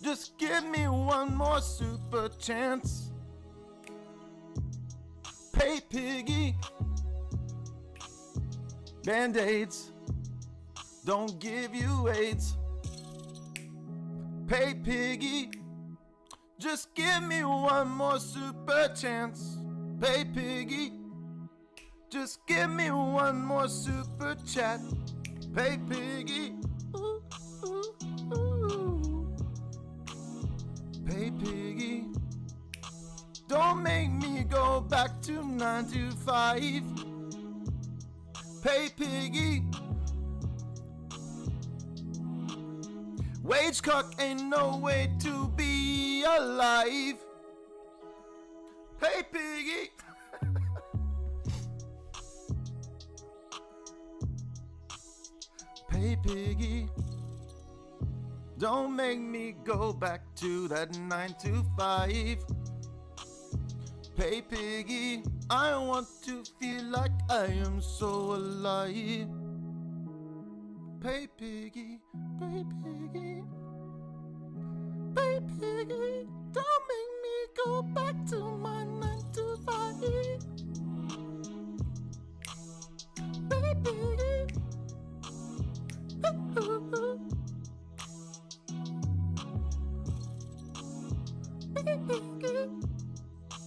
Just give me one more super chance. Pay piggy. Band-aids don't give you AIDS. Pay piggy. Just give me one more super chance. Pay piggy. Just give me one more super chat. Pay piggy. Ooh, ooh, ooh. Pay piggy. Don't make me go back to 9 to 5. Pay piggy. Wage cock ain't no way to be alive. Pay piggy. Pay piggy. Don't make me go back to that 9 to 5. Pay piggy. I want to feel like I am so alive. Pay piggy. Pay piggy. Pay piggy. Don't make me go back to my 9 to 5. Pay piggy.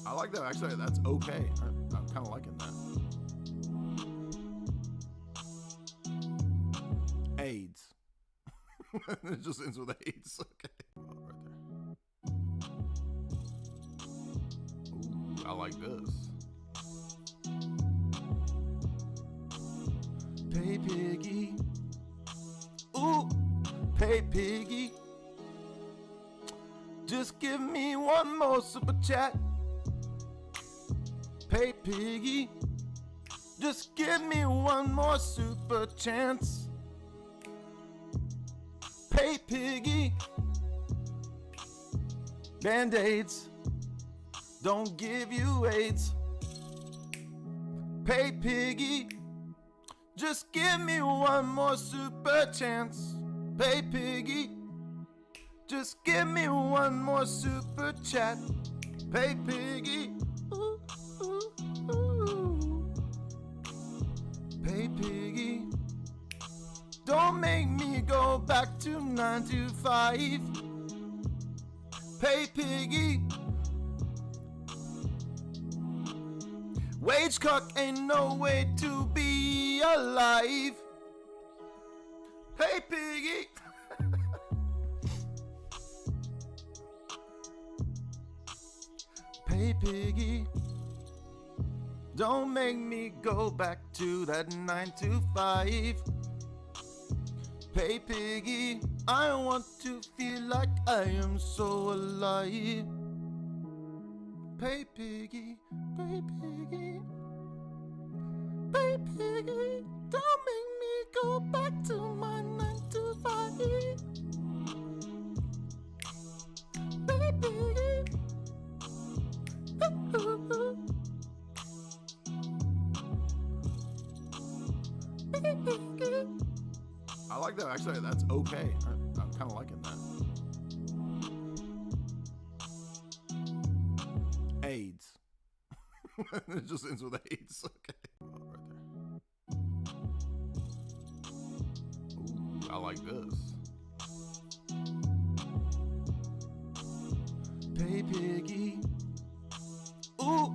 I like that. Actually, that's okay. I'm kind of liking that. AIDS. It just ends with AIDS. Okay. Right there. Ooh, I like this. Pay piggy. Ooh, pay piggy. Just give me one more super chat. Pay piggy. Just give me one more super chance. Pay piggy. Band-aids don't give you AIDS. Pay piggy. Just give me one more super chance. Pay piggy. Just give me one more super chat. Pay piggy. Ooh, ooh, ooh. Pay piggy. Don't make me go back to 9 to 5. Pay piggy. Wage cock ain't no way to be alive. Pay piggy. Pay piggy. Don't make me go back to that 9 to 5. Pay piggy. I want to feel like I am so alive. Pay piggy. Pay piggy. Pay piggy. Don't make me go back to my 9 to 5. Pay piggy. I like that. Actually, that's okay. I'm kind of liking that. AIDS. It just ends with AIDS. Okay. Right there. Ooh, I like this. Pay piggy. Ooh,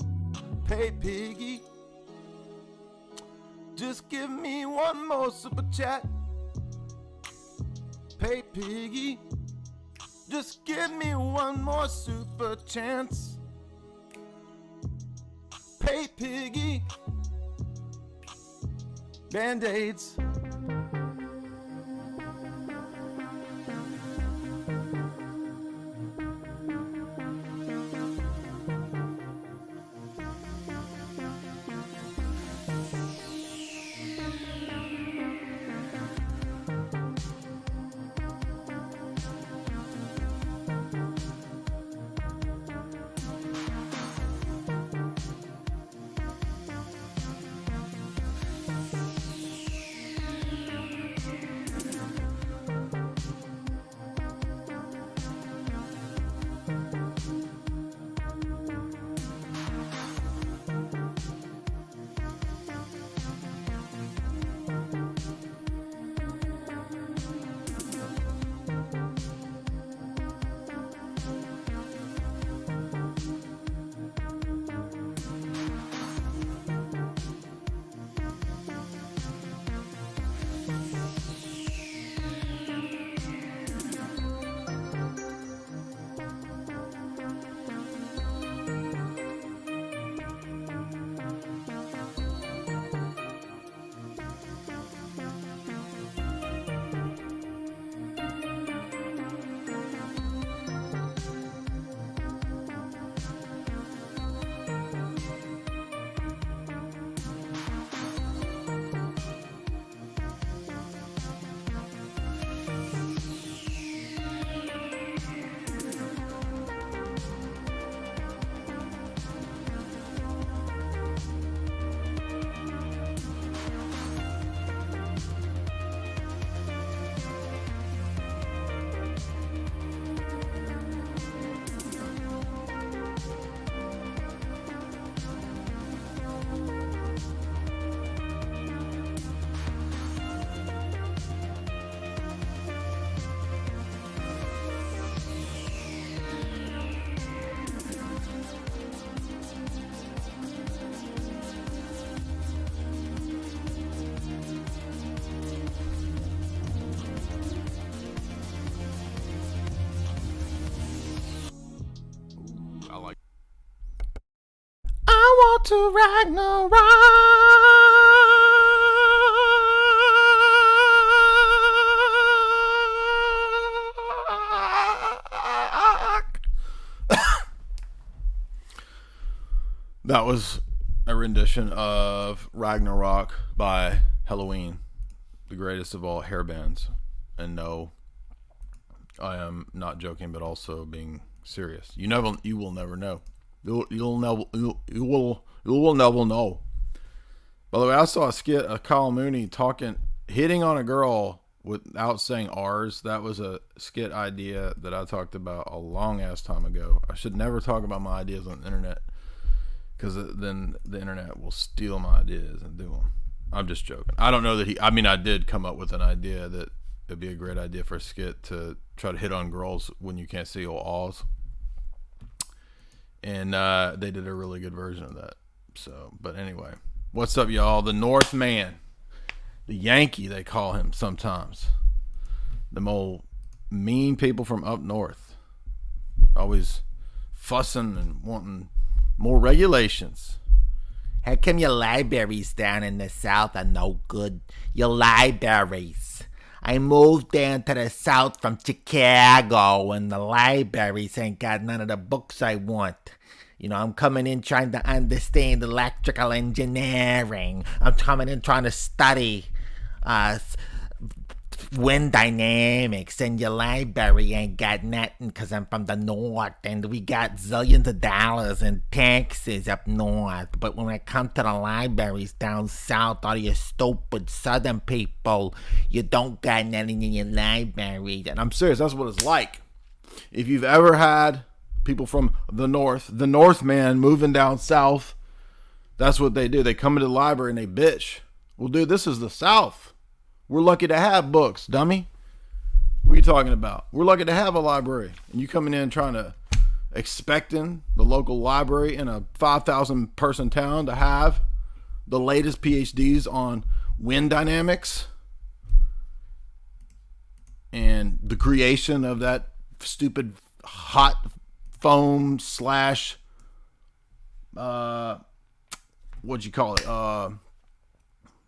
pay piggy. Just give me one more super chat. Pay piggy. Just give me one more super chance. Pay piggy. Band-aids. to Ragnarok. That was a rendition of Ragnarok by Halloween, the greatest of all hair bands. And no, I am not joking, but also being serious. You will never know. You will never know. By the way, I saw a skit of Kyle Mooney hitting on a girl without saying R's. That was a skit idea that I talked about a long ass time ago. I should never talk about my ideas on the internet, because then the internet will steal my ideas and do them. I'm just joking. I don't know that I did come up with an idea that it'd be a great idea for a skit to try to hit on girls when you can't see all O's. And they did a really good version of that. So, but anyway, what's up, y'all? The Northman, the Yankee, they call him sometimes. Them old mean people from up north, always fussing and wanting more regulations. How come your libraries down in the south are no good? Your libraries. I moved down to the south from Chicago, and the libraries ain't got none of the books I want. You know, I'm coming in trying to understand electrical engineering. I'm coming in trying to study wind dynamics, and your library ain't got nothing because I'm from the north, and we got zillions of dollars in taxes up north. But when I come to the libraries down south, all you stupid southern people, you don't got nothing in your library. And I'm serious, that's what it's like. If you've ever had people from the north, the Northman moving down south, that's what they do. They come into the library and they bitch. Well, dude, this is the south. We're lucky to have books, dummy. What are you talking about? We're lucky to have a library. And you coming in trying to expecting the local library in a 5,000 person town to have the latest PhDs on wind dynamics and the creation of that stupid hot foam slash what'd you call it?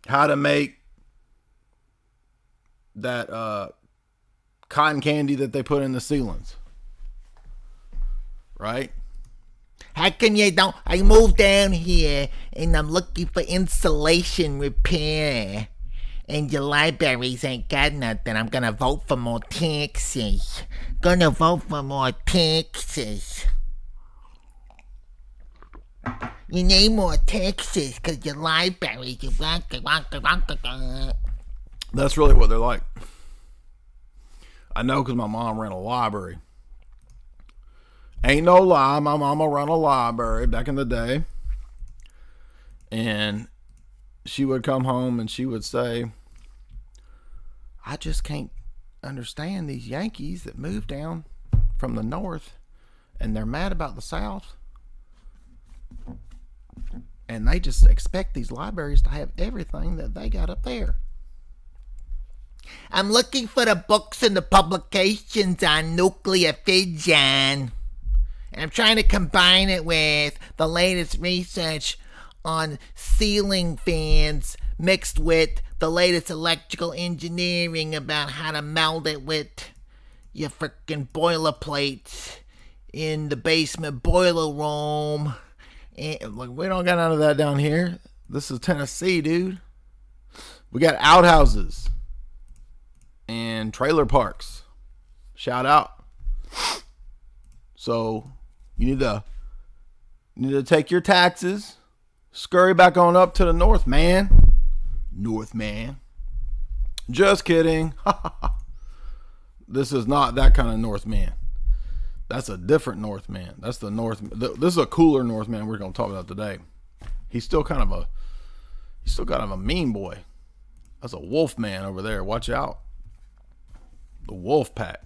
How to make that cotton candy that they put in the ceilings, right? How come you don't? I moved down here and I'm looking for insulation repair, and your libraries ain't got nothing. I'm gonna vote for more taxes. Gonna vote for more taxes. You need more taxes because your libraries. That's really what they're like. I know because my mom ran a library. Ain't no lie, my mama ran a library back in the day. And she would come home and she would say, I just can't understand these Yankees that moved down from the north and they're mad about the south. And they just expect these libraries to have everything that they got up there. I'm looking for the books and the publications on nuclear fission. And I'm trying to combine it with the latest research on ceiling fans mixed with the latest electrical engineering about how to meld it with your frickin' boiler plates in the basement boiler room. And look, we don't got none of that down here. This is Tennessee, dude. We got outhouses and trailer parks. Shout out. So you need to take your taxes, scurry back on up to the Northman. Northman. Just kidding. This is not that kind of Northman. That's a different Northman. That's the North. This is a cooler Northman we're going to talk about today. He's still kind of a mean boy. That's a wolf man over there. Watch out. The wolf pack.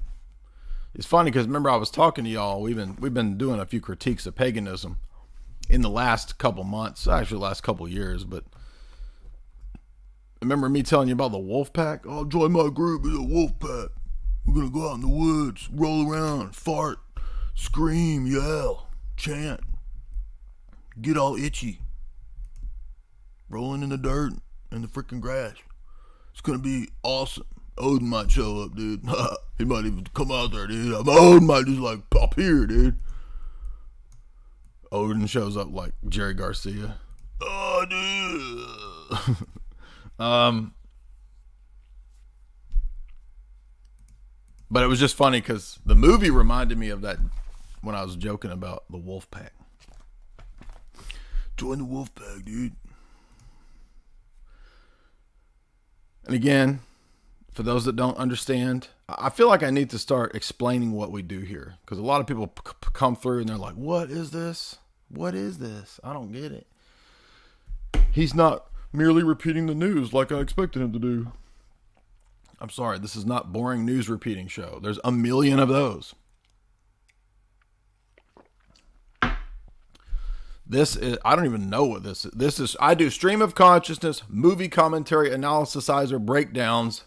It's funny because remember I was talking to y'all. We've been doing a few critiques of paganism in the last couple months, actually last couple years. But remember me telling you about the wolf pack? Oh, join my group. It's a wolf pack. We're gonna go out in the woods, roll around, fart, scream, yell, chant, get all itchy. rolling in the dirt and the freaking grass. It's gonna be awesome. Odin might show up, dude. He might even come out there, dude. Odin might just like pop here, dude. Odin shows up like Jerry Garcia. Oh, dude. But it was just funny because the movie reminded me of that when I was joking about the wolf pack. Join the wolf pack, dude. And again, for those that don't understand, I feel like I need to start explaining what we do here. Because a lot of people come through and they're like, what is this? What is this? I don't get it. He's not merely repeating the news like I expected him to do. I'm sorry, this is not boring news repeating show. There's a million of those. This is, I don't even know what this is. This is, I do stream of consciousness, movie commentary, analysizer, breakdowns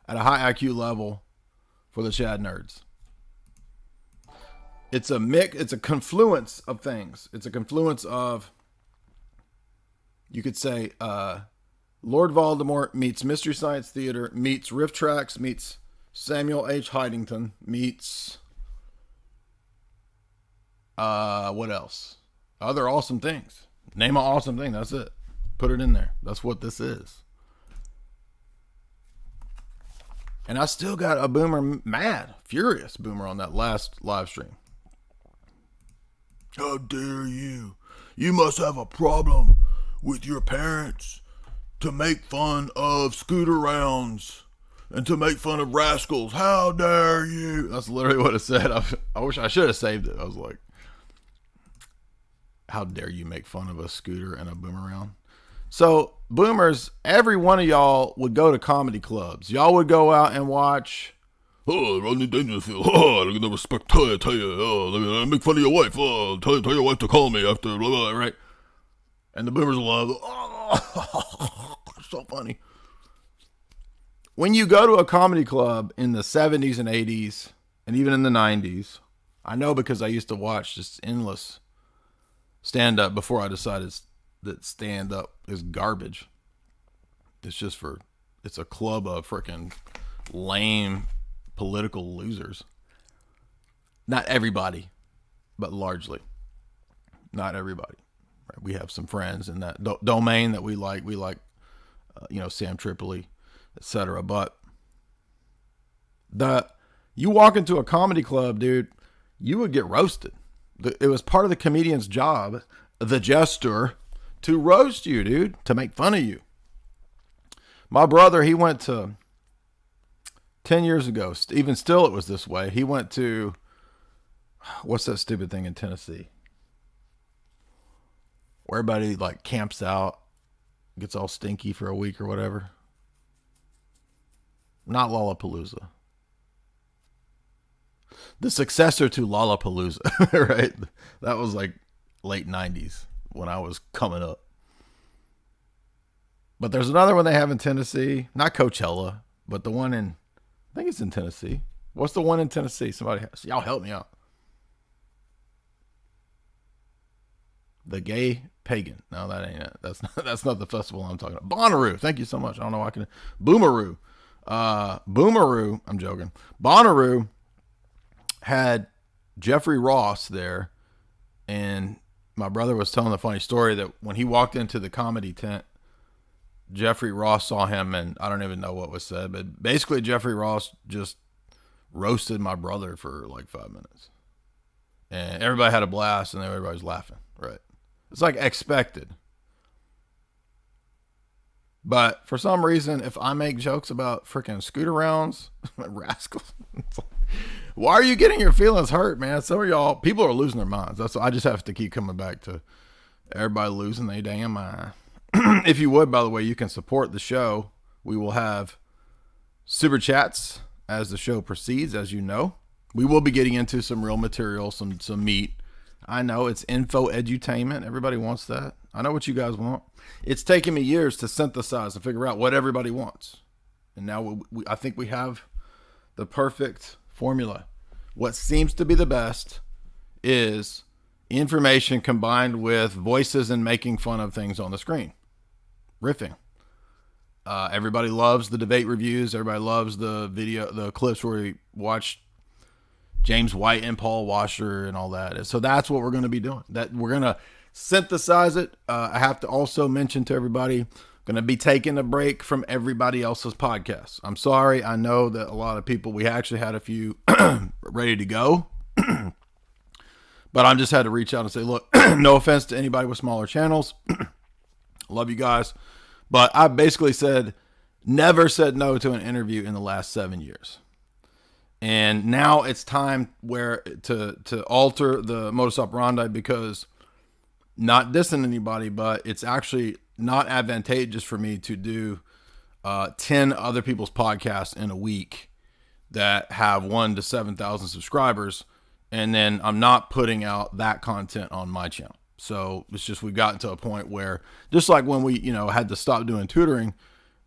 at a high IQ level for the Chad nerds. It's a confluence of things. It's a confluence of, you could say, Lord Voldemort meets Mystery Science Theater, meets Riff Tracks, meets Samuel H. Huntington, meets, what else? Other awesome things. Name an awesome thing. That's it. Put it in there. That's what this is. And I still got a boomer mad, furious boomer on that last live stream. How dare you? You must have a problem with your parents to make fun of scooter rounds and to make fun of rascals. How dare you? That's literally what it said. I wish I should have saved it. I was like, how dare you make fun of a scooter and a boomerang? So, boomers, every one of y'all would go to comedy clubs. Y'all would go out and watch, Rodney Dangerfield. Oh, look at the respect. Tell you. Oh, make fun of your wife. Oh, tell your wife to call me after, blah, blah, right? And the boomers love, so funny. When you go to a comedy club in the 70s and 80s, and even in the 90s, I know because I used to watch just endless stand-up before I decided that stand-up is garbage. It's a club of freaking lame political losers. Not everybody, but largely. Not everybody. Right? We have some friends in that domain that we like. We like, Sam Tripoli, etc. But you walk into a comedy club, dude, you would get roasted. It was part of the comedian's job, the jester, to roast you, dude, to make fun of you. My brother, he went to 10 years ago. Even still, it was this way. He went to, what's that stupid thing in Tennessee? Where everybody like camps out, gets all stinky for a week or whatever. Not Lollapalooza. The successor to Lollapalooza, right? That was like late 90s when I was coming up. But there's another one they have in Tennessee. Not Coachella, but the one in, I think it's in Tennessee. What's the one in Tennessee? Y'all help me out. The Gay Pagan. No, that ain't it. That's not the festival I'm talking about. Bonnaroo. Thank you so much. I don't know why I can. Boomeroo. Boomeroo. I'm joking. Bonnaroo had Jeffrey Ross there, and my brother was telling a funny story that when he walked into the comedy tent, Jeffrey Ross saw him, and I don't even know what was said, but basically Jeffrey Ross just roasted my brother for like 5 minutes, and everybody had a blast, and everybody was laughing. Right? It's like expected. But for some reason, if I make jokes about freaking scooter rounds, rascals, why are you getting your feelings hurt, man? Some of y'all, people are losing their minds. I just have to keep coming back to everybody losing their damn mind. If you would, by the way, you can support the show. We will have super chats as the show proceeds, as you know. We will be getting into some real material, some meat. I know it's info edutainment. Everybody wants that. I know what you guys want. It's taken me years to synthesize and figure out what everybody wants. And now I think we have the perfect formula. What seems to be the best is information combined with voices and making fun of things on the screen. riffing. Everybody loves the debate reviews. Everybody loves the clips where we watch James White and Paul Washer and all that. And so that's what we're going to be doing. That we're going to synthesize it. I have to also mention to everybody, going to be taking a break from everybody else's podcasts. I'm sorry. I know that a lot of people, we actually had a few ready to go, but I just had to reach out and say, look, no offense to anybody with smaller channels. Love you guys. But I basically never said no to an interview in the last 7 years. And now it's time to alter the modus operandi, because not dissing anybody, but it's actually not advantageous for me to do 10 other people's podcasts in a week that have 1,000 to 7,000 subscribers, and then I'm not putting out that content on my channel. So it's just, we've gotten to a point where, just like when we, had to stop doing tutoring,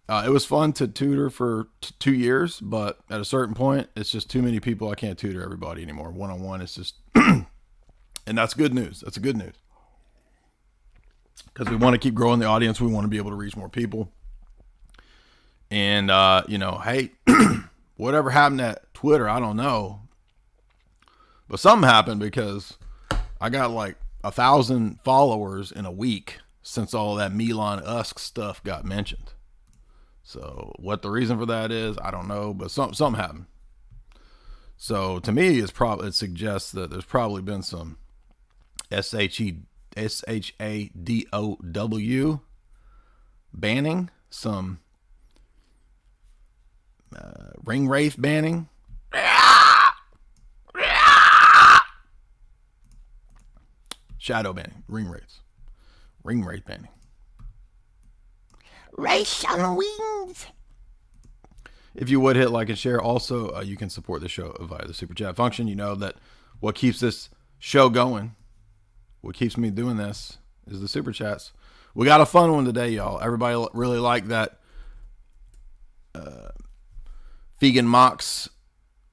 it was fun to tutor for 2 years, but at a certain point, it's just too many people. I can't tutor everybody anymore. One-on-one, it's just, and that's good news. That's a good news. Because we want to keep growing the audience. We want to be able to reach more people. And, hey, whatever happened at Twitter, I don't know. But something happened, because I got like 1,000 followers in a week since all that Elon Musk stuff got mentioned. So what the reason for that is, I don't know, but something happened. So to me, it suggests that there's probably been some SHADOW banning, some ring wraith banning. Shadow banning, ring wraith banning. Race on wings. If you would hit like and share. Also, you can support the show via the super chat function. You know that what keeps this show going, what keeps me doing this, is the super chats. We got a fun one today, y'all. Everybody really liked that Vegan Mox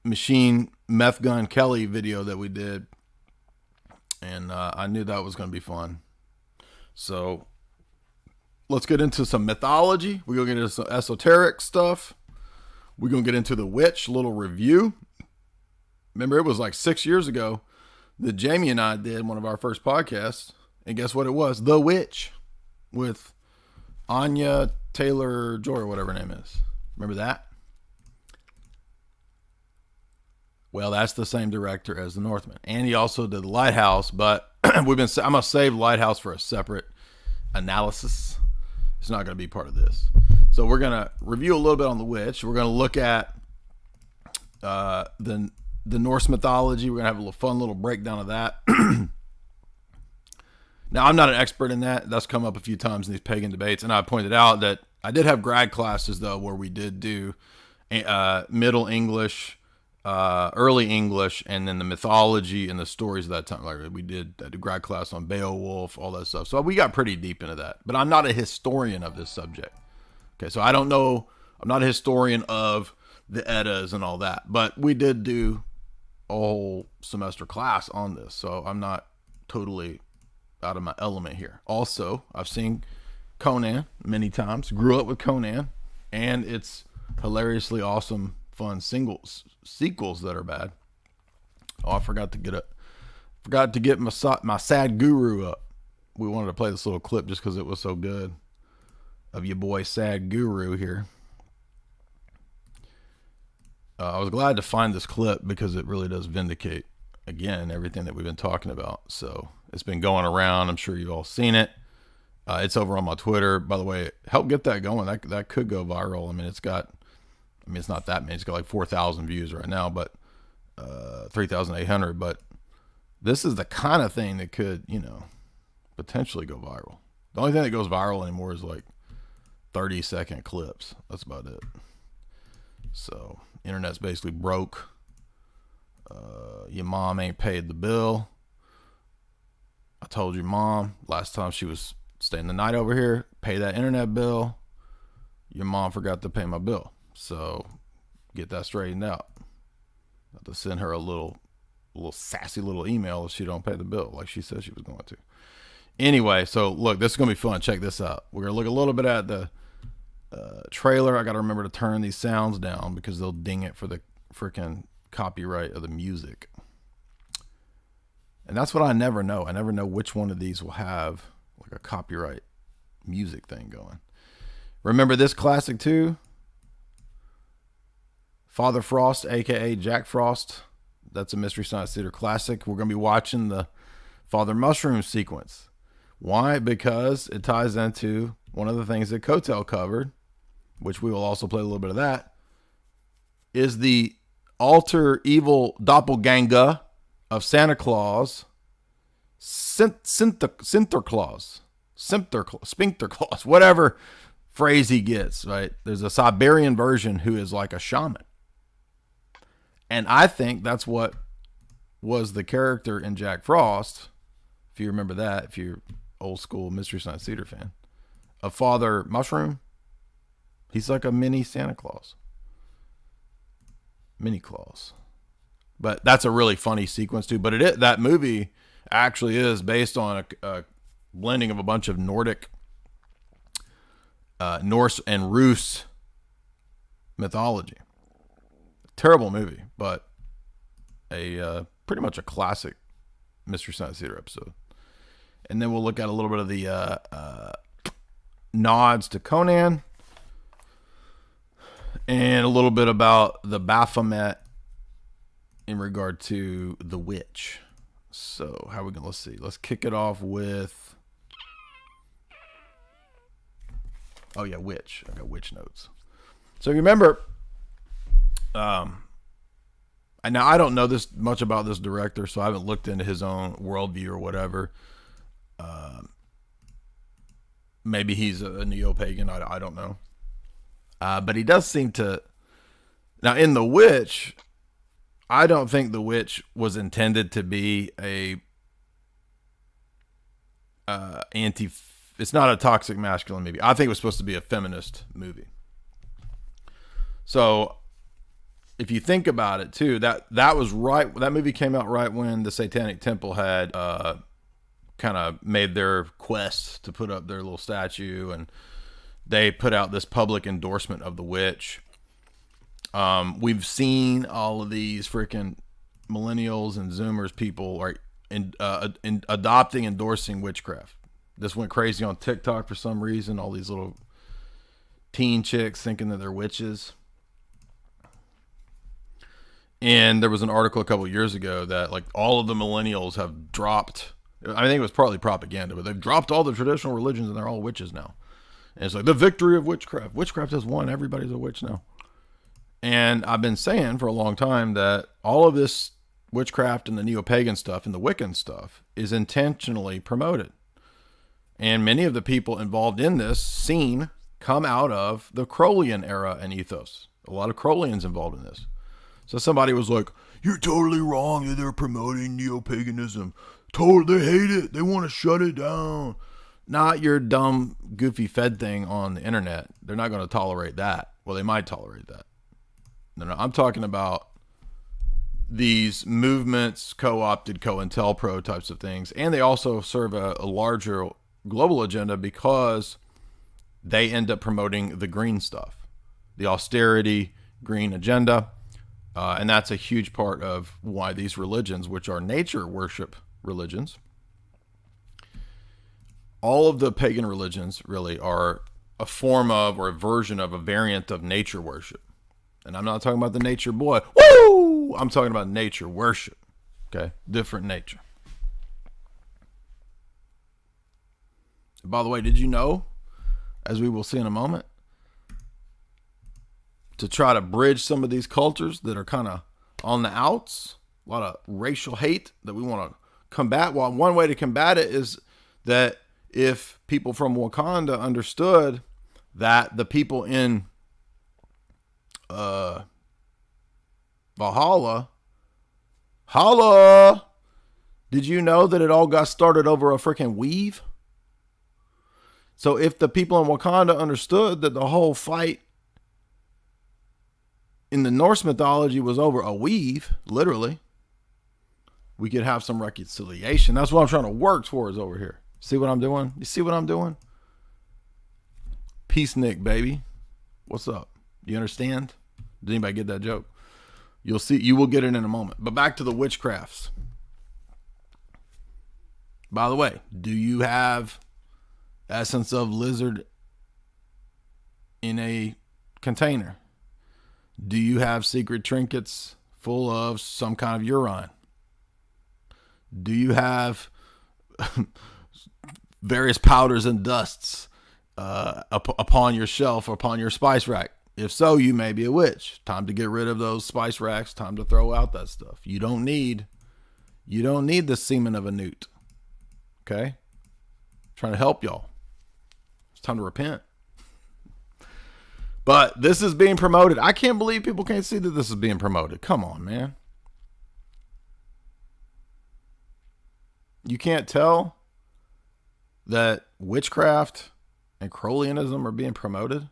Machine Meth Gun Kelly video that we did. And I knew that was going to be fun. So let's get into some mythology. We're going to get into some esoteric stuff. We're going to get into the witch, little review. Remember, it was like 6 years ago that Jamie and I did one of our first podcasts. And guess what it was? The Witch, with Anya Taylor-Joy, or whatever her name is. Remember that? Well, that's the same director as the Northman. And he also did the Lighthouse, but I'm going to save Lighthouse for a separate analysis. It's not going to be part of this. So we're going to review a little bit on the witch. We're going to look at the Norse mythology. We're going to have a little fun little breakdown of that. Now, I'm not an expert in that. That's come up a few times in these pagan debates. And I pointed out that I did have grad classes, though, where we did do Middle English, early English, and then the mythology and the stories of that time. Like we did a grad class on Beowulf, all that stuff. So we got pretty deep into that. But I'm not a historian of this subject. Okay, so I don't know. I'm not a historian of the Eddas and all that. But we did do a whole semester class on this. So I'm not totally out of my element here. Also, I've seen Conan many times. Grew up with Conan. And it's hilariously awesome, fun sequels that are bad. Oh, I forgot to get my sad guru up. We wanted to play this little clip just because it was so good, of your boy Sad Guru here. I was glad to find this clip because it really does vindicate, again, everything that we've been talking about. So it's been going around. I'm sure you've all seen it. It's over on my Twitter. By the way, help get that going. That could go viral. I mean, it's not that many. It's got like 4,000 views right now, but 3,800. But this is the kind of thing that could, potentially go viral. The only thing that goes viral anymore is like 30-second clips. That's about it. So internet's basically broke. Your mom ain't paid the bill. I told your mom last time she was staying the night over here, pay that internet bill. Your mom forgot to pay my bill. So get that straightened out. I have to send her a little sassy little email if she don't pay the bill like she said she was going to. Anyway, so look, this is going to be fun. Check this out. We're going to look a little bit at the trailer. I got to remember to turn these sounds down because they'll ding it for the freaking copyright of the music. And that's what I never know. I never know which one of these will have like a copyright music thing going. Remember this classic too? Father Frost, aka Jack Frost. That's a Mystery Science Theater classic. We're going to be watching the Father Mushroom sequence. Why? Because it ties into one of the things that Kotel covered, which we will also play a little bit of that, is the alter evil doppelganger of Santa Claus, Sphincter Claus, whatever phrase he gets, right? There's a Siberian version who is like a shaman. And I think that's what was the character in Jack Frost, if you remember that, if you're old school Mystery Science Theater fan, of Father Mushroom. He's like a mini Santa Claus. Mini Claus. But that's a really funny sequence too. But that movie actually is based on a blending of a bunch of Nordic, Norse and Rus mythology. Terrible movie, but a pretty much a classic Mystery Science Theater episode. And then we'll look at a little bit of the nods to Conan, and a little bit about the Baphomet in regard to the witch. So how are we going to, let's see. Let's kick it off with, oh yeah, witch. I got witch notes. So you remember, and now I don't know this much about this director, so I haven't looked into his own worldview or whatever. Maybe he's a neo-pagan. I don't know. But he does seem to. Now, in The Witch, I don't think The Witch was intended to be a It's not a toxic masculine movie. I think it was supposed to be a feminist movie. So, if you think about it too, that was right. That movie came out right when the Satanic Temple had kind of made their quest to put up their little statue, and they put out this public endorsement of the witch. We've seen all of these freaking millennials and Zoomers people are adopting, endorsing witchcraft. This went crazy on TikTok for some reason. All these little teen chicks thinking that they're witches. And there was an article a couple years ago that like all of the millennials have dropped. I think it was partly propaganda, but they've dropped all the traditional religions and they're all witches now. And it's like the victory of witchcraft. Witchcraft has won. Everybody's a witch now. And I've been saying for a long time that all of this witchcraft and the neo-pagan stuff and the Wiccan stuff is intentionally promoted. And many of the people involved in this scene come out of the Crowleyan era and ethos. A lot of Crowleyans involved in this. So somebody was like, you're totally wrong that they're promoting neo-paganism. Totally, they hate it. They want to shut it down. Not your dumb, goofy Fed thing on the internet. They're not going to tolerate that. Well, they might tolerate that. No, I'm talking about these movements, co-opted, COINTELPRO types of things. And they also serve a larger global agenda because they end up promoting the green stuff, the austerity, green agenda. And that's a huge part of why these religions, which are nature worship religions, all of the pagan religions really are a form of or a version of a variant of nature worship. And I'm not talking about the nature boy. Woo! I'm talking about nature worship. Okay? Different nature. By the way, did you know, as we will see in a moment, to try to bridge some of these cultures that are kind of on the outs, a lot of racial hate that we want to combat? Well, one way to combat it is that if people from Wakanda understood that the people in Valhalla, holla, did you know that it all got started over a freaking weave? So if the people in Wakanda understood that the whole fight in the Norse mythology was over a weave, literally, we could have some reconciliation. That's what I'm trying to work towards over here. See what I'm doing? You see what I'm doing? Peace, Nick, baby. What's up? You understand? Did anybody get that joke? You'll see. You will get it in a moment. But back to the witchcrafts. By the way, do you have essence of lizard in a container? Do you have secret trinkets full of some kind of urine? Do you have various powders and dusts upon your shelf or upon your spice rack? If so, you may be a witch. Time to get rid of those spice racks. Time to throw out that stuff. You don't need the semen of a newt. Okay? I'm trying to help y'all. It's time to repent. But this is being promoted. I can't believe people can't see that this is being promoted. Come on, man. You can't tell that witchcraft and Crowleyanism are being promoted?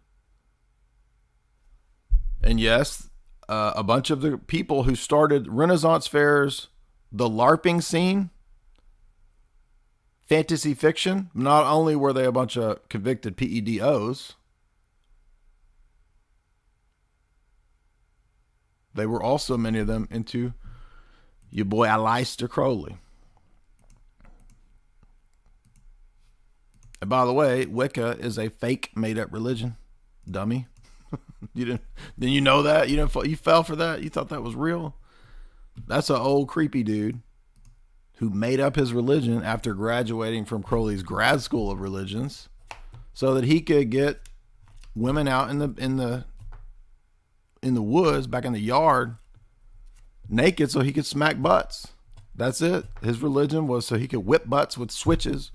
And yes, a bunch of the people who started Renaissance fairs, the LARPing scene, fantasy fiction, not only were they a bunch of convicted PEDOs, they were also, many of them, into your boy Aleister Crowley. And by the way, Wicca is a fake made-up religion, dummy. Didn't you know that? You fell for that? You thought that was real? That's an old creepy dude who made up his religion after graduating from Crowley's grad school of religions, so that he could get women out in the woods, back in the yard, naked, so he could smack butts. That's it. His religion was so he could whip butts with switches,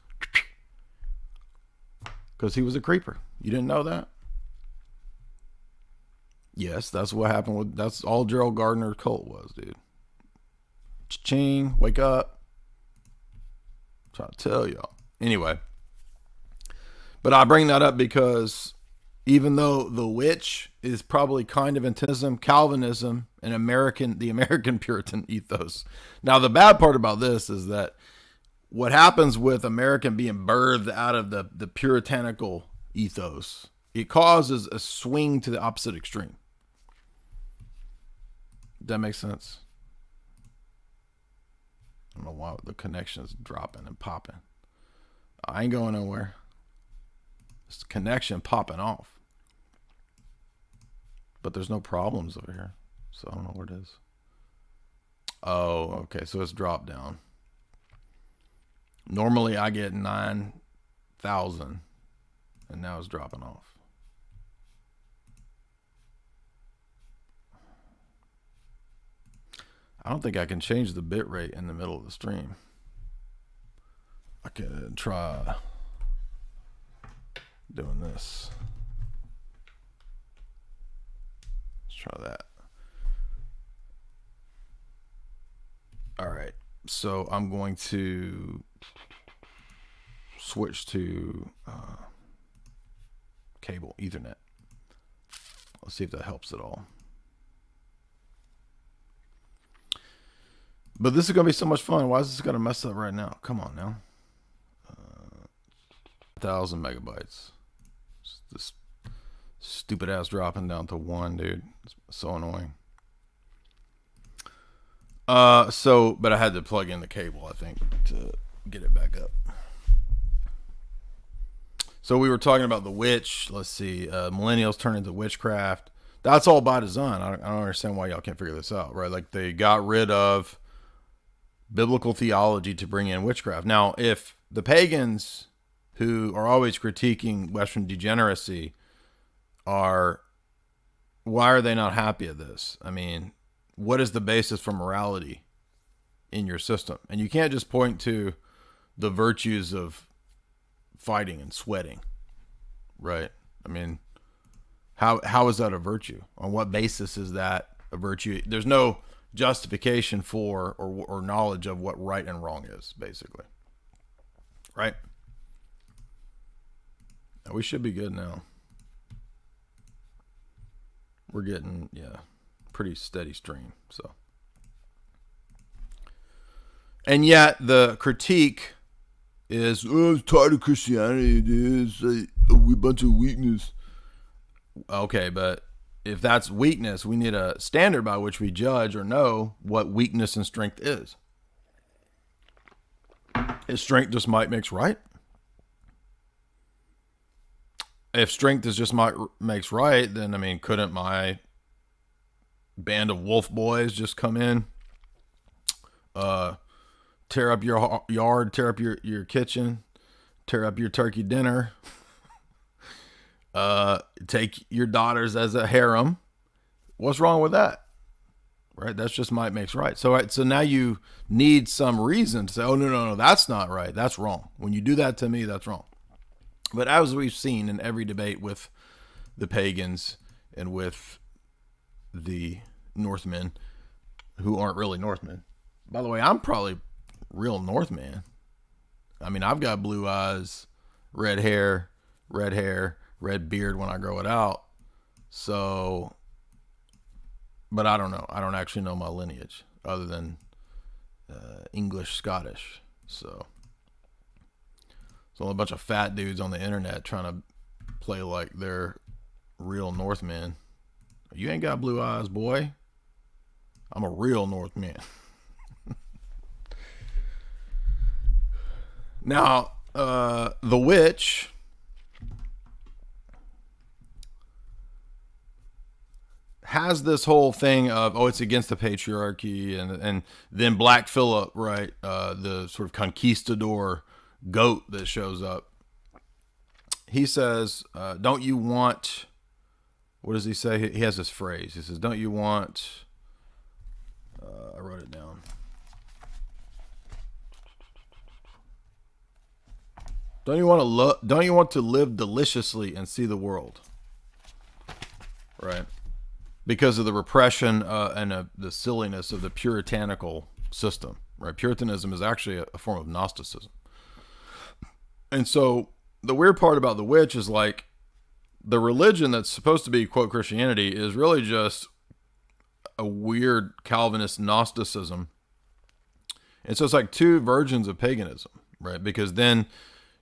because he was a creeper. You didn't know that? Yes, that's what happened that's all Gerald Gardner's cult was, dude. Cha-ching, wake up. I'm trying to tell y'all. Anyway. But I bring that up because even though the witch is probably kind of antithesis, Calvinism, and the American Puritan ethos. Now, the bad part about this is that what happens with American being birthed out of the puritanical ethos, it causes a swing to the opposite extreme. That makes sense? I don't know why the connection is dropping and popping. I ain't going nowhere. It's the connection popping off. But there's no problems over here. So I don't know where it is. Oh, okay. So it's dropped down. Normally I get 9,000. And now it's dropping off. I don't think I can change the bit rate in the middle of the stream. I could try doing this. Let's try that. All right. So I'm going to switch to cable, Ethernet. Let's see if that helps at all. But this is going to be so much fun. Why is this going to mess up right now? Come on now. 1,000 megabytes. This stupid ass dropping down to 1, dude. It's so annoying. But I had to plug in the cable, I think, to get it back up. So we were talking about the witch. Let's see. Millennials turn into witchcraft. That's all by design. I don't understand why y'all can't figure this out, right? Like, they got rid of biblical theology to bring in witchcraft. Now, if the pagans who are always critiquing Western degeneracy why are they not happy at this? I mean, what is the basis for morality in your system? And you can't just point to the virtues of fighting and sweating, right? I mean, how is that a virtue? On what basis is that a virtue? There's no justification for or knowledge of what right and wrong is, basically. Right? Now, we should be good now. We're getting, pretty steady stream. So, and yet the critique is, oh, it's tied to Christianity. It is a bunch of weakness. Okay, but if that's weakness, we need a standard by which we judge or know what weakness and strength is. Is strength just might makes right? If strength is just might makes right, then, I mean, couldn't my band of wolf boys just come in, tear up your yard, tear up your kitchen, tear up your turkey dinner, take your daughters as a harem? What's wrong with that? Right? That's just might makes right. So now you need some reason to say, oh, no, that's not right. That's wrong. When you do that to me, that's wrong. But as we've seen in every debate with the pagans and with the Northmen, who aren't really Northmen. By the way, I'm probably real Northman. I mean, I've got blue eyes, red hair, red beard when I grow it out. So, but I don't know. I don't actually know my lineage other than English, Scottish. So, it's only a bunch of fat dudes on the internet trying to play like they're real Northmen. You ain't got blue eyes, boy. I'm a real Northman. Now, the witch has this whole thing of, oh, it's against the patriarchy, and then Black Phillip, right, the sort of conquistador goat that shows up. He says, don't you want, what does he say? He has this phrase. He says, don't you want, I wrote it down. Don't you want to live deliciously and see the world? Right? Because of the repression and the silliness of the puritanical system. Right? Puritanism is actually a form of Gnosticism. And so the weird part about the witch is, like, the religion that's supposed to be, quote, Christianity is really just a weird Calvinist Gnosticism. And so it's like two versions of paganism, right? Because then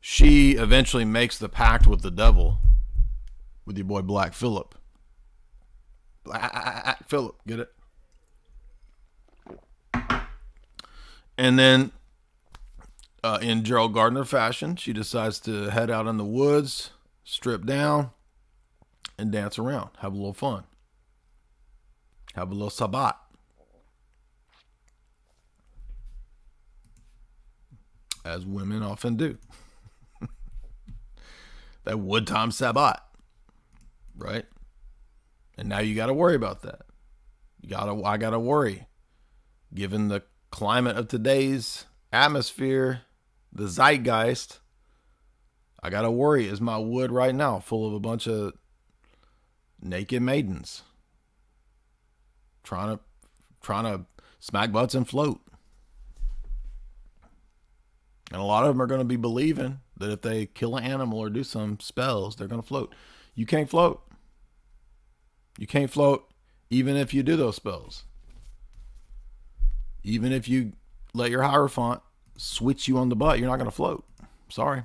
she eventually makes the pact with the devil, with your boy Black Phillip. Black Phillip, get it? And then in Gerald Gardner fashion, she decides to head out in the woods, strip down, and dance around. Have a little fun. Have a little Sabbat. As women often do. That wood time Sabbat. Right? And now you got to worry about that. I got to worry. Given the climate of today's atmosphere, the zeitgeist, I got to worry. Is my wood right now full of a bunch of naked maidens trying to smack butts and float? And a lot of them are going to be believing that if they kill an animal or do some spells, they're going to float. You can't float. You can't float even if you do those spells. Even if you let your Hierophant switch you on the butt, you're not going to float. Sorry.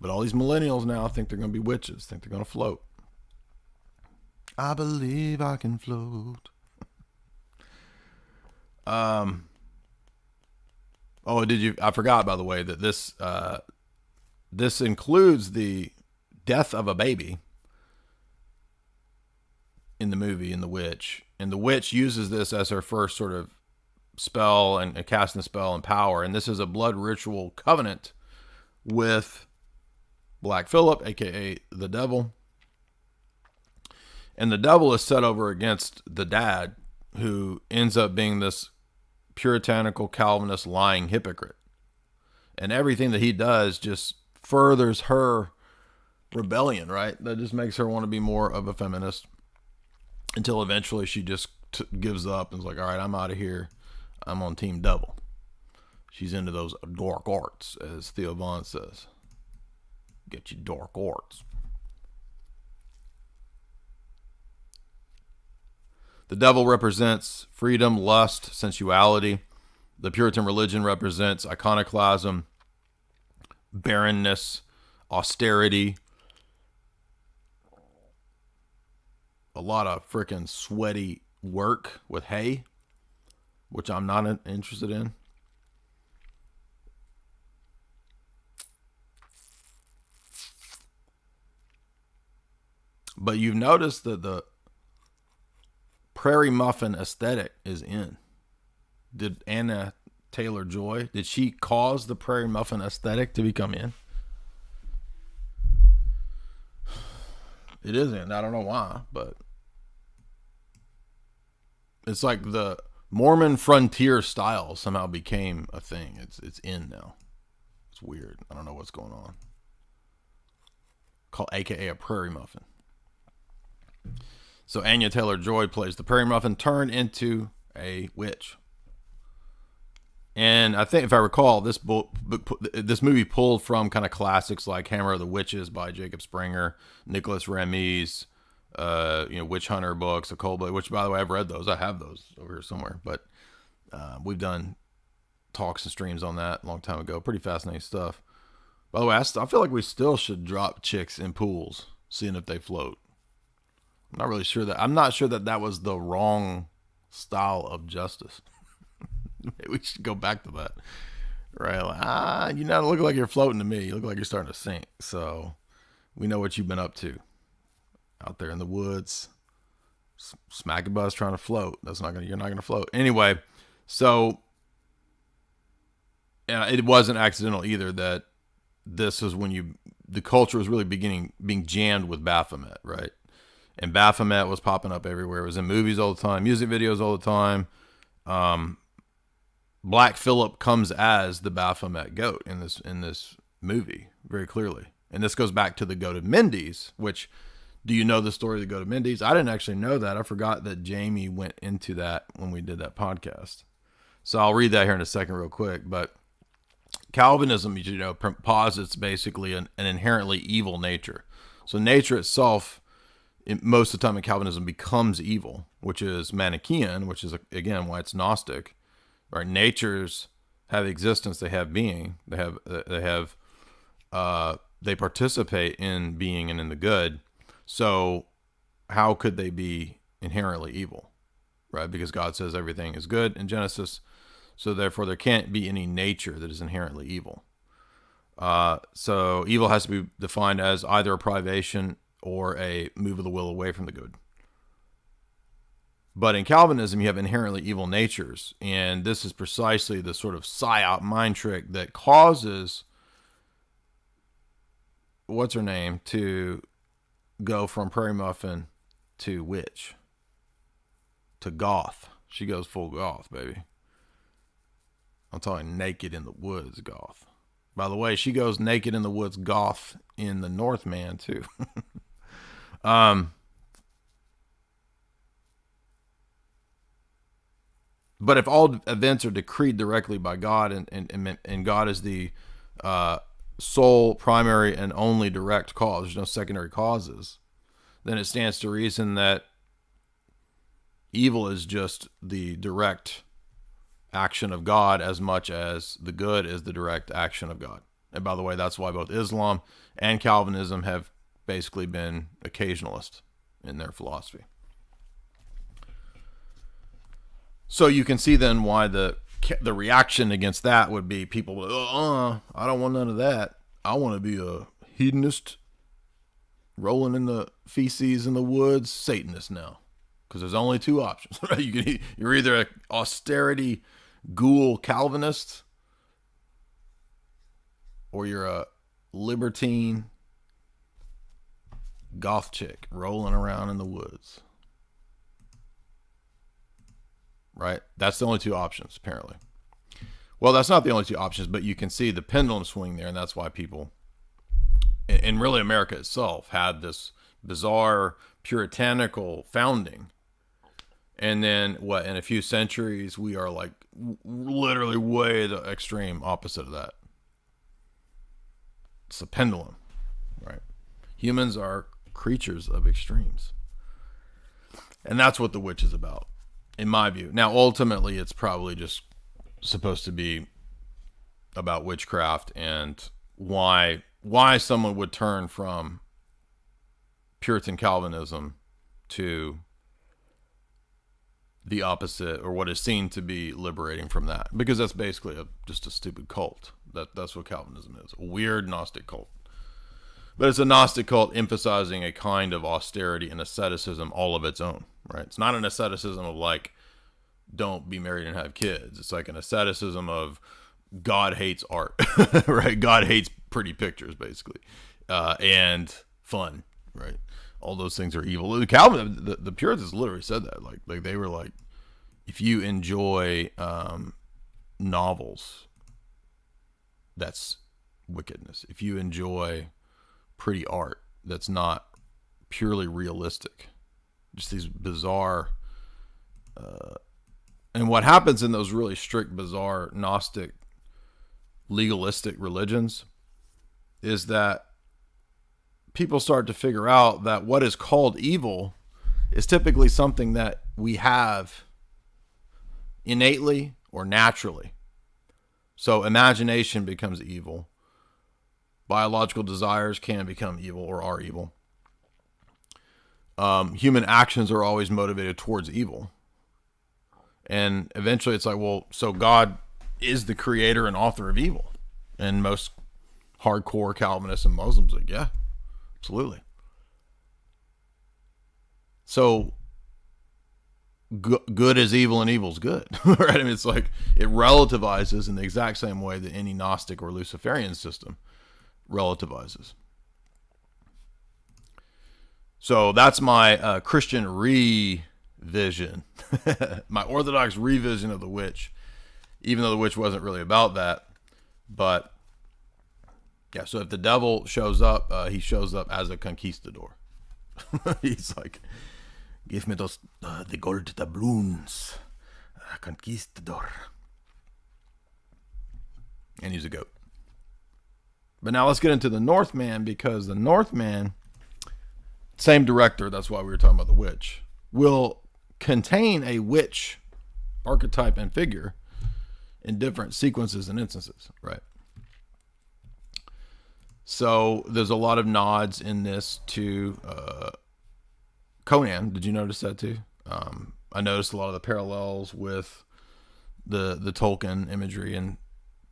But all these millennials now think they're going to be witches, think they're going to float. I believe I can float. Oh, I forgot, by the way, that this includes the death of a baby in the movie, in The Witch. And the witch uses this as her first sort of spell and casting a spell and power. And this is a blood ritual covenant with Black Phillip, aka the devil. And the devil is set over against the dad, who ends up being this puritanical Calvinist lying hypocrite. And everything that he does just furthers her rebellion, right? That just makes her want to be more of a feminist, until eventually she just gives up and is like, all right, I'm out of here. I'm on Team Devil. She's into those dark arts, as Theo Von says. Get you dark arts. The devil represents freedom, lust, sensuality. The Puritan religion represents iconoclasm, barrenness, austerity, a lot of freaking sweaty work with hay, which I'm not interested in. But you've noticed that the prairie muffin aesthetic is in. Did Anna Taylor-Joy, did she cause the prairie muffin aesthetic to become in? It isn't. I don't know why, but it's like the Mormon frontier style somehow became a thing. It's in now. It's weird. I don't know what's going on. Called AKA a prairie muffin. So Anya Taylor-Joy plays the prairie muffin turned into a witch. And I think, if I recall, this movie pulled from kind of classics like Hammer of the Witches by Jacob Springer, Nicholas Remy's, Witch Hunter books, Occult Blade, which, by the way, I've read those. I have those over here somewhere. But we've done talks and streams on that a long time ago. Pretty fascinating stuff. By the way, I feel like we still should drop chicks in pools, seeing if they float. I'm not sure that was the wrong style of justice. Maybe we should go back to that. Right? Like, you don't look like you're floating to me. You look like you're starting to sink. So we know what you've been up to. Out there in the woods. Smack a bus trying to float. You're not gonna float. Anyway, so it wasn't accidental either that this is when the culture was really being jammed with Baphomet, right? And Baphomet was popping up everywhere. It was in movies all the time, music videos all the time. Black Phillip comes as the Baphomet goat in this movie very clearly. And this goes back to the goat of Mendes, which, do you know the story of the goat of Mendes? I didn't actually know that. I forgot that Jamie went into that when we did that podcast. So I'll read that here in a second real quick. But Calvinism, posits basically an inherently evil nature. So nature itself, most of the time in Calvinism, becomes evil, which is Manichaean, which is, again, why it's Gnostic. Right? Natures have existence, they have being, they participate in being and in the good. So how could they be inherently evil? Right? Because God says everything is good in Genesis. So therefore there can't be any nature that is inherently evil. So evil has to be defined as either a privation or a move of the will away from the good. But in Calvinism, you have inherently evil natures. And this is precisely the sort of psyop mind trick that causes, what's her name, to go from prairie muffin to witch, to goth. She goes full goth, baby. I'm talking naked in the woods goth. By the way, she goes naked in the woods goth in the Northman too. But if all events are decreed directly by God, and God is the sole, primary, and only direct cause, there's no secondary causes, then it stands to reason that evil is just the direct action of God as much as the good is the direct action of God. And by the way, that's why both Islam and Calvinism have basically been occasionalist in their philosophy. So you can see then why the reaction against that would be people, I don't want none of that. I want to be a hedonist, rolling in the feces in the woods, Satanist now. Because there's only two options, right? You're either an austerity ghoul Calvinist, or you're a libertine goth chick rolling around in the woods. Right? That's the only two options, apparently. Well, that's not the only two options, but you can see the pendulum swing there, and that's why people, and really America itself, had this bizarre puritanical founding. And then, in a few centuries, we are like literally way the extreme opposite of that. It's a pendulum, right? Humans are creatures of extremes. And that's what the witch is about, in my view. Now, ultimately, it's probably just supposed to be about witchcraft and why someone would turn from Puritan Calvinism to the opposite, or what is seen to be liberating from that, because that's basically just a stupid cult. That's what Calvinism is, a weird Gnostic cult. But it's a Gnostic cult emphasizing a kind of austerity and asceticism all of its own, right? It's not an asceticism of like, don't be married and have kids. It's like an asceticism of God hates art, right? God hates pretty pictures, basically, and fun, right? All those things are evil. The Puritans literally said that. Like they were like, if you enjoy novels, that's wickedness. If you enjoy pretty art that's not purely realistic, just these bizarre, and what happens in those really strict, bizarre, Gnostic, legalistic religions is that people start to figure out that what is called evil is typically something that we have innately or naturally. So imagination becomes evil. Biological desires can become evil or are evil. Human actions are always motivated towards evil. And eventually it's like, well, so God is the creator and author of evil. And most hardcore Calvinists and Muslims are like, yeah, absolutely. So good is evil and evil is good, right? I mean, it's like it relativizes in the exact same way that any Gnostic or Luciferian system relativizes. So that's my Christian revision, my Orthodox revision of the witch, even though the witch wasn't really about that. But yeah, so if the devil shows up, he shows up as a conquistador. He's like, give me those the gold doubloons, conquistador. And he's a goat. But now let's get into the Northman, because the Northman, same director, that's why we were talking about the witch, will contain a witch archetype and figure in different sequences and instances, right? So there's a lot of nods in this to Conan. Did you notice that too? I noticed a lot of the parallels with the Tolkien imagery and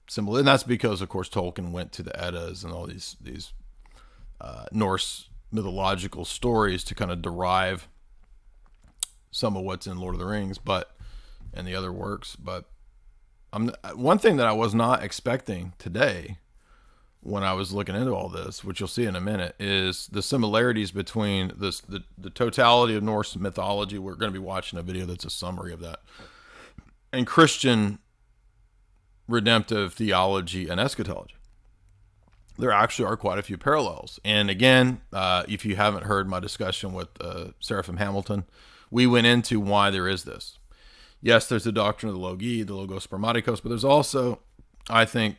symbol, and that's because, of course, Tolkien went to the Eddas and all these Norse mythological stories to kind of derive some of what's in Lord of the Rings, and the other works. But one thing that I was not expecting today when I was looking into all this, which you'll see in a minute, is the similarities between the totality of Norse mythology. We're going to be watching a video that's a summary of that, and Christian redemptive theology and eschatology. There actually are quite a few parallels. And again, if you haven't heard my discussion with Seraphim Hamilton, we went into why there is this. Yes, there's the doctrine of the logi, the logos spermaticos, but there's also, I think,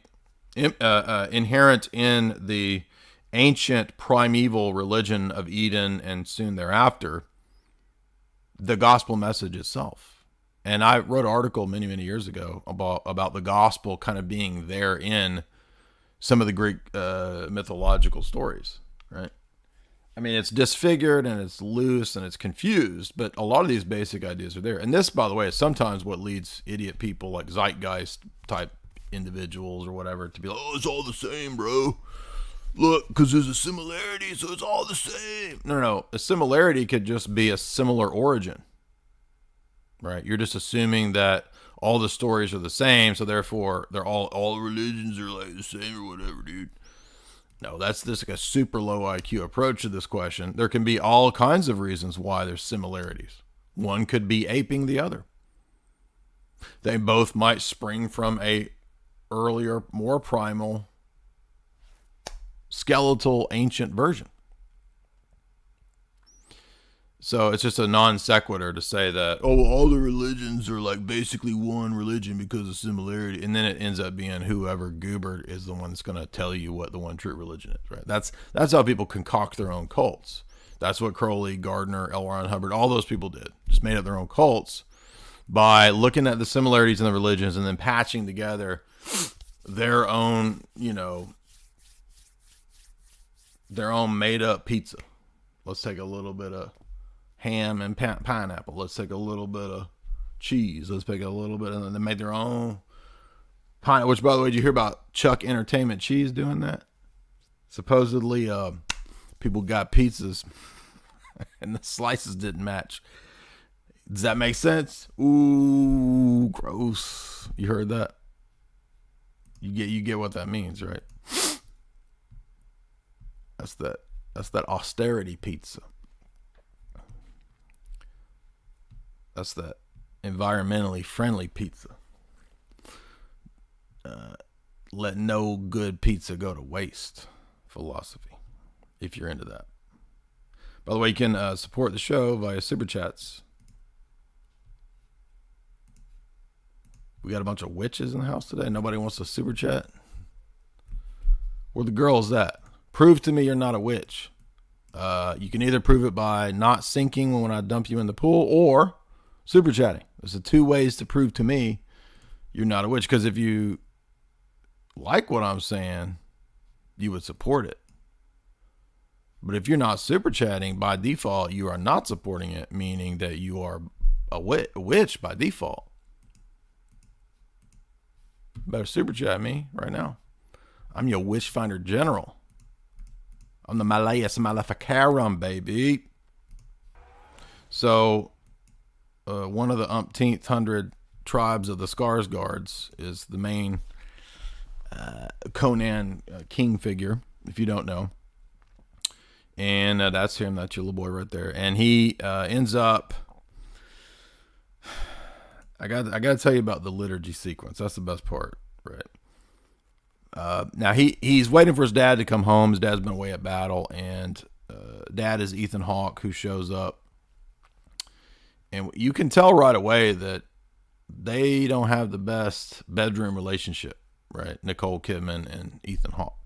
inherent in the ancient primeval religion of Eden and soon thereafter, the gospel message itself. And I wrote an article many, many years ago about the gospel kind of being there in some of the Greek mythological stories, right? I mean, it's disfigured and it's loose and it's confused, but a lot of these basic ideas are there. And this, by the way, is sometimes what leads idiot people like zeitgeist type individuals or whatever to be like, oh, it's all the same, bro. Look, because there's a similarity, so it's all the same. No. A similarity could just be a similar origin, right? You're just assuming that all the stories are the same, so therefore they're all religions are like the same or whatever, dude. No, that's just like a super low IQ approach to this question. There can be all kinds of reasons why there's similarities. One could be aping the other. They both might spring from a earlier, more primal, skeletal, ancient version. So it's just a non sequitur to say that, oh, all the religions are like basically one religion because of similarity. And then it ends up being whoever goober is the one that's going to tell you what the one true religion is, right? That's how people concoct their own cults. That's what Crowley, Gardner, L. Ron Hubbard, all those people did. Just made up their own cults by looking at the similarities in the religions and then patching together their own, their own made up pizza. Let's take a little bit of ham and pineapple. Let's take a little bit of cheese. Let's take a little bit, and then they made their own pine. Which, by the way, did you hear about Chuck Entertainment Cheese doing that? Supposedly, people got pizzas and the slices didn't match. Does that make sense? Ooh, gross. You heard that? You get what that means, right? That's that austerity pizza. That's that environmentally friendly pizza. Let no good pizza go to waste philosophy, if you're into that. By the way, you can support the show via Super Chats. We got a bunch of witches in the house today. Nobody wants to Super Chat. Where the girls at? Prove to me you're not a witch. You can either prove it by not sinking when I dump you in the pool or Super Chatting. There's the two ways to prove to me you're not a witch. Because if you like what I'm saying, you would support it. But if you're not Super Chatting, by default, you are not supporting it, meaning that you are a witch by default. Better Super Chat me right now. I'm your Witch Finder General. I'm the Malleus Maleficarum, baby. So, one of the umpteenth hundred tribes of the Skarsgårds is the main Conan king figure, if you don't know. And that's him. That's your little boy right there. And he ends up... I got to tell you about the liturgy sequence. That's the best part, right? Now, he's waiting for his dad to come home. His dad's been away at battle, and dad is Ethan Hawke, who shows up. And you can tell right away that they don't have the best bedroom relationship, right? Nicole Kidman and Ethan Hawke.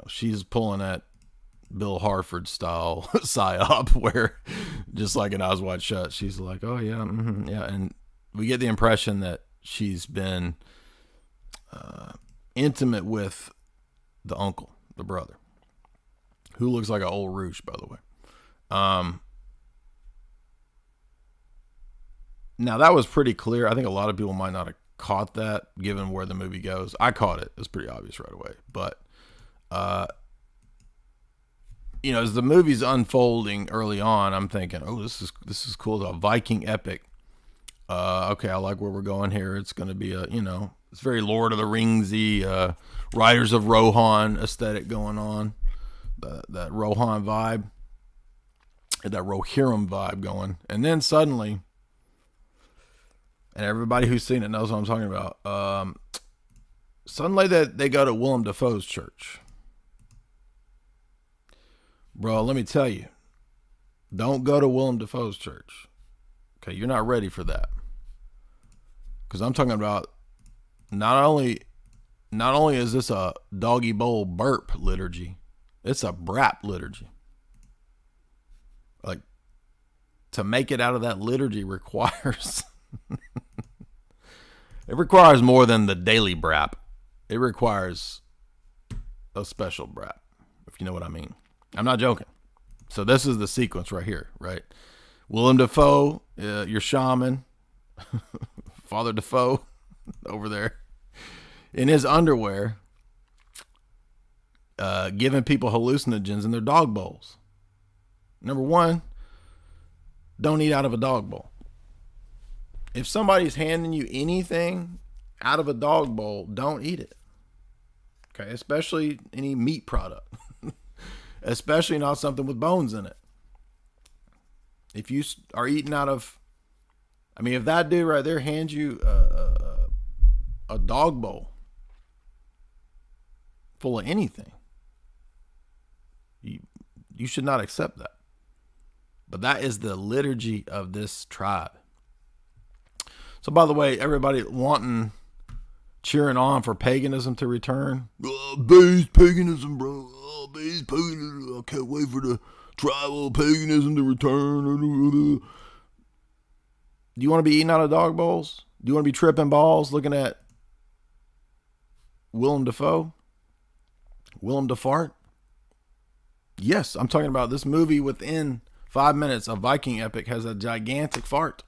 She's pulling that Bill Harford style psyop where, just like in Eyes Wide Shut, she's like, oh yeah, yeah. And we get the impression that she's been intimate with the uncle, the brother, who looks like an old Roosh, by the way. Now that was pretty clear. I think a lot of people might not have caught that given where the movie goes. I caught it. It was pretty obvious right away. But, as the movie's unfolding early on, I'm thinking, oh, this is cool. The Viking epic. Okay, I like where we're going here. It's going to be it's very Lord of the Ringsy, Riders of Rohan aesthetic going on. That Rohan vibe, that Rohirrim vibe going. And then suddenly, and everybody who's seen it knows what I'm talking about. Suddenly they go to Willem Dafoe's church. Bro, let me tell you, don't go to Willem Dafoe's church. Okay, you're not ready for that. Because I'm talking about not only is this a doggy bowl burp liturgy, it's a brap liturgy. Like, to make it out of that liturgy requires it requires more than the daily brap. It requires a special brap, if you know what I mean. I'm not joking. So this is the sequence right here, right? Willem Dafoe, your shaman, Father Dafoe over there in his underwear, giving people hallucinogens in their dog bowls. Number one, don't eat out of a dog bowl. If somebody's handing you anything out of a dog bowl, don't eat it. Okay, especially any meat product. Especially not something with bones in it. If you are eating out of, if that dude right there hands you a dog bowl full of anything, you should not accept that. But that is the liturgy of this tribe. So, by the way, everybody cheering on for paganism to return. Base paganism, bro. Base paganism. I can't wait for the tribal paganism to return. Do you want to be eating out of dog bowls? Do you want to be tripping balls looking at Willem Dafoe? Willem Dafoe? Yes, I'm talking about this movie. Within 5 minutes, a Viking epic has a gigantic fart.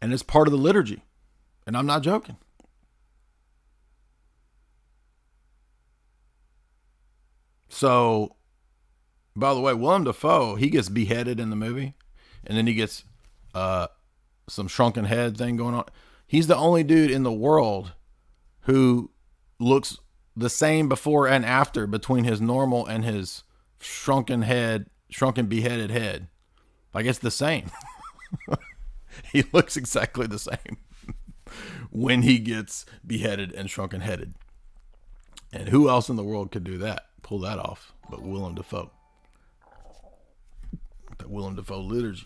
And it's part of the liturgy. And I'm not joking. So, by the way, Willem Dafoe, he gets beheaded in the movie. And then he gets some shrunken head thing going on. He's the only dude in the world who looks the same before and after between his normal and his shrunken beheaded head. Like, it's the same. He looks exactly the same when he gets beheaded and shrunken headed. And who else in the world could do that? Pull that off but Willem Dafoe. The Willem Dafoe liturgy.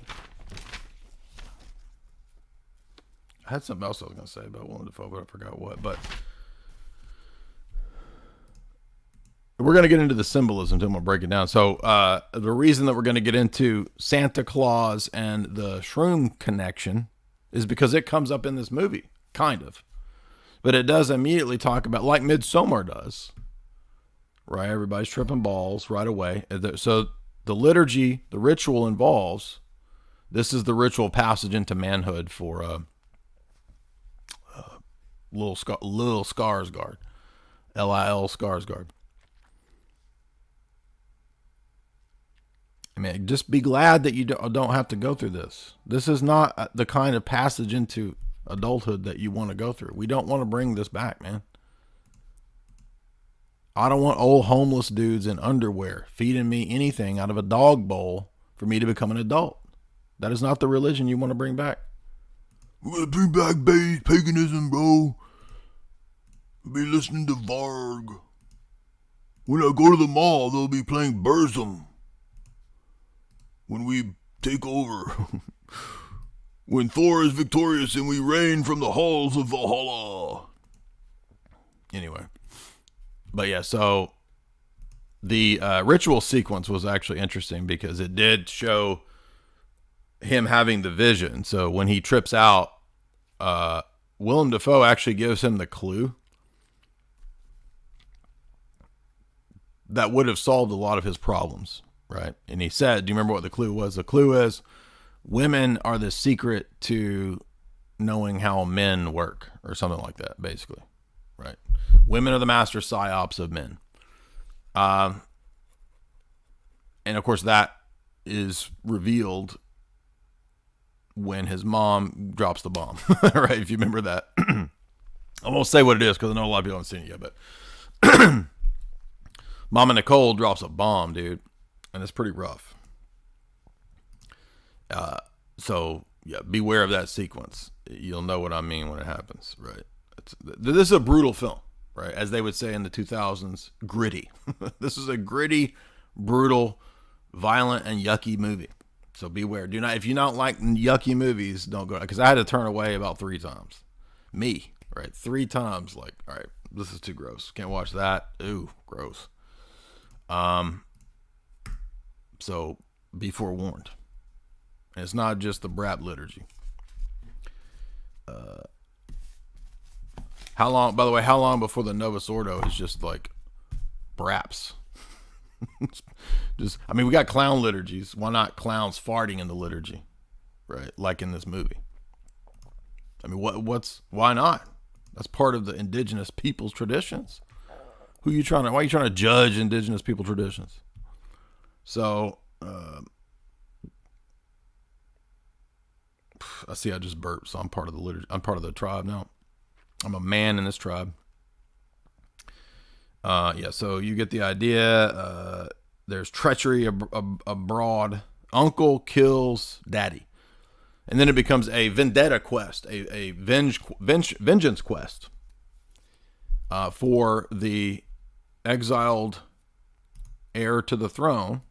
I had something else I was going to say about Willem Dafoe, but I forgot what. But we're going to get into the symbolism, and we'll break it down. So the reason that we're going to get into Santa Claus and the shroom connection is because it comes up in this movie, kind of. But it does immediately talk about, like Midsommar does, right? Everybody's tripping balls right away. So the liturgy, the ritual involves, this is the ritual passage into manhood for Lil Skarsgård, Lil Skarsgård. I mean, just be glad that you don't have to go through this. This is not the kind of passage into adulthood that you want to go through. We don't want to bring this back, man. I don't want old homeless dudes in underwear feeding me anything out of a dog bowl for me to become an adult. That is not the religion you want to bring back. We're going to bring back paganism, bro. We'll be listening to Varg. When I go to the mall, they'll be playing Burzum. When we take over. When Thor is victorious and we reign from the halls of Valhalla. Anyway. But yeah, so the ritual sequence was actually interesting because it did show him having the vision. So when he trips out, Willem Dafoe actually gives him the clue that would have solved a lot of his problems, right? And he said, do you remember what the clue was? The clue is women are the secret to knowing how men work, or something like that, basically, right? Women are the master psyops of men. And of course that is revealed when his mom drops the bomb, right? If you remember that. I won't say what it is because I know a lot of people haven't seen it yet, but Mama Nicole drops a bomb, dude. And it's pretty rough. So yeah, beware of that sequence. You'll know what I mean when it happens, right? This is a brutal film, right? As they would say in the 2000s, gritty. This is a gritty, brutal, violent, and yucky movie. So beware. Do not, if you don't like yucky movies, don't go. Because I had to turn away about 3 times. Me, right? 3 times. Like, all right, this is too gross. Can't watch that. Ooh, gross. So be forewarned. And it's not just the Brap liturgy. How long before the Novus Ordo is just like Braps? Just, I mean, we got clown liturgies. Why not clowns farting in the liturgy? Right? Like in this movie. I mean, why not? That's part of the indigenous people's traditions. Why are you trying to judge indigenous people traditions? So, I see I just burped, so I'm part of the liturgy. I'm part of the tribe now. I'm a man in this tribe. Yeah, so you get the idea. There's treachery abroad. Uncle kills daddy. And then it becomes a vendetta quest, a vengeance quest for the exiled heir to the throne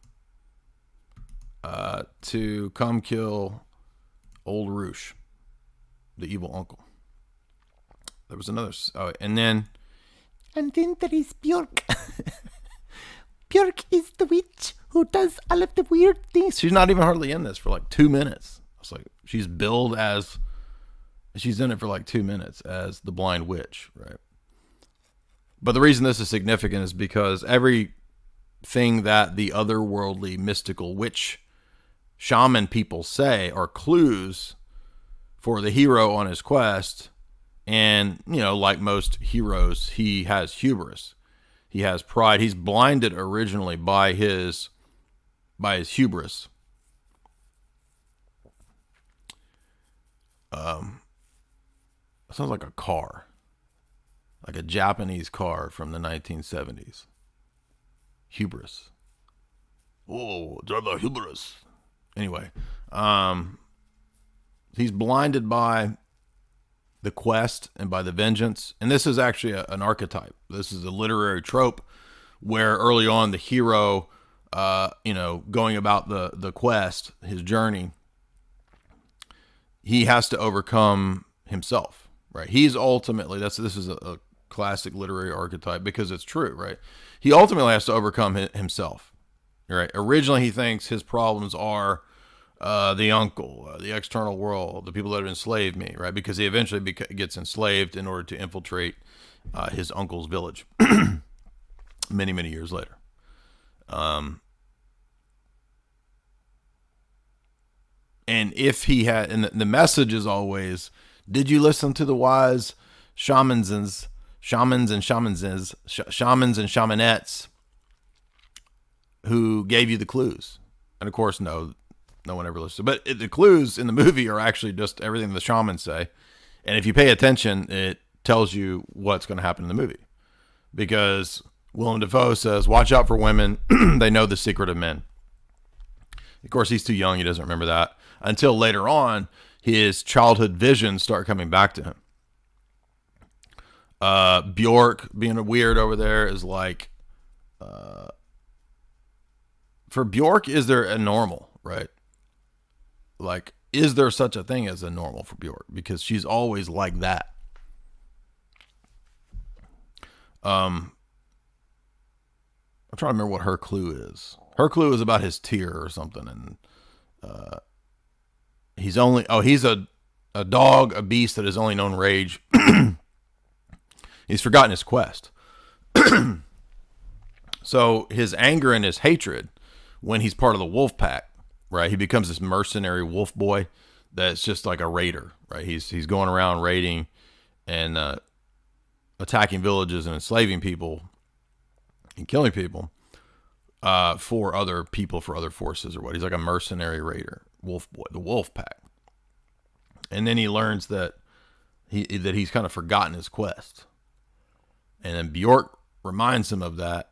to come kill old Roosh, the evil uncle. There was another, and then there is Bjork. Björk is the witch who does all of the weird things. She's not even hardly in this for like 2 minutes. It's like she's in it for like 2 minutes as the blind witch, right? But the reason this is significant is because everything that the otherworldly, mystical witch shaman people say are clues for the hero on his quest. And, like most heroes, he has hubris. He has pride. He's blinded originally by his hubris. Sounds like a car. Like a Japanese car from the 1970s. Hubris. Oh, drive the hubris. Anyway, he's blinded by the quest and by the vengeance. And this is actually an archetype. This is a literary trope where early on the hero, going about the quest, his journey, he has to overcome himself, right? He's ultimately, this is a classic literary archetype because it's true, right? He ultimately has to overcome himself, right? Originally, he thinks his problems are the uncle, the external world, the people that have enslaved me, right? Because he eventually gets enslaved in order to infiltrate his uncle's village many, many years later. And if he had, and the message is always, did you listen to the wise shamans and shamanettes who gave you the clues? And of course, no one ever listened. But the clues in the movie are actually just everything the shamans say. And if you pay attention, it tells you what's going to happen in the movie. Because Willem Dafoe says, watch out for women. They know the secret of men. Of course, he's too young. He doesn't remember that. Until later on, his childhood visions start coming back to him. Bjork being a weird over there is like, for Bjork, is there a normal, right? Like, is there such a thing as a normal for Bjork? Because she's always like that. I'm trying to remember what her clue is. Her clue is about his tear or something. And, he's a dog, a beast that has only known rage. He's forgotten his quest. So his anger and his hatred, when he's part of the wolf pack, right? He becomes this mercenary wolf boy that's just like a raider, right? He's going around raiding and attacking villages and enslaving people and killing people for other people, for other forces or what. He's like a mercenary raider, wolf boy, the wolf pack. And then he learns that he's kind of forgotten his quest. And then Bjork reminds him of that.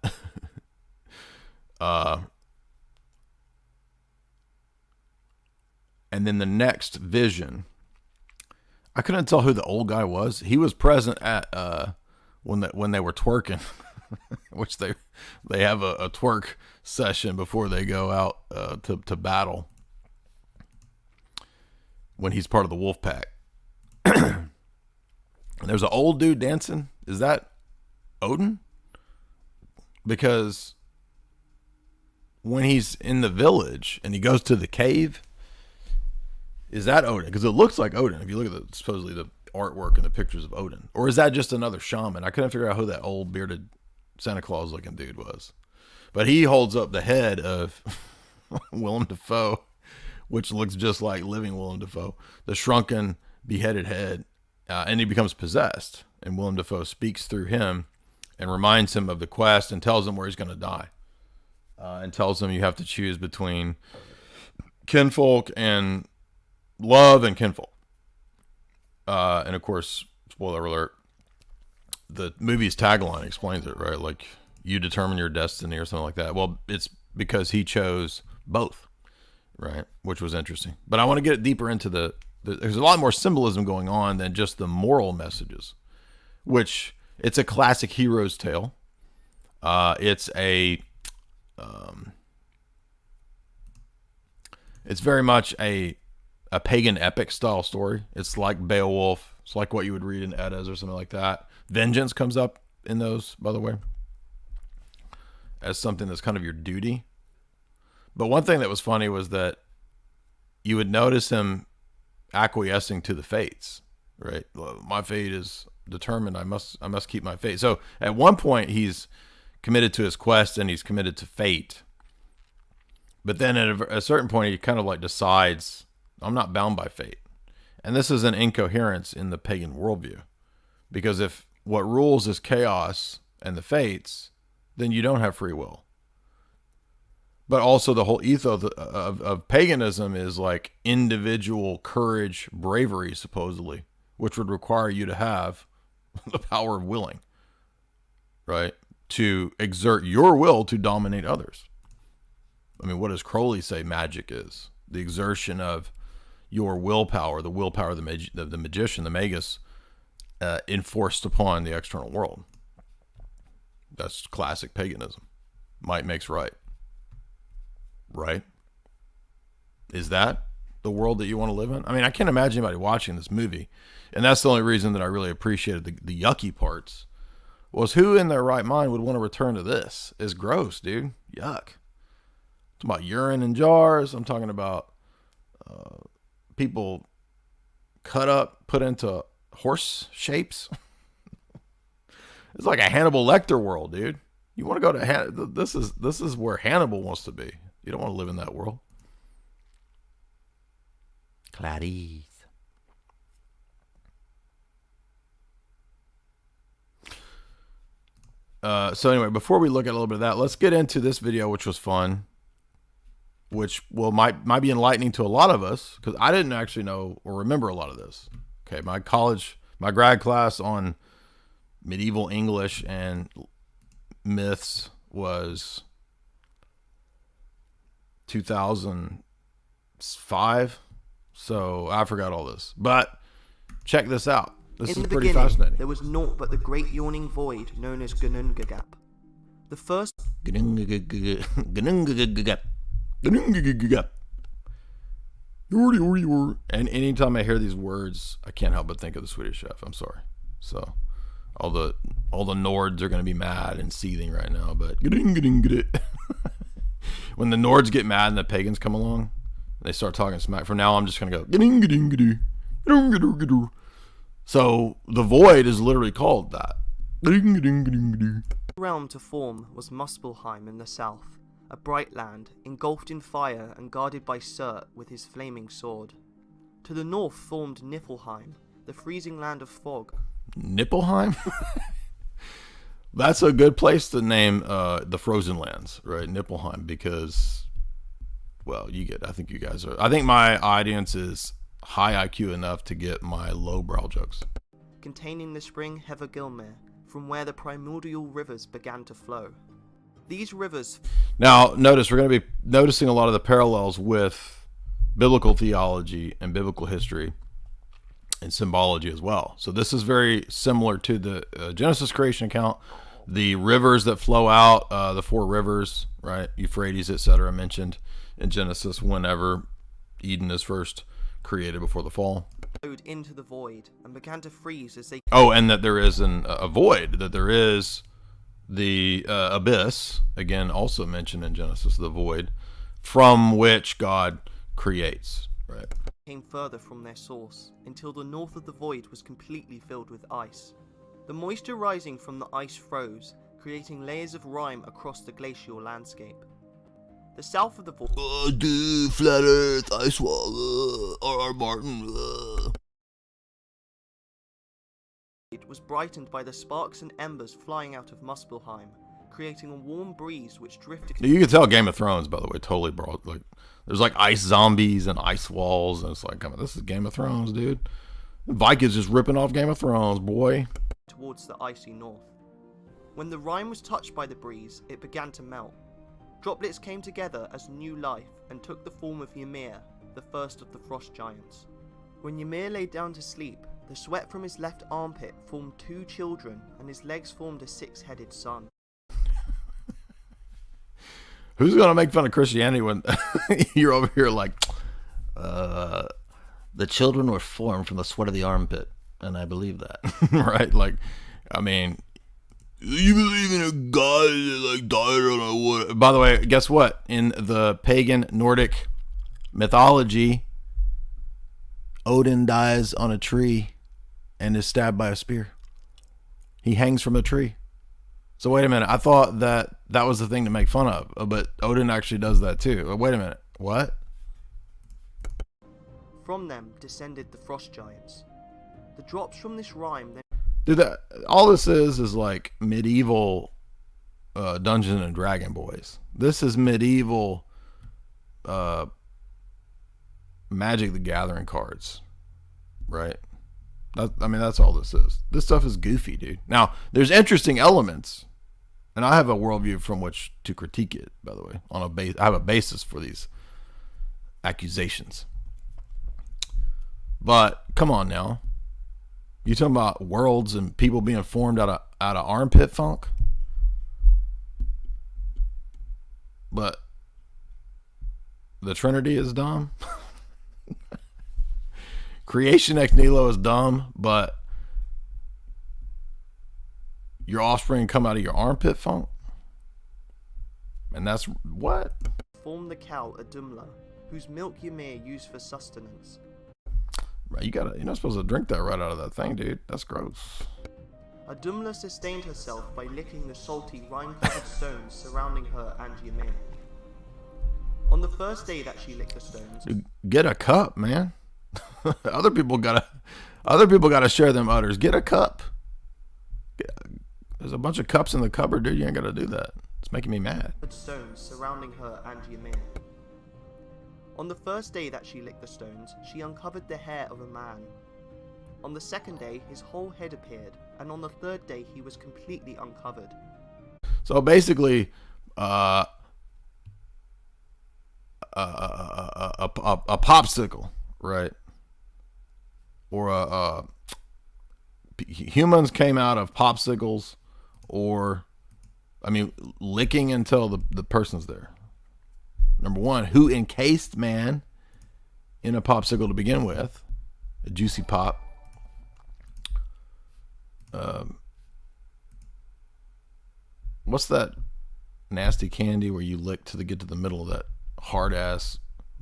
And then the next vision, I couldn't tell who the old guy was. He was present at when they were twerking, which they have a twerk session before they go out to battle. When he's part of the wolf pack. And there's an old dude dancing. Is that Odin? Because when he's in the village and he goes to the cave, is that Odin? Because it looks like Odin if you look at supposedly the artwork and the pictures of Odin. Or is that just another shaman? I couldn't figure out who that old bearded Santa Claus looking dude was. But he holds up the head of Willem Dafoe, which looks just like living Willem Dafoe, the shrunken, beheaded head, and he becomes possessed. And Willem Dafoe speaks through him and reminds him of the quest and tells him where he's going to die. And tells him you have to choose between kinfolk and love and kinfolk. And of course, spoiler alert, the movie's tagline explains it, right? Like, you determine your destiny or something like that. Well, it's because he chose both. Right, which was interesting. But I want to get deeper into there's a lot more symbolism going on than just the moral messages, which it's a classic hero's tale. It's very much a pagan epic style story. It's like Beowulf. It's like what you would read in Eddas or something like that. Vengeance comes up in those, by the way. as something that's kind of your duty. But one thing that was funny was that you would notice him acquiescing to the fates, right? Well, my fate is determined. I must keep my fate. So at one point he's committed to his quest and he's committed to fate. But then at a certain point he kind of like decides, I'm not bound by fate. And this is an incoherence in the pagan worldview. Because if what rules is chaos and the fates, then you don't have free will. But also the whole ethos of paganism is like individual courage, bravery, supposedly, which would require you to have the power of willing, right? To exert your will to dominate others. I mean, what does Crowley say magic is? The exertion of your willpower, the willpower of the magician, the magus, enforced upon the external world. That's classic paganism. Might makes right. Right? Is that the world that you want to live in? I mean, I can't imagine anybody watching this movie. And that's the only reason that I really appreciated the yucky parts. Was who in their right mind would want to return to this? It's gross, dude. Yuck. I'm talking about urine in jars. I'm talking about people cut up, put into horse shapes. It's like a Hannibal Lecter world, dude. You want to go to this is where Hannibal wants to be. You don't want to live in that world. Clarice. So anyway, before we look at a little bit of that, let's get into this video, which was fun, which might be enlightening to a lot of us, because I didn't actually know or remember a lot of this. Okay, my grad class on medieval English and myths was 2005, so I forgot all this. But check this out. This is pretty fascinating. There was naught but the great yawning void known as Gunungagap. The first and anytime I hear these words, I can't help but think of the Swedish Chef. I'm sorry. So all the Nords are going to be mad and seething right now, but when the Nords get mad and the pagans come along, they start talking smack. From now, I'm just going to go. So the void is literally called that. The realm to form was Muspelheim in the south, a bright land engulfed in fire and guarded by Surt with his flaming sword. To the north formed Niflheim, the freezing land of fog. Niflheim? That's a good place to name the frozen lands, right? Niflheim, because, well, I think you guys are. I think my audience is high IQ enough to get my lowbrow jokes. Containing the spring Hevergilmere, from where the primordial rivers began to flow. These rivers... Now, notice we're going to be noticing a lot of the parallels with biblical theology and biblical history and symbology as well. So this is very similar to the Genesis creation account. The rivers that flow out, the 4 rivers, right? Euphrates, etc., mentioned in Genesis whenever Eden is first created before the fall. Into the void and began to freeze as they... Oh, and that there is a void, that there is the abyss, again also mentioned in Genesis, the void, from which God creates, right? Came further from their source, until the north of the void was completely filled with ice. The moisture rising from the ice froze, creating layers of rime across the glacial landscape. The south of the void... Dude, flat earth, ice wall, R.R. Martin, It was brightened by the sparks and embers flying out of Muspelheim, creating a warm breeze which drifted... You can tell Game of Thrones, by the way, totally brought, like, there's like ice zombies and ice walls, and it's like, come on, this is Game of Thrones, dude. Vikings just ripping off Game of Thrones, boy. Towards the icy north. When the rime was touched by the breeze, it began to melt. Droplets came together as new life and took the form of Ymir, the first of the frost giants. When Ymir lay down to sleep, the sweat from his left armpit formed 2 children and his legs formed a 6-headed son. Who's going to make fun of Christianity when you're over here like, the children were formed from the sweat of the armpit, and I believe that. right? Like, I mean, You believe in a god that like died on a wood. By the way, guess what? In the pagan Nordic mythology, Odin dies on a tree and is stabbed by a spear. He hangs from a tree. So wait a minute. I thought that was the thing to make fun of, but Odin actually does that too. Wait a minute. What? From them descended the frost giants. The drops from this rhyme then. Dude, all this is like medieval Dungeons and Dragon boys. This is medieval Magic the Gathering cards, right? That's all this is. This stuff is goofy, dude. Now, there's interesting elements, and I have a worldview from which to critique it, by the way. I have a basis for these accusations. But, come on now. You talking about worlds and people being formed out of armpit funk? But the Trinity is dumb. Creation ex nihilo is dumb, but your offspring come out of your armpit funk? And that's what? Form the cow Adumla, whose milk Ymir used for sustenance. Right, you're not supposed to drink that right out of that thing, dude. That's gross. Adumla sustained herself by licking the salty, rime-covered stones surrounding her and Ymir. On the first day that she licked the stones, Dude, get a cup, man. Other people gotta share them udders. Get a cup. There's a bunch of cups in the cupboard, dude. You ain't gotta do that. It's making me mad. Stones surrounding her and Ymir. On the first day that she licked the stones, she uncovered the hair of a man. On the second day, his whole head appeared, and on the third day, he was completely uncovered. So basically, a popsicle, right? Or humans came out of popsicles, or licking until the person's there. Number one, who encased man in a popsicle to begin with? A juicy pop. What's that nasty candy where you lick to get to the middle of that hard ass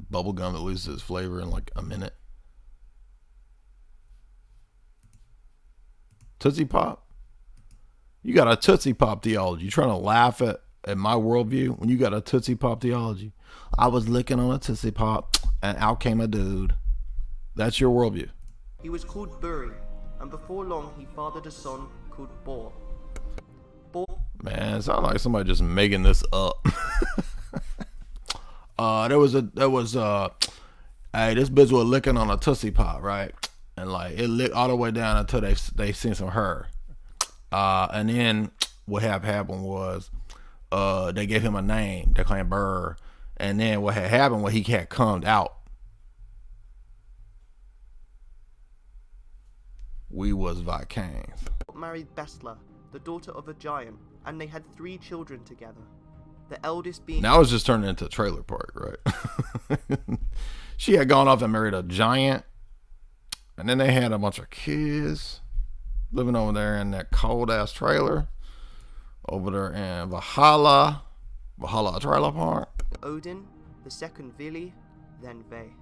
bubble gum that loses its flavor in like a minute? Tootsie Pop? You got a Tootsie Pop theology. You trying to laugh at my worldview when you got a Tootsie Pop theology? I was licking on a Tootsie Pop and out came a dude. That's your worldview. He was called Buri, and before long he fathered a son called Bor. Man, it sounds like somebody just making this up. Hey, this bitch was licking on a Tootsie Pop, right? And like it licked all the way down until they seen some hair. And then what happened was they gave him a name, they called him Burr. And then what had happened was he had cummed out. We was Vikings. Married Bestla, the daughter of a giant, and they had 3 children together. The eldest being... Now it's just turning into a trailer park, right? She had gone off and married a giant. And then they had a bunch of kids living over there in that cold ass trailer over there in Valhalla trailer park. Odin, the second Vili, then Ve.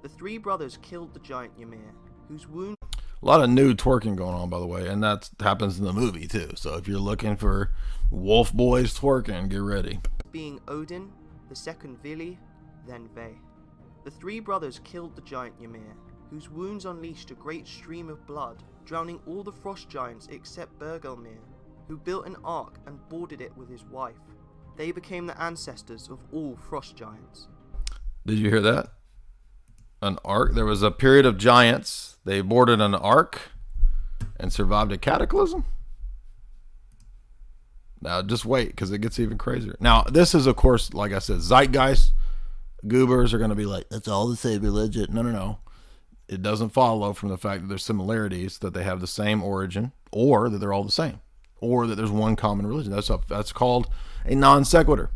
The 3 brothers killed the giant Ymir, whose wound... A lot of nude twerking going on, by the way, and that happens in the movie too. So if you're looking for wolf boys twerking, get ready. Being Odin, the second Vili, then Ve. The 3 brothers killed the giant Ymir, whose wounds unleashed a great stream of blood, drowning all the frost giants except Bergelmir, who built an ark and boarded it with his wife. They became the ancestors of all frost giants. Did you hear that? An ark? There was a period of giants. They boarded an ark and survived a cataclysm? Now, just wait, because it gets even crazier. Now, this is, of course, like I said, zeitgeist goobers are going to be like, that's all the same religion. No. It doesn't follow from the fact that there's similarities, that they have the same origin, or that they're all the same, or that there's one common religion. That's called a non sequitur.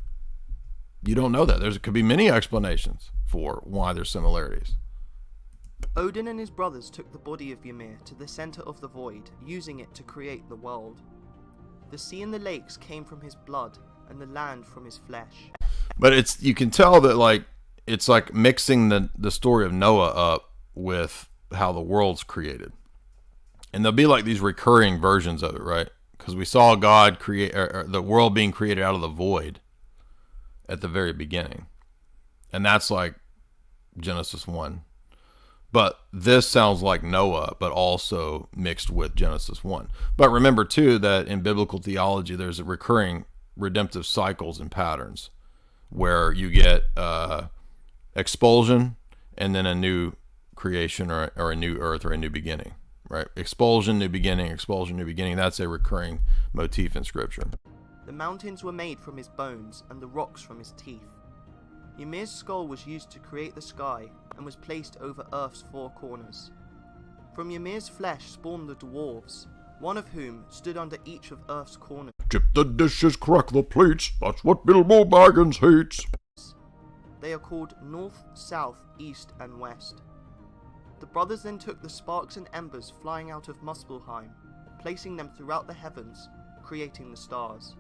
You don't know that. There could be many explanations for why there's similarities. Odin and his brothers took the body of Ymir to the center of the void, using it to create the world. The sea and the lakes came from his blood, and the land from his flesh. But you can tell that like it's like mixing the story of Noah up with how the world's created. And there'll be like these recurring versions of it, right? Because we saw God create or the world being created out of the void at the very beginning. And that's like Genesis 1. But this sounds like Noah, but also mixed with Genesis 1. But remember, too, that in biblical theology, there's a recurring redemptive cycles and patterns where you get expulsion and then a new creation or a new earth or a new beginning, right? Expulsion, new beginning, expulsion, new beginning. That's a recurring motif in Scripture. The mountains were made from his bones and the rocks from his teeth. Ymir's skull was used to create the sky and was placed over Earth's four corners. From Ymir's flesh spawned the dwarves, one of whom stood under each of Earth's corners. Chip the dishes, crack the plates, that's what Bilbo Baggins hates. They are called North, South, East and West. The brothers then took the sparks and embers flying out of Muspelheim, placing them throughout the heavens, creating the stars.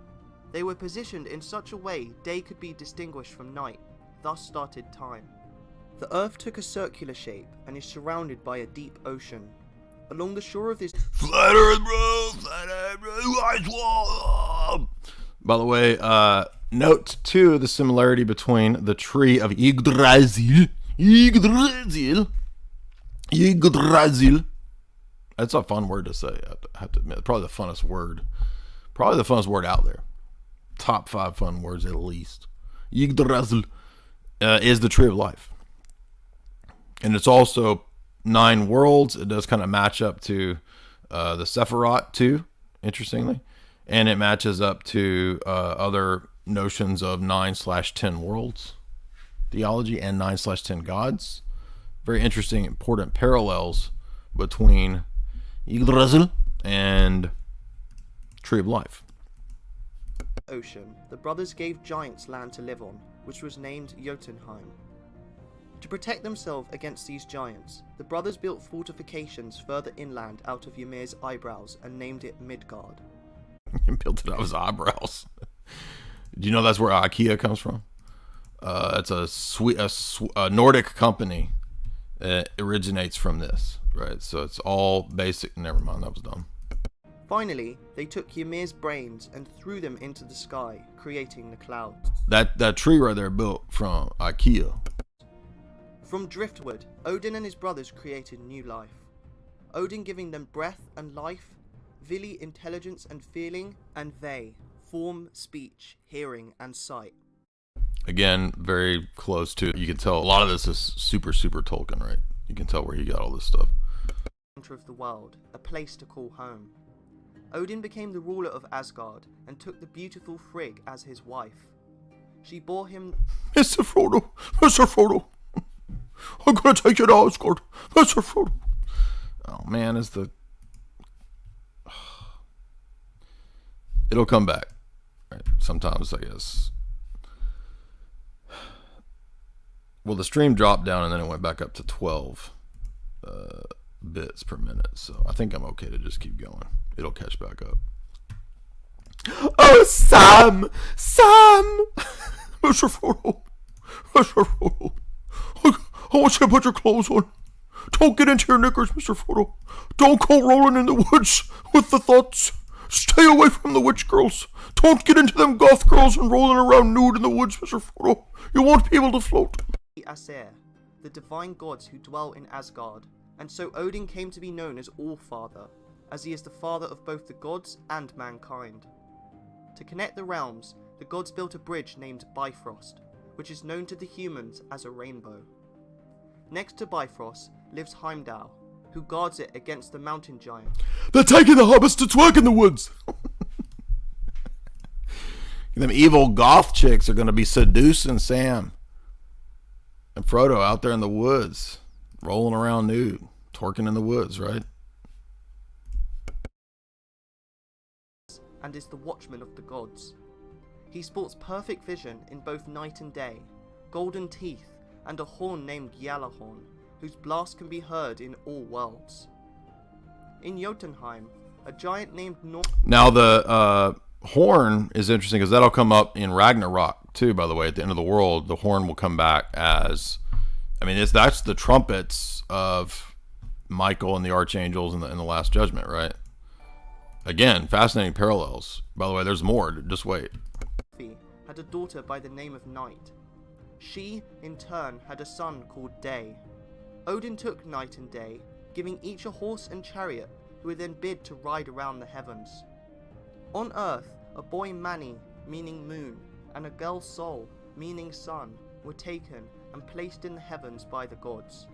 They were positioned in such a way day could be distinguished from night, thus started time. The earth took a circular shape and is surrounded by a deep ocean. Along the shore of this Flat Earth, bro! Flat Earth, bro! Ice wall! By the way, note too the similarity between the tree of Yggdrasil. That's a fun word to say, I have to admit. Probably the funnest word. Probably the funnest word out there. Top 5 fun words at least. Yggdrasil is the tree of life. And it's also 9 worlds. It does kind of match up to the Sephiroth too, interestingly. And it matches up to other notions of 9/10 worlds theology and 9/10 gods. Very interesting, important parallels between Yggdrasil and Tree of Life. ocean, the brothers gave giants land to live on, which was named Jotunheim. To protect themselves against these giants, the brothers built fortifications further inland out of Ymir's eyebrows and named it Midgard. Built it out of his eyebrows. Do you know that's where IKEA comes from? It's a Nordic company. It originates from this, right? So it's all basic. Never mind, that was dumb. Finally, they took Ymir's brains and threw them into the sky, creating the clouds. That tree right there built from IKEA. From driftwood, Odin and his brothers created new life. Odin giving them breath and life, Vili intelligence and feeling, and they form, speech, hearing, and sight. Again, very close to, you can tell a lot of this is super Tolkien, right? You can tell where he got all this stuff. Center of the world, a place to call home. Odin became the ruler of Asgard and took the beautiful Frigg as his wife. She bore him Mr. Frodo, I'm gonna take you to Asgard, Mr. Frodo. Oh man, it'll come back, right? Sometimes, I guess. Well, the stream dropped down and then it went back up to 12 bits per minute, so I think I'm okay to just keep going. It'll catch back up. Oh, Sam! Mr. Frodo, I want you to put your clothes on. Don't get into your knickers, Mr. Frodo. Don't go rolling in the woods with the thoughts. Stay away from the witch girls. Don't get into them goth girls and rolling around nude in the woods, Mr. Frodo. You won't be able to float. Aesir, the divine gods who dwell in Asgard, and so Odin came to be known as All-Father, as he is the father of both the gods and mankind. To connect the realms, the gods built a bridge named Bifrost, which is known to the humans as a rainbow. Next to Bifrost lives Heimdall, who guards it against the mountain giant. They're taking the hobbits to twerk in the woods. Them evil goth chicks are going to be seducing Sam and Frodo out there in the woods, rolling around nude, twerking in the woods, right? And is the watchman of the gods. He sports perfect vision in both night and day, golden teeth, and a horn named Gjallarhorn, whose blast can be heard in all worlds. In Jotunheim, a giant named Now the horn is interesting because that'll come up in Ragnarok too. By the way, at the end of the world, the horn will come back as, I mean, that's the trumpets of Michael and the archangels in the Last Judgment, right? Again, fascinating parallels. By the way, there's more. Just wait. had a daughter by the name of Night. She, in turn, had a son called Day. Odin took Night and Day, giving each a horse and chariot, who were then bid to ride around the heavens. On Earth, a boy Mani, meaning moon, and a girl Sol, meaning sun, were taken and placed in the heavens by the gods.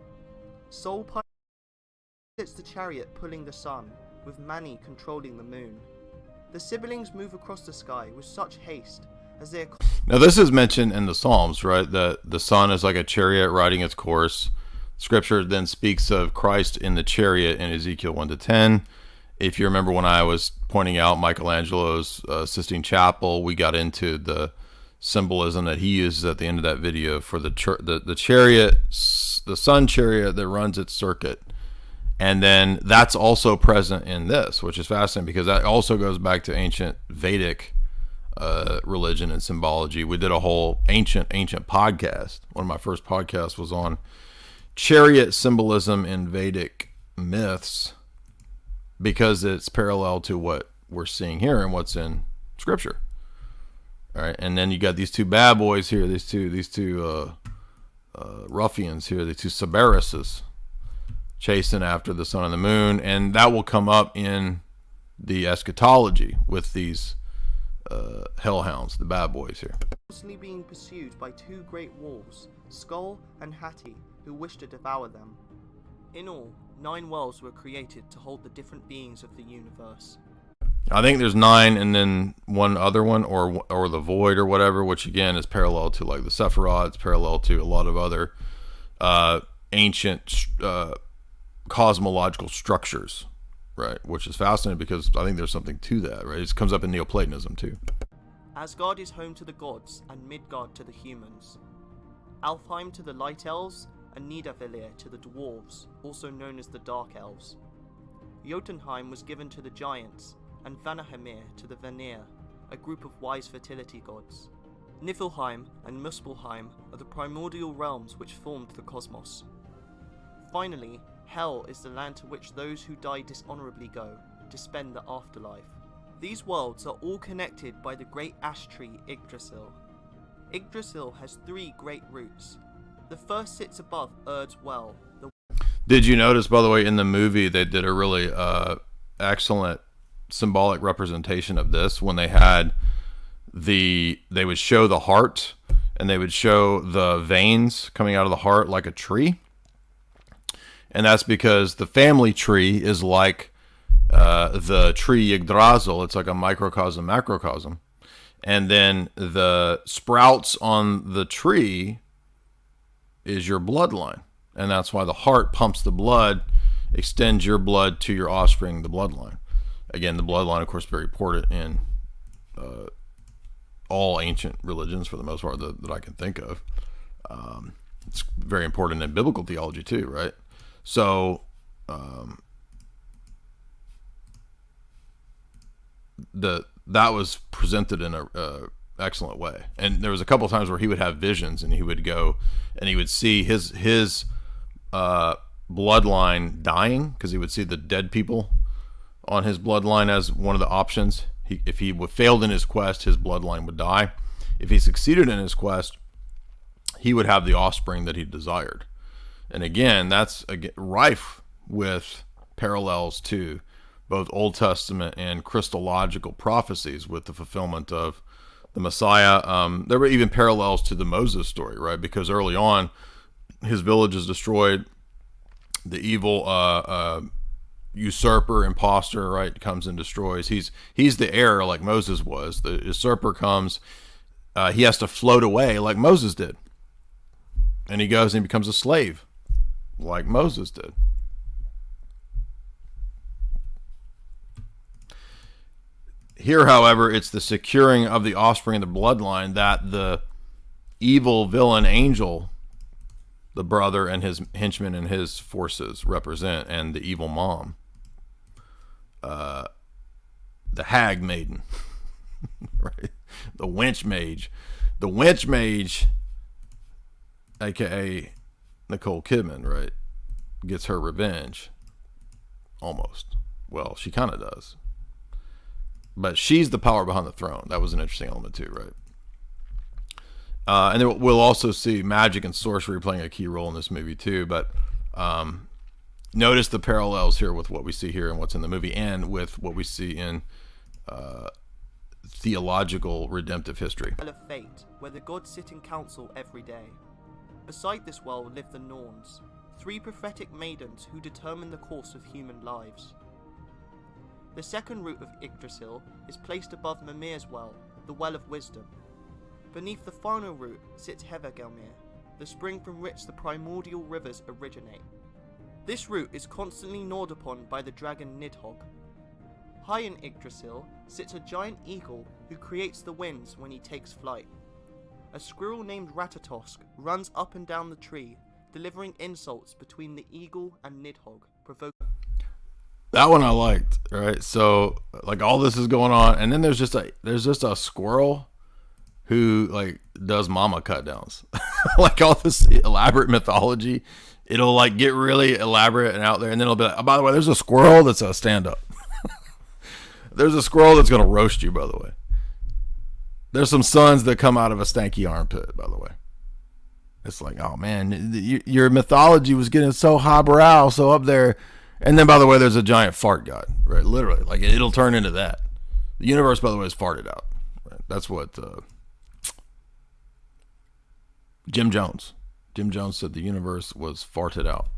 Sol pilots the chariot pulling the sun, with Mani controlling the moon. The siblings move across the sky with such haste as they are... Now this is mentioned in the Psalms, right? That the sun is like a chariot riding its course. Scripture then speaks of Christ in the chariot in Ezekiel 1-10. If you remember when I was pointing out Michelangelo's Sistine Chapel, we got into the symbolism that he uses at the end of that video for the chariot, the sun chariot that runs its circuit. And then that's also present in this, which is fascinating because that also goes back to ancient Vedic religion and symbology. We did a whole ancient podcast. One of my first podcasts was on chariot symbolism in Vedic myths because it's parallel to what we're seeing here and what's in Scripture. All right, and then you got these two bad boys here, these two ruffians here, the two Cyberises, chasing after the sun and the moon, and that will come up in the eschatology with these hellhounds, the bad boys here. Constantly being pursued by two great wolves, Skull and Hati, who wish to devour them. In all, 9 worlds were created to hold the different beings of the universe. I think there's 9 and then one other one, or the void or whatever, which again is parallel to like the Sephiroth. It's parallel to a lot of other ancient cosmological structures, right? Which is fascinating because I think there's something to that, right? It comes up in Neoplatonism too. Asgard is home to the gods and Midgard to the humans. Alfheim to the light elves and Nidavellir to the dwarves, also known as the dark elves. Jotunheim was given to the giants, and Vanaheimir to the Vanir, a group of wise fertility gods. Niflheim and Muspelheim are the primordial realms which formed the cosmos. Finally, Hell is the land to which those who die dishonorably go, to spend the afterlife. These worlds are all connected by the great ash tree Yggdrasil. Yggdrasil has 3 great roots. The first sits above Urd's well. Did you notice, by the way, in the movie they did a really excellent symbolic representation of this when they had they would show the heart and they would show the veins coming out of the heart like a tree, and that's because the family tree is like the tree Yggdrasil. It's like a microcosm macrocosm, and then the sprouts on the tree is your bloodline, and that's why the heart pumps the blood, extends your blood to your offspring, the bloodline. Again, the bloodline, of course, very important in all ancient religions for the most part that I can think of. It's very important in biblical theology too, right? So that was presented in a excellent way. And there was a couple of times where he would have visions and he would go and he would see his bloodline dying because he would see the dead people on his bloodline as one of the options. If he failed in his quest, his bloodline would die. If he succeeded in his quest, he would have the offspring that he desired. And again, that's rife with parallels to both Old Testament and Christological prophecies with the fulfillment of the Messiah. There were even parallels to the Moses story, right? Because early on, his village is destroyed. The evil usurper, imposter, right, comes and destroys. He's the heir like Moses was. The usurper comes. He has to float away like Moses did. And he goes and he becomes a slave like Moses did. Here, however, it's the securing of the offspring of the bloodline that the evil villain angel, the brother and his henchmen and his forces represent, and the evil mom. the hag maiden, right? The winch mage. The winch mage, aka Nicole Kidman, right, gets her revenge. Almost. Well, she kind of does. But she's the power behind the throne. That was an interesting element too, right? And then we'll also see magic and sorcery playing a key role in this movie too. But notice the parallels here with what we see here and what's in the movie, and with what we see in theological redemptive history. Well of fate, where the gods sit in council every day. Beside this well live the Norns, 3 prophetic maidens who determine the course of human lives. The second root of Yggdrasil is placed above Mimir's well, the Well of Wisdom. Beneath the final root sits Hevergelmir, the spring from which the primordial rivers originate. This root is constantly gnawed upon by the dragon Nidhogg. High in Yggdrasil sits a giant eagle who creates the winds when he takes flight. A squirrel named Ratatosk runs up and down the tree, delivering insults between the eagle and Nidhogg, provoking... That one I liked, right? So like all this is going on, and then there's just a squirrel who like does mama cut downs. Like all this elaborate mythology, it'll like get really elaborate and out there, and then it'll be like, oh, by the way, there's a squirrel that's a stand-up. There's a squirrel that's gonna roast you, by the way. There's some suns that come out of a stanky armpit, by the way. It's like, oh man, your mythology was getting so highbrow, so up there. And then, by the way, there's a giant fart god, right? Literally, like it'll turn into that. The universe, by the way, is farted out. Right? That's what Jim Jones said. The universe was farted out.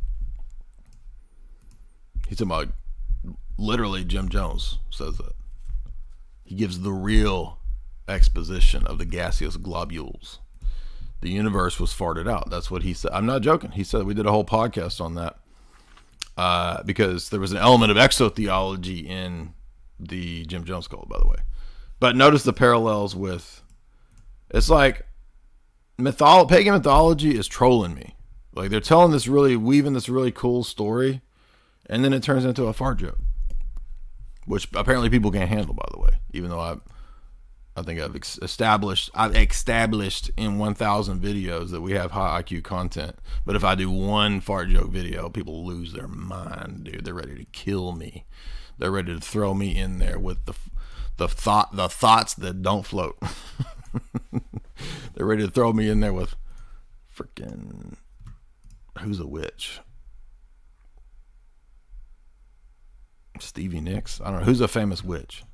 He's talking about, literally, Jim Jones says that. He gives the real exposition of the gaseous globules. The universe was farted out. That's what he said. I'm not joking. He said, we did a whole podcast on that. Because there was an element of exotheology in the Jim Jones cult, by the way. But notice the parallels with, it's like pagan mythology is trolling me. Like they're telling this weaving this really cool story, and then it turns into a fart joke, which apparently people can't handle, by the way. Even though I think I've established in 1,000 videos that we have high IQ content. But if I do one fart joke video, people lose their mind, dude. They're ready to kill me. They're ready to throw me in there with the thoughts that don't float. They're ready to throw me in there with freaking, who's a witch? Stevie Nicks? I don't know. Who's a famous witch?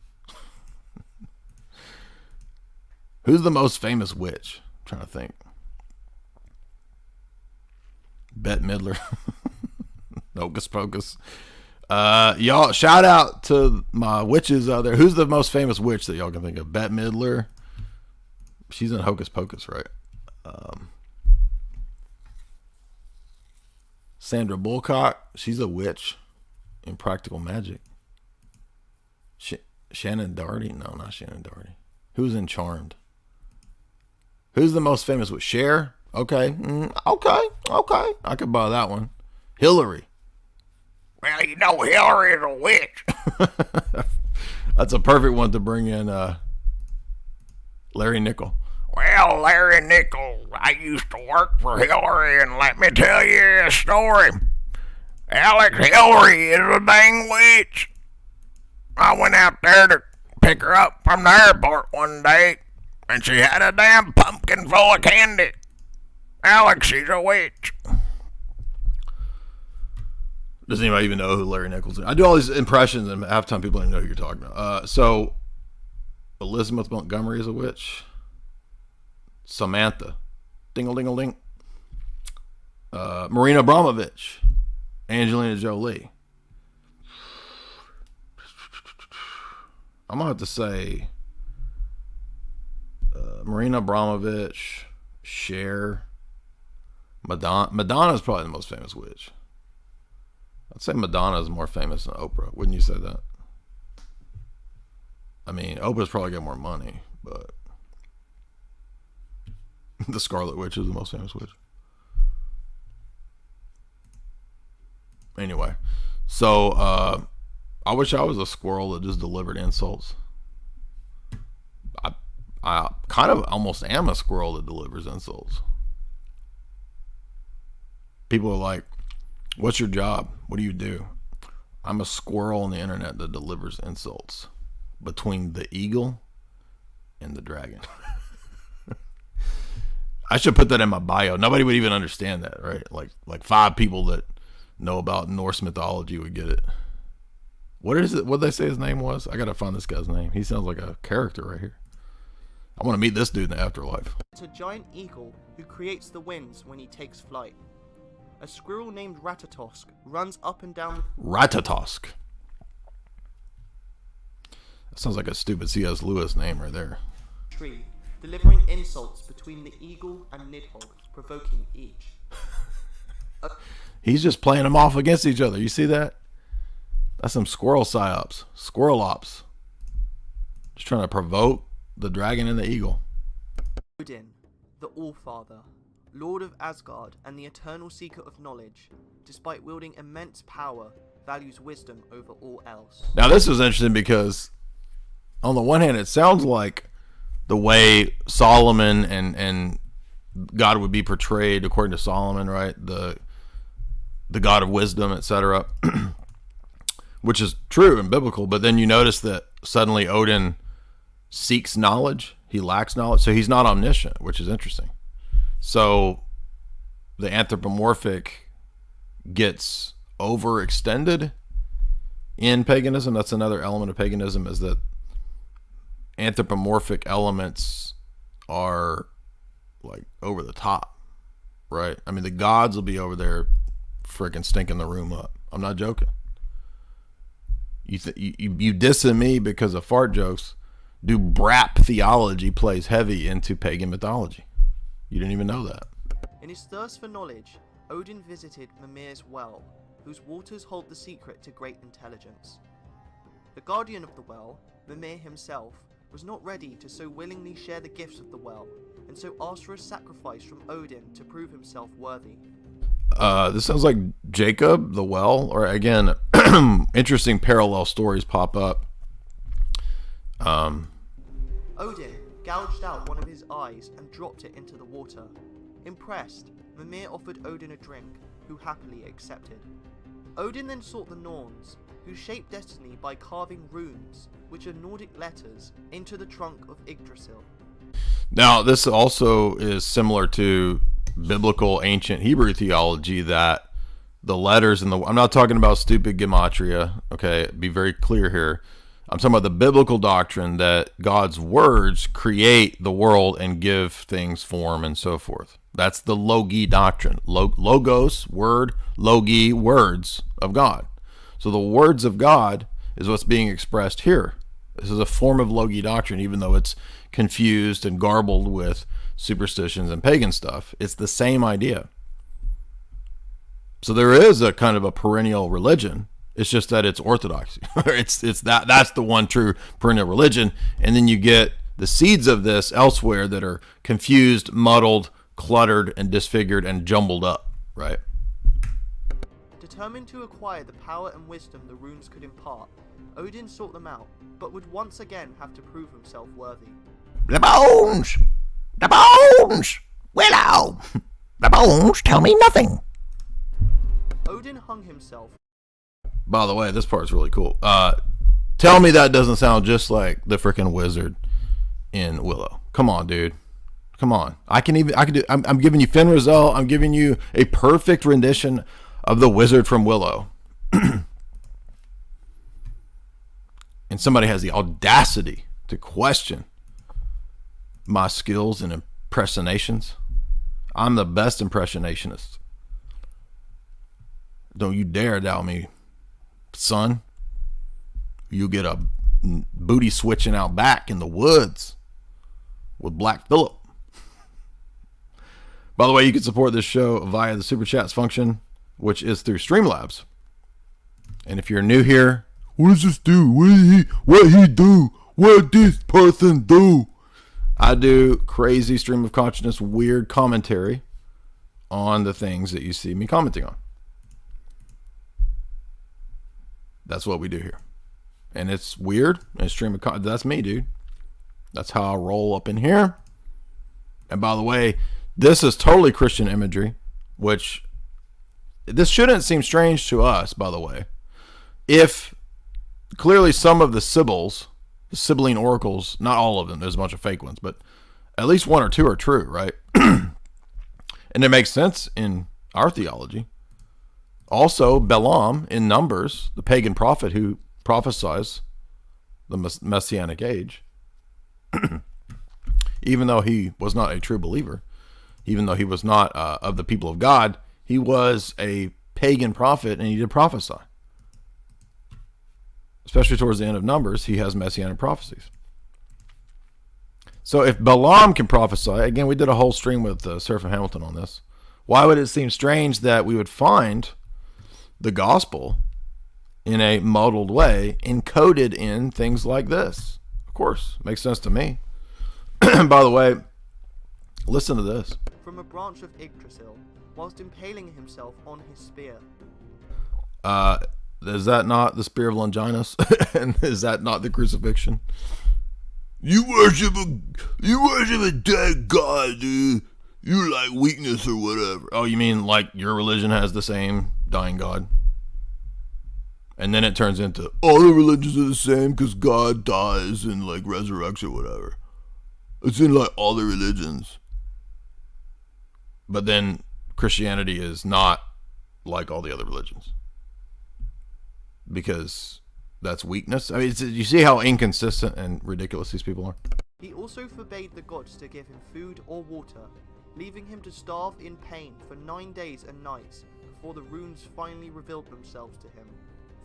Who's the most famous witch? I'm trying to think. Bette Midler. Hocus Pocus. Y'all, shout out to my witches out there. Who's the most famous witch that y'all can think of? Bette Midler. She's in Hocus Pocus, right? Sandra Bullock. She's a witch in Practical Magic. Shannon Doherty? No, not Shannon Doherty. Who's in Charmed? Who's the most famous witch? Cher? Okay. Okay. I could buy that one. Hillary. Well, you know Hillary is a witch. That's a perfect one to bring in Larry Nickel. Well, Larry Nickel, I used to work for Hillary, and let me tell you a story. Alex, Hillary is a dang witch. I went out there to pick her up from the airport one day, and she had a damn pumpkin full of candy. Alex, she's a witch. Does anybody even know who Larry Nichols is? I do all these impressions, and half the time people don't even know who you're talking about. So, Elizabeth Montgomery is a witch. Samantha. Dingle-dingle-ding. Marina Abramovich. Angelina Jolie. I'm going to have to say Marina Abramovich, Cher, Madonna. Madonna's probably the most famous witch. I'd say Madonna is more famous than Oprah. Wouldn't you say that? I mean, Oprah's probably got more money, but the Scarlet Witch is the most famous witch. Anyway, so I wish I was a squirrel that just delivered insults. I kind of almost am a squirrel that delivers insults. People are like, what's your job? What do you do? I'm a squirrel on the internet that delivers insults between the eagle and the dragon. I should put that in my bio. Nobody would even understand that, right? Like 5 people that know about Norse mythology would get it. What is it? What did they say his name was? I gotta find this guy's name. He sounds like a character right here. I want to meet this dude in the afterlife. It's a giant eagle who creates the winds when he takes flight. A squirrel named Ratatosk runs up and down. Ratatosk. That sounds like a stupid C.S. Lewis name right there. Tree, delivering insults between the eagle and Nidhogg, provoking each. He's just playing them off against each other. You see that? That's some squirrel psyops. Squirrel ops. Just trying to provoke the dragon and the eagle. Odin, the Allfather, Lord of Asgard and the eternal seeker of knowledge, despite wielding immense power, values wisdom over all else. Now this is interesting because on the one hand it sounds like the way Solomon and God would be portrayed according to Solomon, right? The God of wisdom, etc. Which is true and biblical, but then you notice that suddenly Odin seeks knowledge. He lacks knowledge, so he's not omniscient, which is interesting. So the anthropomorphic gets overextended in paganism. That's another element of paganism, is that anthropomorphic elements are like over the top, right? I mean, the gods will be over there freaking stinking the room up. I'm not joking. You dissing me because of fart jokes. Do brap theology plays heavy into pagan mythology. You didn't even know that. In his thirst for knowledge, Odin visited Mimir's well, whose waters hold the secret to great intelligence. The guardian of the well, Mimir himself, was not ready to so willingly share the gifts of the well, and so asked for a sacrifice from Odin to prove himself worthy. This sounds like Jacob, the well, or again, interesting parallel stories pop up. Odin gouged out one of his eyes and dropped it into the water. Impressed, Mimir offered Odin a drink, who happily accepted. Odin then sought the Norns, who shaped destiny by carving runes, which are Nordic letters, into the trunk of Yggdrasil. Now, this also is similar to biblical ancient Hebrew theology, that the letters in the... I'm not talking about stupid gematria, okay? Be very clear here. I'm talking about the biblical doctrine that God's words create the world and give things form and so forth. That's the logi doctrine. Logos, word, logi, words of God. So the words of God is what's being expressed here. This is a form of logi doctrine, even though it's confused and garbled with superstitions and pagan stuff. It's the same idea. So there is a kind of a perennial religion. It's just that it's orthodoxy. That's the one true perennial religion. And then you get the seeds of this elsewhere that are confused, muddled, cluttered, and disfigured and jumbled up, right? Determined to acquire the power and wisdom the runes could impart, Odin sought them out, but would once again have to prove himself worthy. The bones! The bones! Willow! The bones tell me nothing. Odin hung himself. By the way, this part's really cool. Tell me that doesn't sound just like the freaking wizard in Willow. Come on, dude. Come on. I'm giving you Finn Rizal. I'm giving you a perfect rendition of the wizard from Willow. And somebody has the audacity to question my skills and impersonations. I'm the best impressionationist. Don't you dare doubt me, son. You get a booty switching out back in the woods with Black Phillip. By the way, you can support this show via the Super Chats function, which is through Streamlabs. And if you're new here, what does this do? What he do? What this person do? I do crazy stream of consciousness, weird commentary on the things that you see me commenting on. That's what we do here. And it's weird. And stream of that's me, dude. That's how I roll up in here. And by the way, this is totally Christian imagery, which this shouldn't seem strange to us, by the way. If clearly some of the Sibyls, the Sibylline oracles, not all of them, there's a bunch of fake ones, but at least one or two are true, right? And it makes sense in our theology. Also, Balaam in Numbers, the pagan prophet who prophesies the Messianic age, even though he was not a true believer, even though he was not of the people of God, he was a pagan prophet and he did prophesy. Especially towards the end of Numbers, he has Messianic prophecies. So if Balaam can prophesy, again, we did a whole stream with Seraphim Hamilton on this. Why would it seem strange that we would find the gospel in a muddled way encoded in things like this? Of course, makes sense to me. By the way, listen to this. From a branch of Yggdrasil, whilst impaling himself on his spear. Is that not the spear of Longinus? And is that not the crucifixion? You worship a dead god, dude. You like weakness or whatever. Oh, you mean like your religion has the same dying god? And then it turns into all the religions are the same because God dies and like resurrects or whatever. It's in like all the religions. But then Christianity is not like all the other religions. Because that's weakness. I mean, you see how inconsistent and ridiculous these people are? He also forbade the gods to give him food or water, leaving him to starve in pain for 9 days and nights before the runes finally revealed themselves to him.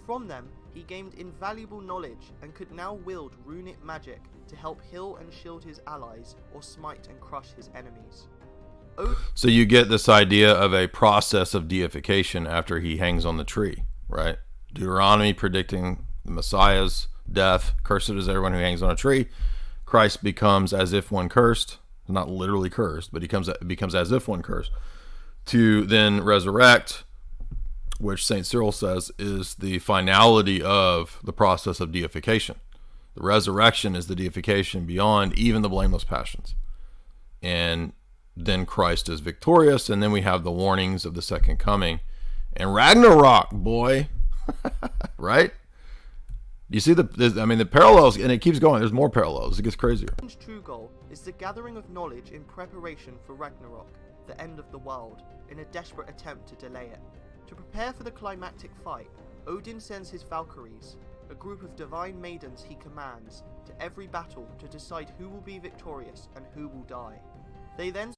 From them, he gained invaluable knowledge and could now wield runic magic to help heal and shield his allies or smite and crush his enemies. So you get this idea of a process of deification after he hangs on the tree, right? Deuteronomy predicting the Messiah's death. Cursed is everyone who hangs on a tree. Christ becomes as if one cursed. Not literally cursed, but he becomes as if one cursed. To then resurrect, which St. Cyril says is the finality of the process of deification. The resurrection is the deification beyond even the blameless passions. And then Christ is victorious, and then we have the warnings of the second coming. And Ragnarok, boy. Right? You see the parallels, and it keeps going. There's more parallels. It gets crazier. Odin's true goal is the gathering of knowledge in preparation for Ragnarok, the end of the world, in a desperate attempt to delay it. To prepare for the climactic fight, Odin sends his Valkyries, a group of divine maidens he commands, to every battle to decide who will be victorious and who will die. They then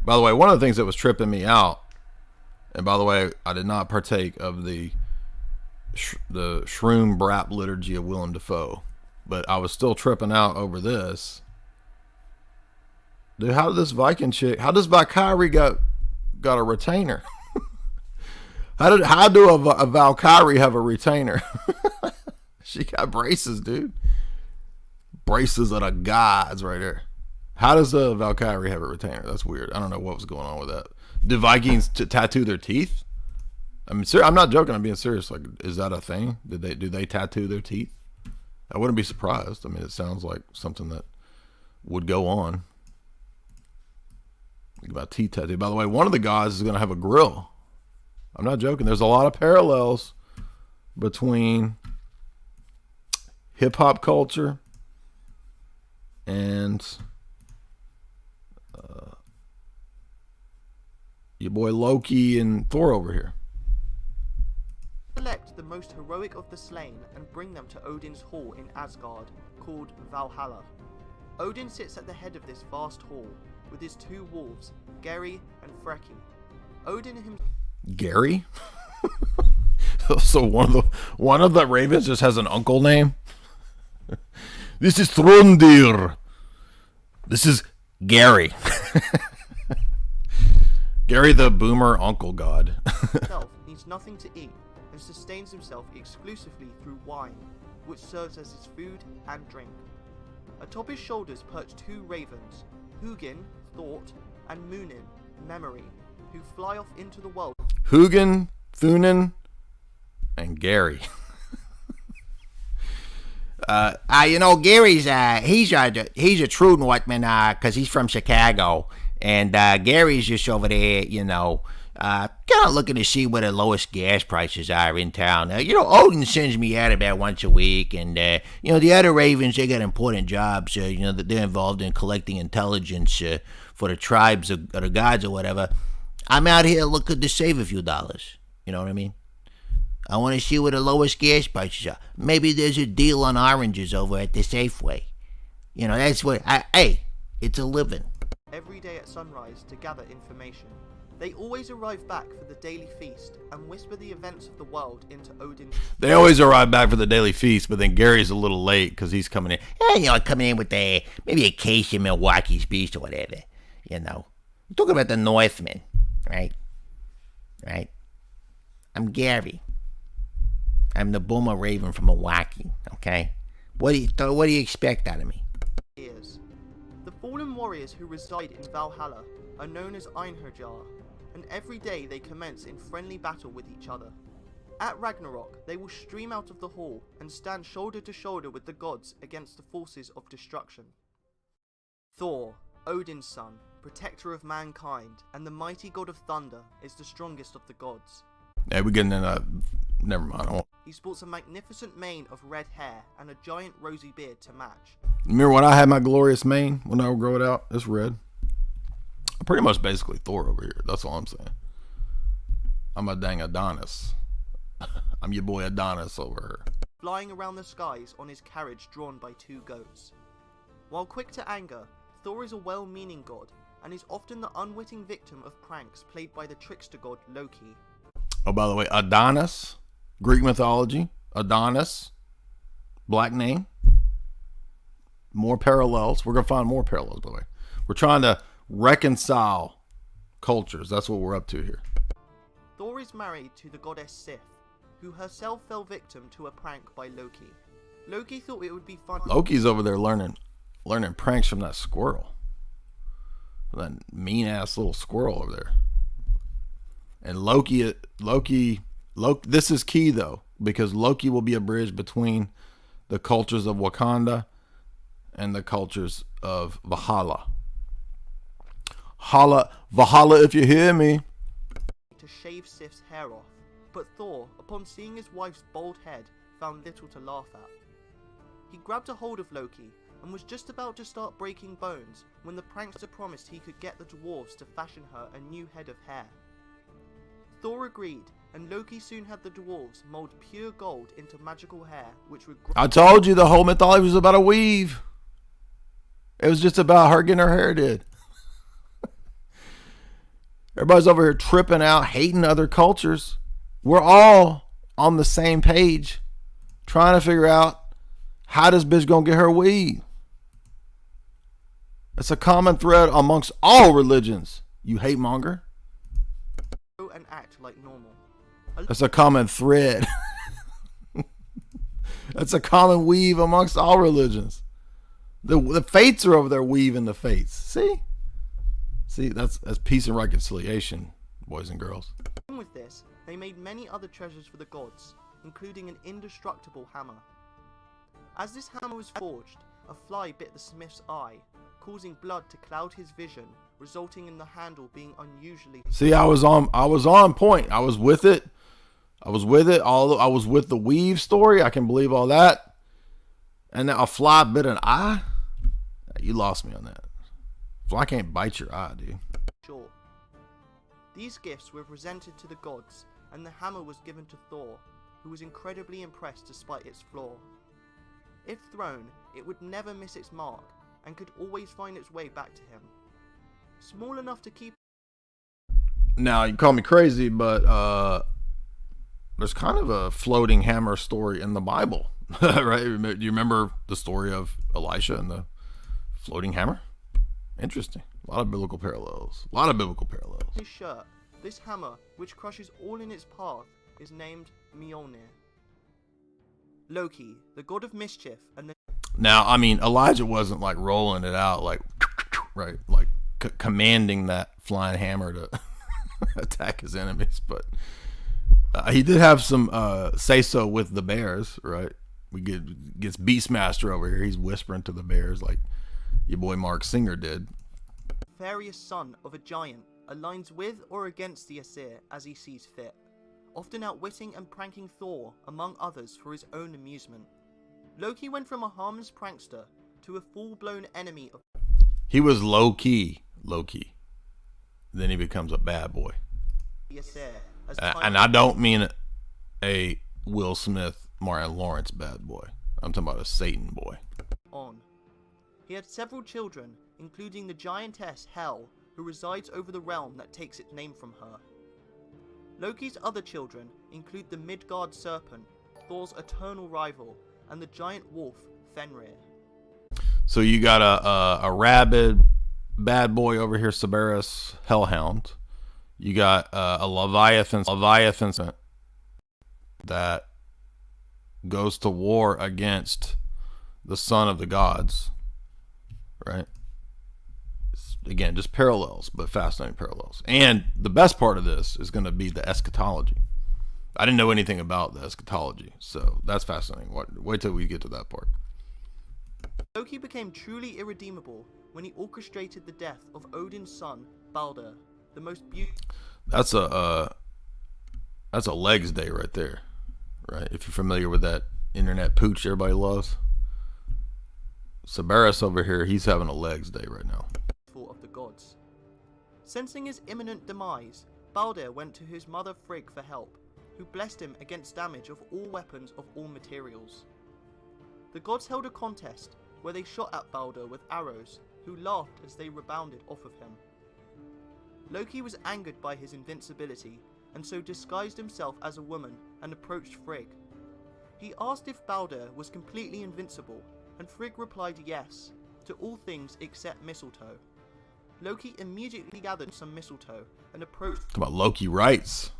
By the way, one of the things that was tripping me out, and by the way, I did not partake of the Shroom Brap liturgy of Willem Dafoe, but I was still tripping out over this. Dude, how did this Viking chick, how does Valkyrie got a retainer? how do a Valkyrie have a retainer? She got braces, dude. Braces of the gods right there. How does a Valkyrie have a retainer? That's weird. I don't know what was going on with that. Did Vikings tattoo their teeth? I'm not joking. I'm being serious. Like, is that a thing? Do they tattoo their teeth? I wouldn't be surprised. I mean, it sounds like something that would go on. Think about teeth tattoo. By the way, one of the gods is going to have a grill. I'm not joking. There's a lot of parallels between hip hop culture and your boy Loki and Thor over here. Select the most heroic of the slain and bring them to Odin's hall in Asgard, called Valhalla. Odin sits at the head of this vast hall with his two wolves, Geri and Freki. Odin himself. Gary? So one of the ravens just has an uncle name. This is Throndir. This is Gary. Gary the boomer uncle god. Himself needs nothing to eat and sustains himself exclusively through wine, which serves as his food and drink. Atop his shoulders perch two ravens, Hugin, thought, and Munin, memory, who fly off into the world. Hugin, Thunin, and Gary. Gary's he's a true Northman because he's from Chicago, and Gary's just over there, kind of looking to see where the lowest gas prices are in town. Odin sends me out about once a week, and the other Ravens, they got important jobs. That they're involved in collecting intelligence for the tribes of the gods or whatever. I'm out here looking to save a few dollars. You know what I mean? I want to see where the lowest gas prices are. Maybe there's a deal on oranges over at the Safeway. That's what it's a living. Every day at sunrise to gather information. They always arrive back for the daily feast and whisper the events of the world into Odin's... They always arrive back for the daily feast, but then Gary's a little late because he's coming in. Coming in with maybe a case of Milwaukee's Beast or whatever. I'm talking about the Northman, right? Right? I'm Gary. I'm the boomer raven from Milwaukee, okay? What do you expect out of me? The fallen warriors who reside in Valhalla are known as Einherjar, and every day they commence in friendly battle with each other. At Ragnarok, they will stream out of the hall and stand shoulder to shoulder with the gods against the forces of destruction. Thor, Odin's son, protector of mankind, and the mighty god of thunder, is the strongest of the gods. Yeah, we're getting in that. Never mind. He sports a magnificent mane of red hair and a giant rosy beard to match. Remember when I had my glorious mane when I would grow it out? It's red. I'm pretty much basically Thor over here. That's all I'm saying. I'm a dang Adonis. I'm your boy Adonis over here. Flying around the skies on his carriage drawn by two goats. While quick to anger, Thor is a well-meaning god and is often the unwitting victim of pranks played by the trickster god Loki. Oh, by the way, Adonis, Greek mythology, Adonis, black name. More parallels. We're going to find more parallels, by the way. We're trying to reconcile cultures. That's what we're up to here. Thor is married to the goddess Sif, who herself fell victim to a prank by Loki. Loki thought it would be fun. Loki's over there learning pranks from that squirrel. That mean-ass little squirrel over there. And Loki, this is key though, because Loki will be a bridge between the cultures of Wakanda and the cultures of Valhalla. Valhalla, if you hear me. To shave Sif's hair off, but Thor, upon seeing his wife's bald head, found little to laugh at. He grabbed a hold of Loki and was just about to start breaking bones when the prankster promised he could get the dwarves to fashion her a new head of hair. Thor agreed, and Loki soon had the dwarves mold pure gold into magical hair, which would grow. I told you the whole mythology was about a weave. It was just about her getting her hair did. Everybody's over here tripping out, hating other cultures. We're all on the same page, trying to figure out how this bitch gonna get her weave. It's a common thread amongst all religions. You hate monger. And act like normal. That's a common thread. That's a common weave amongst all religions. The fates are over there weaving the fates. See, that's peace and reconciliation, boys and girls. With this, they made many other treasures for the gods, including an indestructible hammer. As this hammer was forged, a fly bit the smith's eye, causing blood to cloud his vision, resulting in the handle being unusually... See, I was on point. I was with it. I was with the weave story. I can believe all that. And then a fly bit an eye? You lost me on that. Fly can't bite your eye, dude. Sure. These gifts were presented to the gods, and the hammer was given to Thor, who was incredibly impressed despite its flaw. If thrown, it would never miss its mark, and could always find its way back to him. Small enough to keep... Now, you call me crazy, but there's kind of a floating hammer story in the Bible, right? Do you remember the story of Elisha and the floating hammer? Interesting. A lot of biblical parallels. His shirt, this hammer, which crushes all in its path, is named Mjolnir. Loki, the god of mischief, and the... Now, I mean, Elijah wasn't like rolling it out like, right, like commanding that flying hammer to attack his enemies, but he did have some say so with the bears, right? Gets Beastmaster over here. He's whispering to the bears like your boy Mark Singer did. Nefarious son of a giant aligns with or against the Aesir as he sees fit, often outwitting and pranking Thor, among others, for his own amusement. Loki went from a harmless prankster to a full-blown enemy of... He was low-key Loki. Then he becomes a bad boy. the Aesir, And I don't mean a Will Smith, Martin Lawrence bad boy. I'm talking about a Satan boy. On. He had several children, including the giantess Hel, who resides over the realm that takes its name from her. Loki's other children include the Midgard serpent, Thor's eternal rival, and the giant wolf Fenrir. So you got a rabid bad boy over here, Cerberus Hellhound. You got a Leviathan that goes to war against the son of the gods, right? Again, just parallels, but fascinating parallels. And the best part of this is going to be the eschatology. I didn't know anything about the eschatology, so that's fascinating. Wait till we get to that part. Loki became truly irredeemable when he orchestrated the death of Odin's son, Balder, the most beautiful... That's a legs day right there, right? If you're familiar with that internet pooch everybody loves. Cerberus over here, he's having a legs day right now. ...of the gods. Sensing his imminent demise, Balder went to his mother Frigg for help, who blessed him against damage of all weapons of all materials. The gods held a contest where they shot at Balder with arrows, who laughed as they rebounded off of him. Loki was angered by his invincibility, and so disguised himself as a woman and approached Frigg. He asked if Balder was completely invincible, and Frigg replied yes, to all things except mistletoe. Loki immediately gathered some mistletoe and approached... Talk about Loki rights,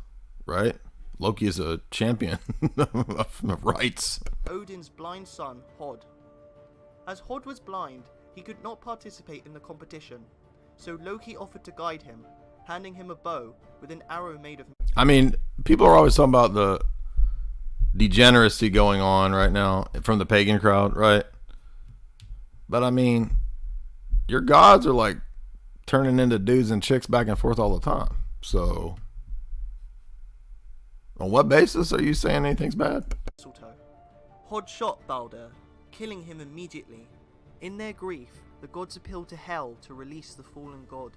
right? Loki is a champion of rights. Odin's blind son, Hod. As Hod was blind, he could not participate in the competition, so Loki offered to guide him, handing him a bow with an arrow made of... I mean, people are always talking about the degeneracy going on right now from the pagan crowd, right? But I mean, your gods are like turning into dudes and chicks back and forth all the time. So, on what basis are you saying anything's bad? Mistletoe. Hod shot Balder, killing him immediately. In their grief, the gods appealed to Hel to release the fallen god.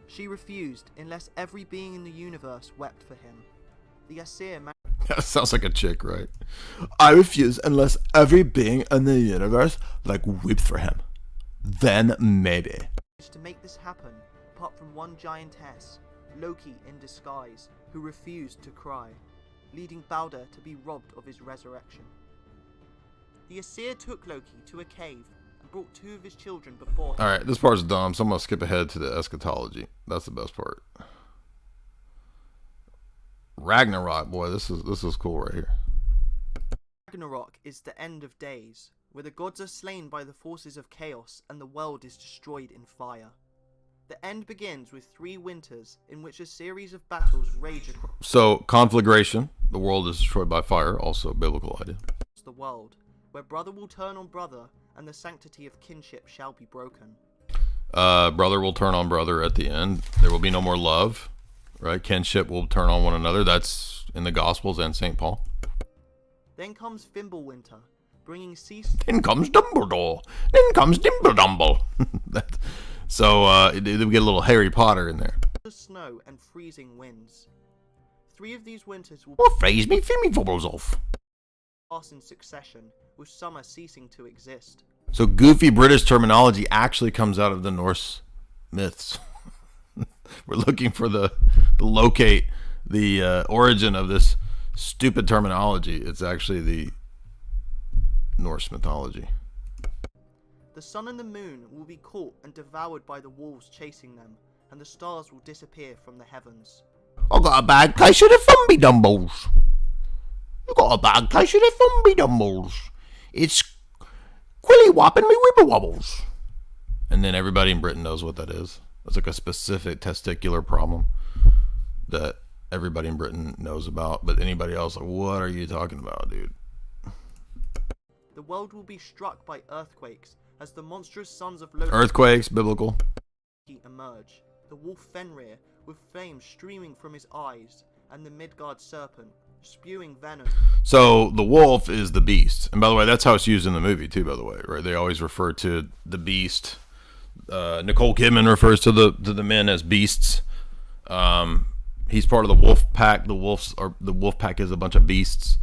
She refused unless every being in the universe wept for him. The Aesir That sounds like a chick, right? I refuse unless every being in the universe weeps for him. Then maybe. To make this happen, apart from one giantess, Loki in disguise, who refused to cry, leading Balder to be robbed of his resurrection. The Aesir took Loki to a cave and brought two of his children before him. Alright, this part's dumb, so I'm gonna skip ahead to the eschatology. That's the best part. Ragnarok, boy, this is cool right here. Ragnarok is the end of days, where the gods are slain by the forces of chaos and the world is destroyed in fire. The end begins with 3 winters in which a series of battles rage across So, conflagration, the world is destroyed by fire, also a biblical idea. the world, where brother will turn on brother and the sanctity of kinship shall be broken. Brother will turn on brother at the end. There will be no more love, right? Kinship will turn on one another. That's in the Gospels and St. Paul. Then comes Fimbulwinter, bringing cease... Then comes Dumbledore. Then comes Dimbledumble. So, we get a little Harry Potter in there. ...the snow and freezing winds. 3 of these winters will Freeze me, Fimmy Fobbles off. pass in succession, with summer ceasing to exist. So goofy British terminology actually comes out of the Norse myths. We're looking for to locate the origin of this stupid terminology. It's actually the Norse mythology. The sun and the moon will be caught and devoured by the wolves chasing them, and the stars will disappear from the heavens. I got a bad case of the Fumby Dumbles. You got a bad case of the Fumby Dumbles. It's Quilly me whopping me weeble wobbles. And then everybody in Britain knows what that is. It's like a specific testicular problem that everybody in Britain knows about, but anybody else, like, what are you talking about, dude? The world will be struck by earthquakes as the monstrous sons of Loki Earthquakes, biblical. emerge. The wolf Fenrir, with flames streaming from his eyes, and the Midgard serpent, spewing venom. So the wolf is the beast. And by the way, that's how it's used in the movie too, by the way, right? They always refer to the beast. Nicole Kidman refers to the men as beasts. He's part of the wolf pack. The wolf pack is a bunch of beasts.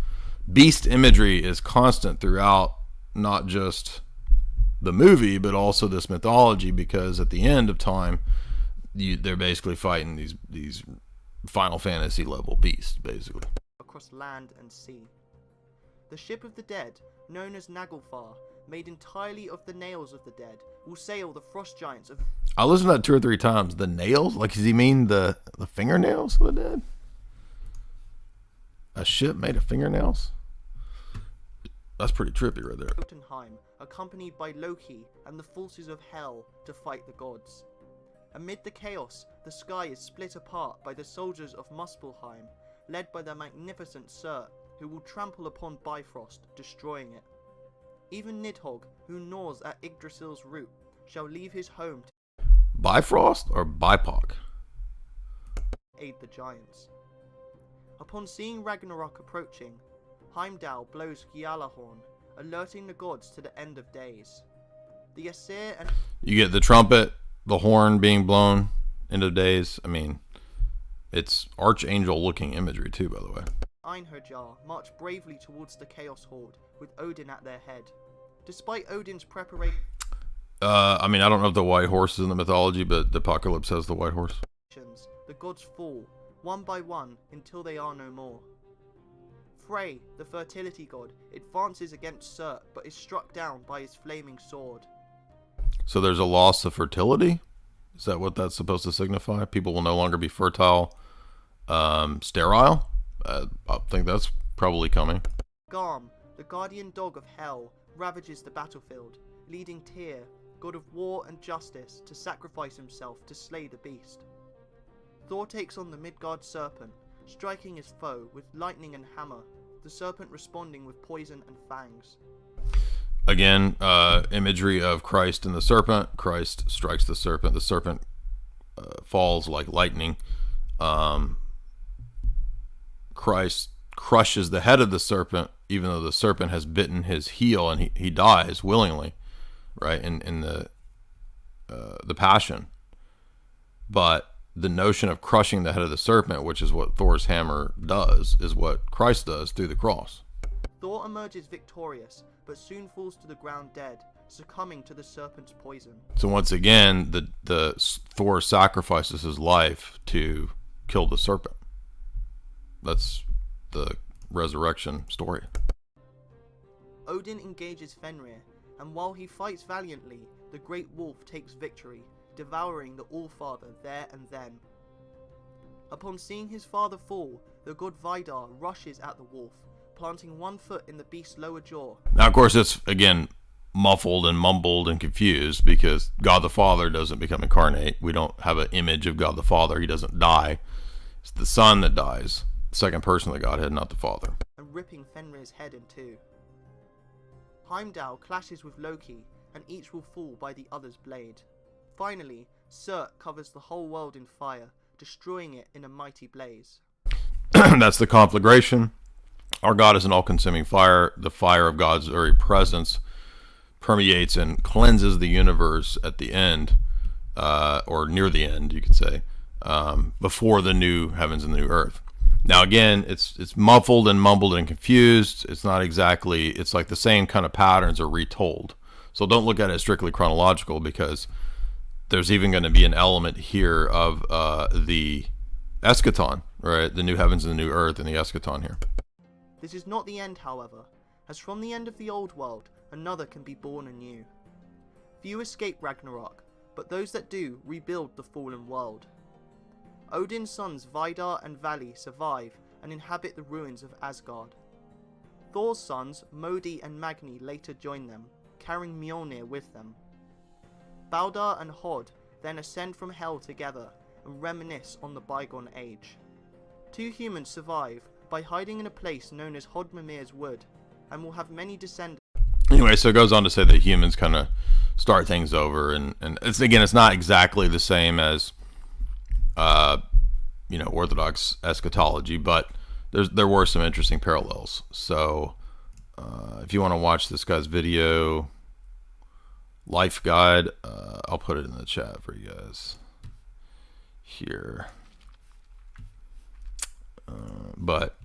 Beast imagery is constant throughout, not just the movie, but also this mythology, because at the end of time, they're basically fighting these Final Fantasy level beasts, basically. Across land and sea. The ship of the dead, known as Naglfar, made entirely of the nails of the dead, will sail the frost giants of... I listened to that 2 or 3 times. The nails? Like, does he mean the fingernails of the dead? A ship made of fingernails? That's pretty trippy right there. Jotunheim, accompanied by Loki and the forces of hell to fight the gods. Amid the chaos, the sky is split apart by the soldiers of Muspelheim, led by the magnificent Surt, who will trample upon Bifrost, destroying it. Even Nidhogg, who gnaws at Yggdrasil's root, shall leave his home to Bifrost or Bipoc? aid the giants. Upon seeing Ragnarok approaching, Heimdall blows Gjallarhorn, alerting the gods to the end of days. The Aesir and... You get the trumpet, the horn being blown, end of days. I mean, it's archangel-looking imagery too, by the way. Einherjar march bravely towards the Chaos Horde, with Odin at their head. Despite Odin's preparation... I mean, I don't know if the white horse is in the mythology, but the Apocalypse has the white horse. The gods fall, one by one, until they are no more. Frey, the fertility god, advances against Surt, but is struck down by his flaming sword. So there's a loss of fertility? Is that what that's supposed to signify? People will no longer be fertile, sterile? I think that's probably coming. Garm, the guardian dog of hell, ravages the battlefield, leading Tyr, god of war and justice, to sacrifice himself to slay the beast. Thor takes on the Midgard serpent, striking his foe with lightning and hammer, the serpent responding with poison and fangs. Again, imagery of Christ and the serpent. Christ strikes the serpent falls like lightning. Christ crushes the head of the serpent, even though the serpent has bitten his heel, and he dies willingly, right, in the Passion. But the notion of crushing the head of the serpent, which is what Thor's hammer does, is what Christ does through the cross. Thor emerges victorious, but soon falls to the ground dead, succumbing to the serpent's poison. So once again, the Thor sacrifices his life to kill the serpent. That's the resurrection story. Odin engages Fenrir, and while he fights valiantly, the great wolf takes victory, devouring the All-Father there and then. Upon seeing his father fall, the god Vidar rushes at the wolf, planting one foot in the beast's lower jaw. Now, of course, it's, again, muffled and mumbled and confused because God the Father doesn't become incarnate. We don't have an image of God the Father. He doesn't die. It's the Son that dies, the second person of the Godhead, not the Father. And ripping Fenrir's head in two. Heimdall clashes with Loki, and each will fall by the other's blade. Finally, Surt covers the whole world in fire, destroying it in a mighty blaze. That's the conflagration. Our God is an all-consuming fire. The fire of God's very presence permeates and cleanses the universe at the end, or near the end, you could say, before the new heavens and the new earth. Now, again, it's muffled and mumbled and confused. It's not exactly, it's like the same kind of patterns are retold. So don't look at it strictly chronological, because there's even going to be an element here of the eschaton, right? The new heavens and the new earth and the eschaton here. This is not the end, however, as from the end of the old world, another can be born anew. Few escape Ragnarok, but those that do rebuild the fallen world. Odin's sons Vidar and Vali survive and inhabit the ruins of Asgard. Thor's sons Modi and Magni later join them, carrying Mjolnir with them. Baldr and Hod then ascend from hell together and reminisce on the bygone age. 2 humans survive by hiding in a place known as Hodmimir's Wood, and will have many descendants. Anyway, so it goes on to say that humans kind of start things over, and it's not exactly the same as Orthodox eschatology, but there were some interesting parallels. So if you want to watch this guy's video life guide, I'll put it in the chat for you guys here. But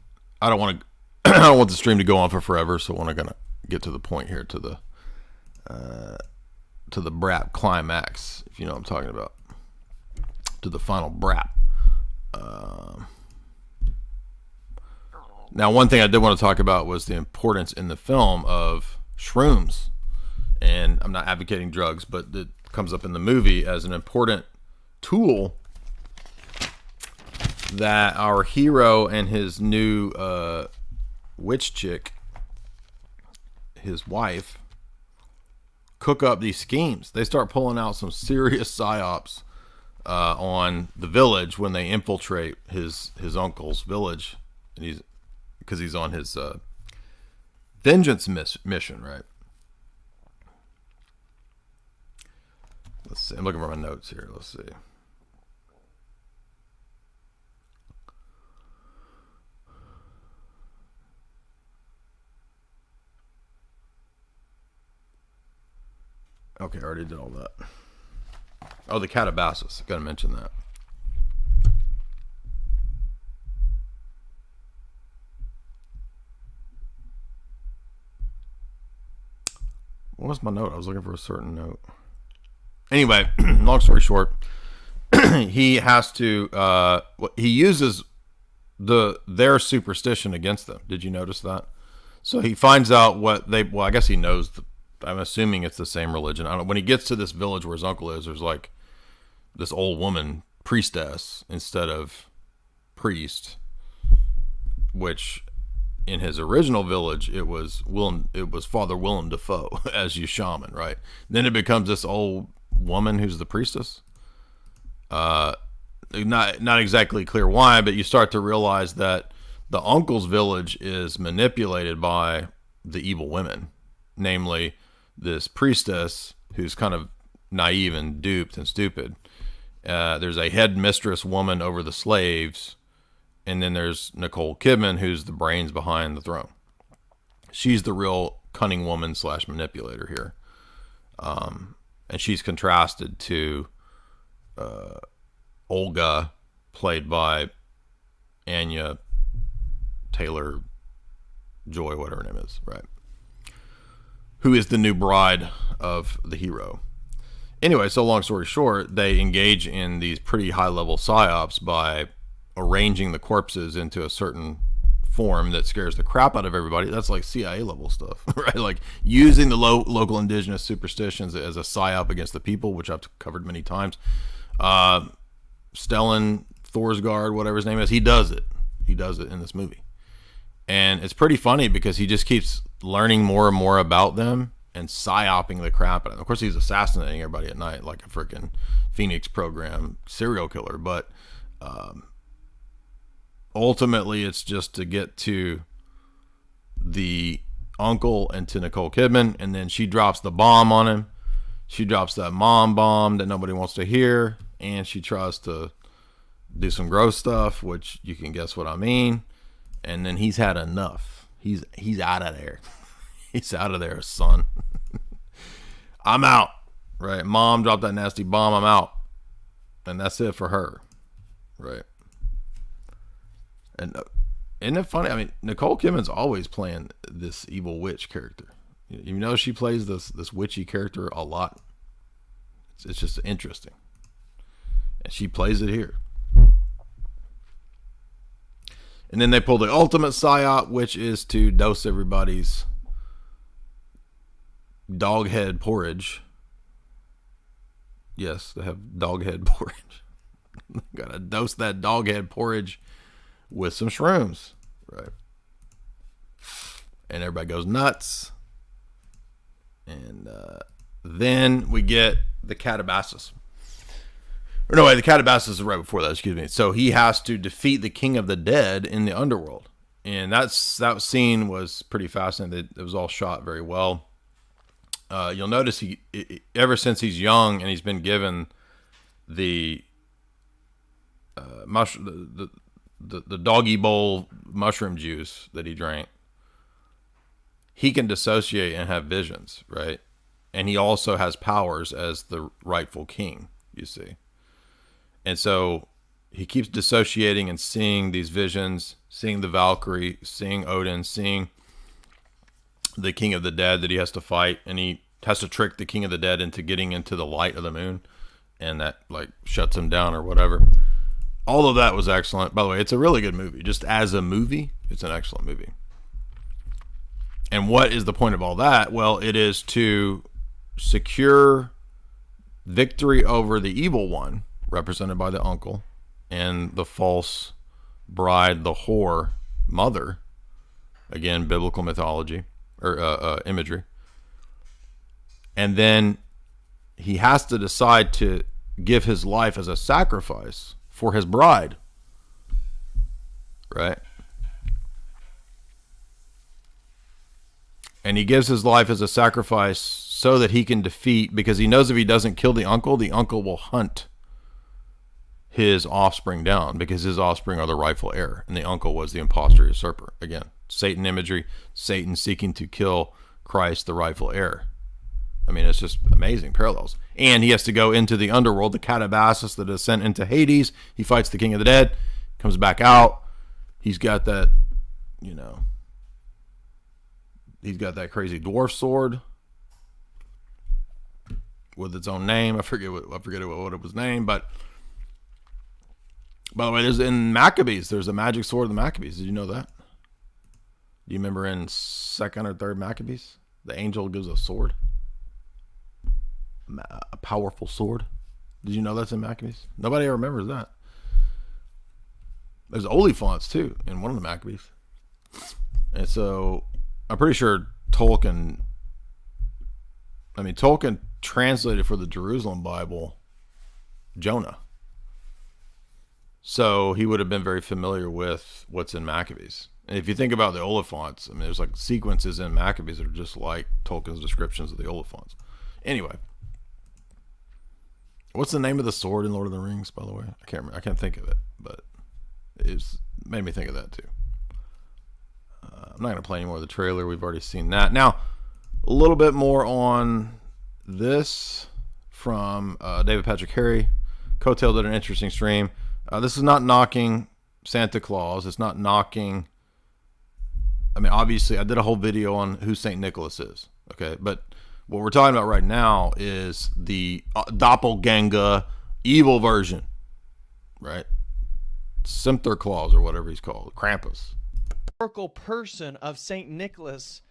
I don't want to I don't want the stream to go on for forever, so when I'm gonna get to the point here, to the brap climax, if you know what I'm talking about, to the final brap. Now, one thing I did want to talk about was the importance in the film of shrooms, and I'm not advocating drugs, but it comes up in the movie as an important tool that our hero and his new witch chick, his wife, cook up these schemes. They start pulling out some serious psyops on the village when they infiltrate his uncle's village, and because he's on his vengeance mission, right? Let's see. I'm looking for my notes here. Let's see. Okay, I already did all that. Oh, the katabasis. Gotta mention that. What was my note? I was looking for a certain note. Anyway, long story short, he has to. He uses their superstition against them. Did you notice that? So he finds out what they. Well, I guess he knows. I'm assuming it's the same religion. I don't know. When he gets to this village where his uncle is, there's like this old woman priestess instead of priest, which in his original village it was Father Willem Dafoe as your shaman, right? Then it becomes this old woman who's the priestess. Not exactly clear why, but you start to realize that the uncle's village is manipulated by the evil women, namely this priestess who's kind of naive and duped and stupid. There's a headmistress woman over the slaves, and then there's Nicole Kidman, who's the brains behind the throne. She's the real cunning woman / manipulator here. And she's contrasted to Olga, played by Anya Taylor-Joy, whatever her name is, right? Who is the new bride of the hero. Anyway, so long story short, they engage in these pretty high-level psyops by arranging the corpses into a certain form that scares the crap out of everybody. That's like CIA level stuff, right? Like using the local indigenous superstitions as a psyop against the people, which I've covered many times. Stellan Skarsgård, whatever his name is, he does it. He does it in this movie. And it's pretty funny because he just keeps learning more and more about them and psyoping the crap out of them. Of course, he's assassinating everybody at night like a freaking Phoenix program serial killer. But ultimately, it's just to get to the uncle and to Nicole Kidman. And then she drops the bomb on him. She drops that mom bomb that nobody wants to hear. And she tries to do some gross stuff, which you can guess what I mean. And then he's had enough. He's out of there. He's out of there, son. I'm out. Right? Mom dropped that nasty bomb. I'm out. And that's it for her. Right? And isn't it funny? I mean, Nicole Kidman's always playing this evil witch character. You know, she plays this witchy character a lot. It's just interesting. And she plays it here. And then they pull the ultimate psyop, which is to dose everybody's dog head porridge. Yes, they have dog head porridge. Gotta dose that dog head porridge with some shrooms, right? And everybody goes nuts. And then we get the katabasis. Or no, wait, the katabasis is right before that, excuse me. So he has to defeat the king of the dead in the underworld. And that scene was pretty fascinating. It was all shot very well. You'll notice ever since he's young and he's been given the the doggy bowl mushroom juice that he drank, he can dissociate and have visions, right? And he also has powers as the rightful king, you see. And so he keeps dissociating and seeing these visions, seeing the Valkyrie, seeing Odin, seeing the king of the dead that he has to fight, and he has to trick the king of the dead into getting into the light of the moon, and that like shuts him down or whatever. All of that was excellent. By the way, it's a really good movie. Just as a movie, it's an excellent movie. And what is the point of all that? Well, it is to secure victory over the evil one, represented by the uncle, and the false bride, the whore mother. Again, biblical mythology or imagery. And then he has to decide to give his life as a sacrifice for his bride. Right? And he gives his life as a sacrifice so that he can defeat, because he knows if he doesn't kill the uncle will hunt his offspring down, because his offspring are the rightful heir, and the uncle was the impostor usurper. Again, Satan imagery, Satan seeking to kill Christ, the rightful heir. I mean, it's just amazing parallels. And he has to go into the underworld, the katabasis, the descent into Hades. He fights the king of the dead, comes back out. He's got that, he's got that crazy dwarf sword with its own name. I forget what it was named, but by the way, there's in Maccabees, there's a magic sword of the Maccabees. Did you know that? Do you remember in 2nd or 3rd Maccabees, the angel gives a sword, a powerful sword? Did you know that's in Maccabees? Nobody ever remembers that. There's Oliphants too in one of the Maccabees, and so I'm pretty sure Tolkien translated for the Jerusalem Bible Jonah. So he would have been very familiar with what's in Maccabees. And if you think about the Oliphants, I mean, there's like sequences in Maccabees that are just like Tolkien's descriptions of the Oliphants. Anyway, what's the name of the sword in Lord of the Rings, by the way? I can't remember. I can't think of it, but it made me think of that too. I'm not going to play any more of the trailer. We've already seen that. Now, a little bit more on this from David Patrick Harry. Coattail did an interesting stream. This is not knocking Santa Claus. It's not knocking... I mean, obviously, I did a whole video on who St. Nicholas is. Okay, but what we're talking about right now is the doppelganger evil version. Right? Claus or whatever he's called. Krampus. Person of St. Nicholas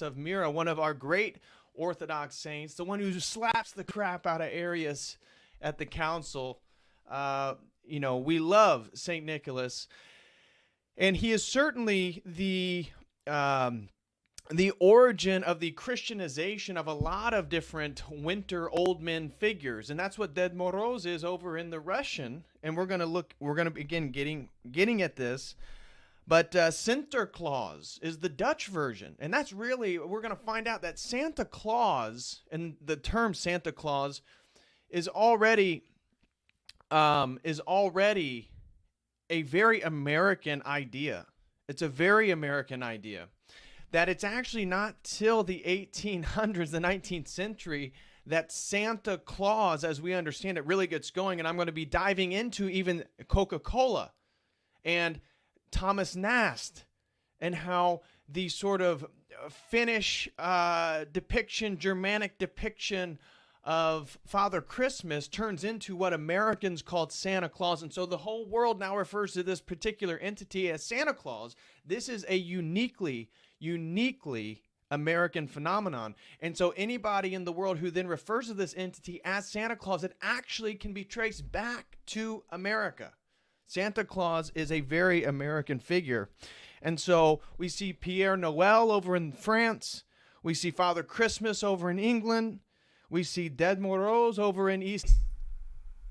of Myra, one of our great Orthodox saints, the one who slaps the crap out of Arius at the council. We love St. Nicholas, and he is certainly the origin of the Christianization of a lot of different winter old men figures, and that's what Ded Moroz is over in the Russian. And we're gonna begin getting at this. But Sinterklaas is the Dutch version, and that's really, we're going to find out that Santa Claus, and the term Santa Claus is already a very American idea. It's a very American idea. That it's actually not till the 1800s, the 19th century, that Santa Claus, as we understand it, really gets going. And I'm going to be diving into even Coca-Cola and Thomas Nast, and how the sort of Finnish depiction, Germanic depiction of Father Christmas turns into what Americans called Santa Claus. And so the whole world now refers to this particular entity as Santa Claus. This is a uniquely American phenomenon. And so anybody in the world who then refers to this entity as Santa Claus, it actually can be traced back to America. Santa Claus is a very American figure. And so we see Pierre Noël over in France. We see Father Christmas over in England. We see Dead Moros over in East.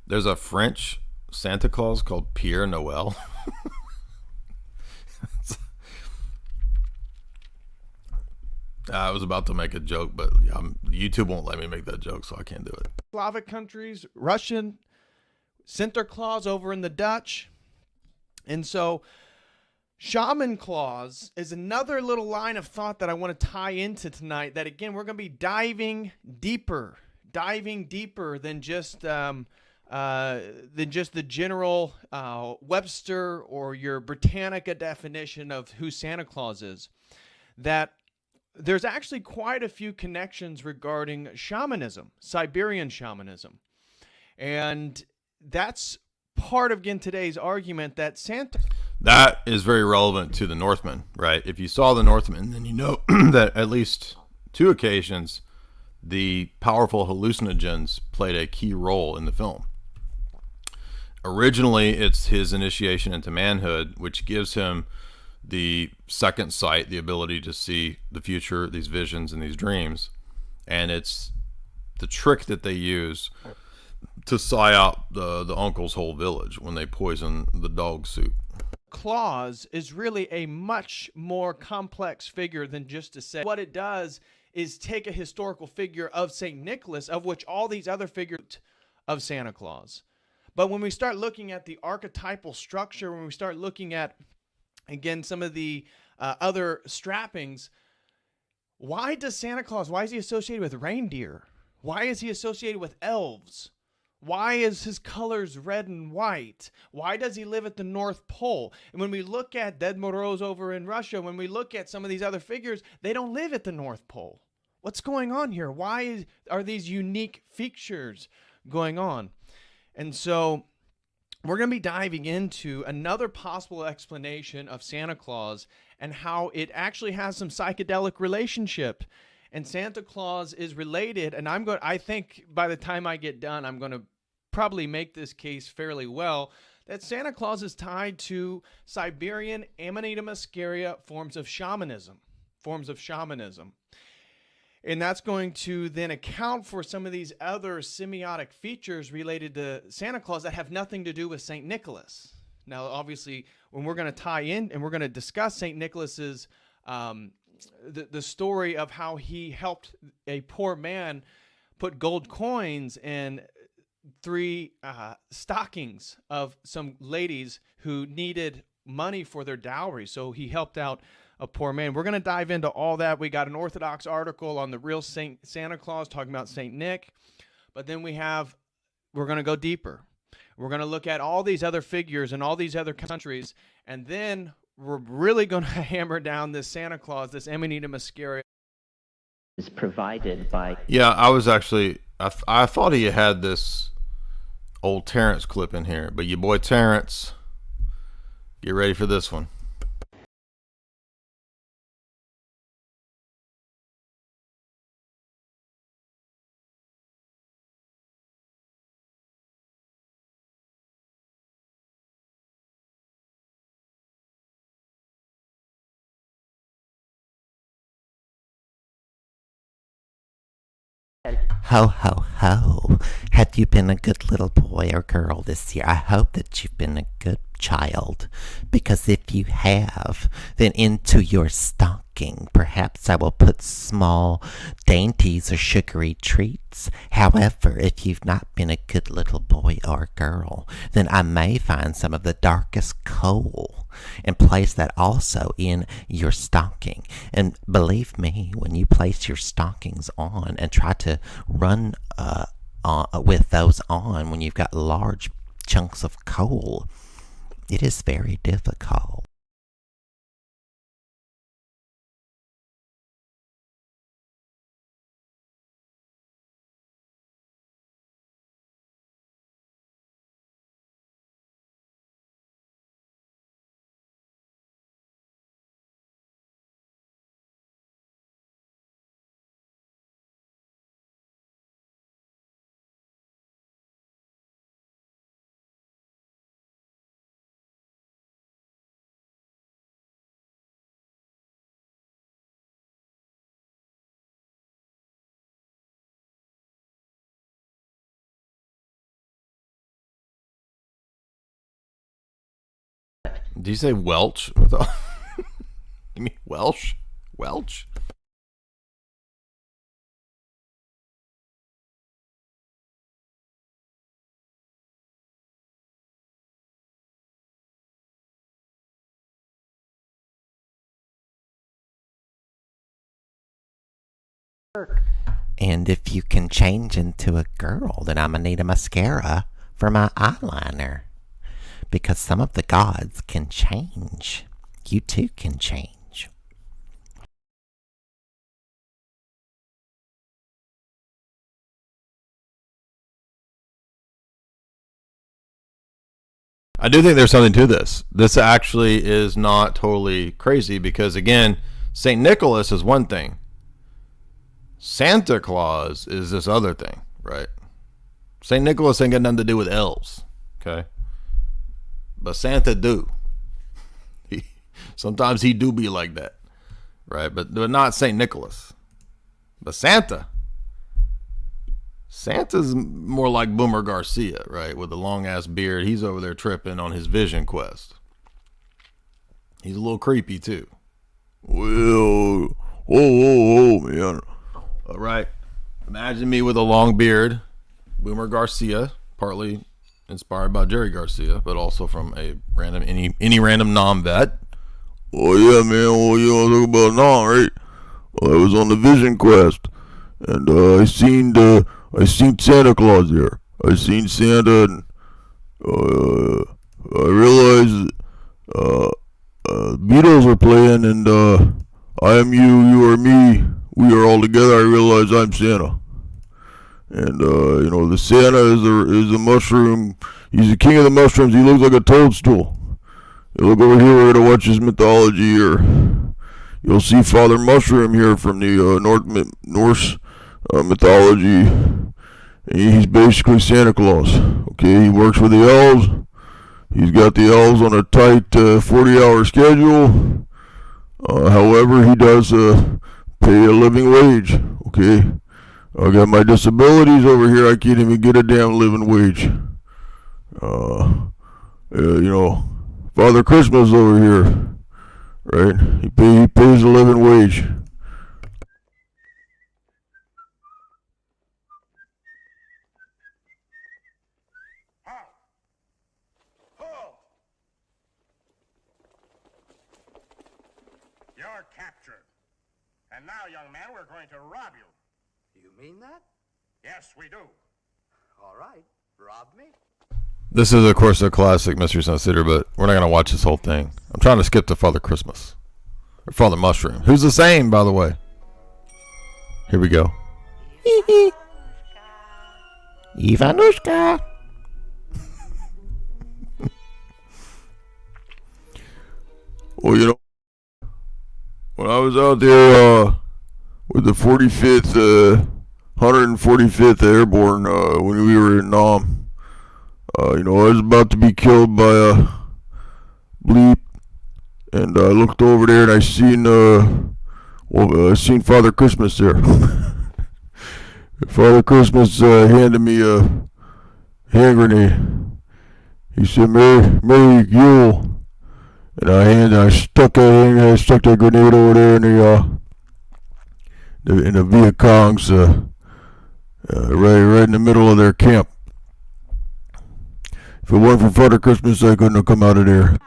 There's a French Santa Claus called Pierre Noel. I was about to make a joke, but YouTube won't let me make that joke, so I can't do it. Slavic countries, Russian, Sinterklaas over in the Dutch. And so Shaman Claus is another little line of thought that I want to tie into tonight, that again, we're going to be diving deeper than just the general Webster or your Britannica definition of who Santa Claus is. That there's actually quite a few connections regarding shamanism, Siberian shamanism. And that's part of, again, today's argument that Santa... That is very relevant to the Northman, right? If you saw the Northman, then you know that at least 2 occasions, the powerful hallucinogens played a key role in the film. Originally, it's his initiation into manhood, which gives him the second sight, the ability to see the future, these visions and these dreams. And it's the trick that they use to sigh out the uncle's whole village when they poison the dog soup. Claus is really a much more complex figure than just to say. What it does is take a historical figure of St. Nicholas, of which all these other figures of Santa Claus. But when we start looking at the archetypal structure, when we start looking at, again, some of the other strappings, why is he associated with reindeer? Why is he associated with elves? Why is his colors red and white? Why does he live at the North Pole? And when we look at Dead Moros over in Russia, when we look at some of these other figures, they don't live at the North Pole. What's going on here? Why are these unique features going on? And so we're going to be diving into another possible explanation of Santa Claus and how it actually has some psychedelic relationship. And Santa Claus is related, and I think by the time I get done, I'm going to probably make this case fairly well, that Santa Claus is tied to Siberian Amanita muscaria forms of shamanism. And that's going to then account for some of these other semiotic features related to Santa Claus that have nothing to do with St. Nicholas. Now, obviously, when we're going to tie in and we're going to discuss St. Nicholas's the story of how he helped a poor man put gold coins in 3 stockings of some ladies who needed money for their dowry. So he helped out a poor man. We're going to dive into all that. We got an Orthodox article on the real Santa Claus talking about St. Nick. But then we're going to go deeper. We're going to look at all these other figures in all these other countries. And then we're really going to hammer down this Santa Claus, this Amanita muscaria. Is provided by... Yeah, I was actually... I thought he had this old Terrence clip in here. But your boy Terrence, get ready for this one. Ho, ho, ho. Have you been a good little boy or girl this year? I hope that you've been a good child, because if you have, then into your stocking perhaps I will put small dainties or sugary treats. However, if you've not been a good little boy or girl, then I may find some of the darkest coal and place that also in your stocking. And believe me, when you place your stockings on and try to run with those on when you've got large chunks of coal, it is very difficult. Do you say Welch? You mean Welsh? Welch? And if you can change into a girl, then I'm gonna need a mascara for my eyeliner. Because some of the gods can change. You too can change. I do think there's something to this. This actually is not totally crazy because, again, St. Nicholas is one thing. Santa Claus is this other thing, right? St. Nicholas ain't got nothing to do with elves, okay? But Santa do. Sometimes he do be like that, right? But not St. Nicholas. But Santa. Santa's more like Boomer Garcia, right? With a long-ass beard. He's over there tripping on his vision quest. He's a little creepy, too. Well, whoa, man. All right. Imagine me with a long beard. Boomer Garcia, partly inspired by Jerry Garcia, but also from a random, any random non-vet. Oh, yeah, man. Well, you want to talk about non, right? Well, I was on the vision quest, and I seen Santa Claus there. I seen Santa, and I realized Beatles are playing, and I am you, you are me, we are all together. I realize I'm Santa. And the Santa is a mushroom. He's the king of the mushrooms. He looks like a toadstool. You look over here, we're gonna watch his mythology, or you'll see Father Mushroom here from the Norse mythology. He's basically Santa Claus. Okay, he works with the elves. He's got the elves on a tight 40-hour schedule. However, he does pay a living wage. Okay, I got my disabilities over here. I can't even get a damn living wage. Father Christmas over here, right? He pays a living wage. You're captured. And now, young man, we're going to rob you. You mean that? Yes, we do. All right, rob me. This is, of course, a classic Mystery Science Theater, but we're not going to watch this whole thing. I'm trying to skip to Father Christmas. Or Father Mushroom. Who's the same, by the way? Here we go. Ivanushka. Well, when I was out there with the 45th, 145th Airborne, when we were in Nam, I was about to be killed by a bleep, and I looked over there and I seen Father Christmas there. Father Christmas handed me a hand grenade. He said, Merry Yule. And I stuck that grenade over there in the Viet Congs, right in the middle of their camp. If it weren't for Father Christmas, I couldn't have come out of there.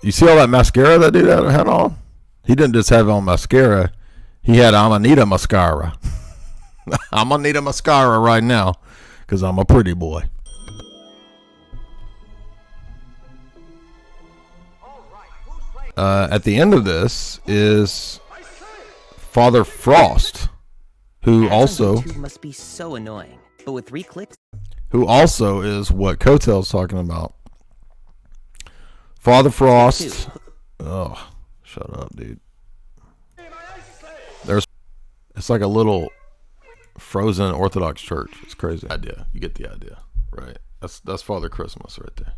You see all that mascara that dude had on? He didn't just have on mascara. He had Amanita mascara. I'm gonna need a mascara right now because I'm a pretty boy. At the end of this is Father Frost, who also must be so annoying, but with 3 clicks, who also is what Kotel's talking about. Father Frost. Oh, shut up, dude. It's like a little frozen Orthodox church. It's crazy. Idea. You get the idea, right? That's Father Christmas right there.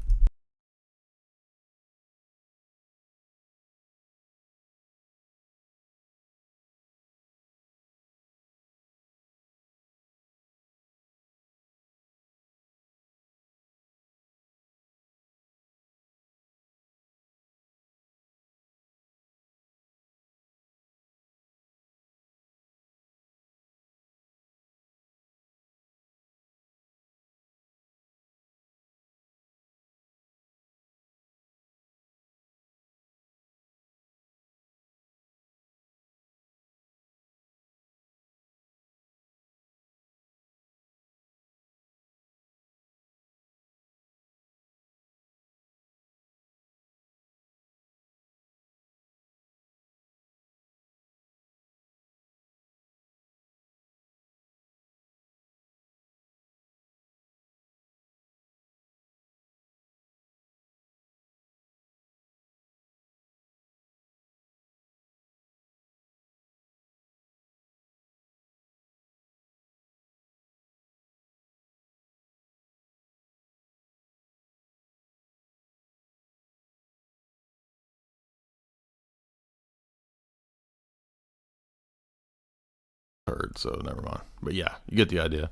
heard, so never mind. But yeah, you get the idea.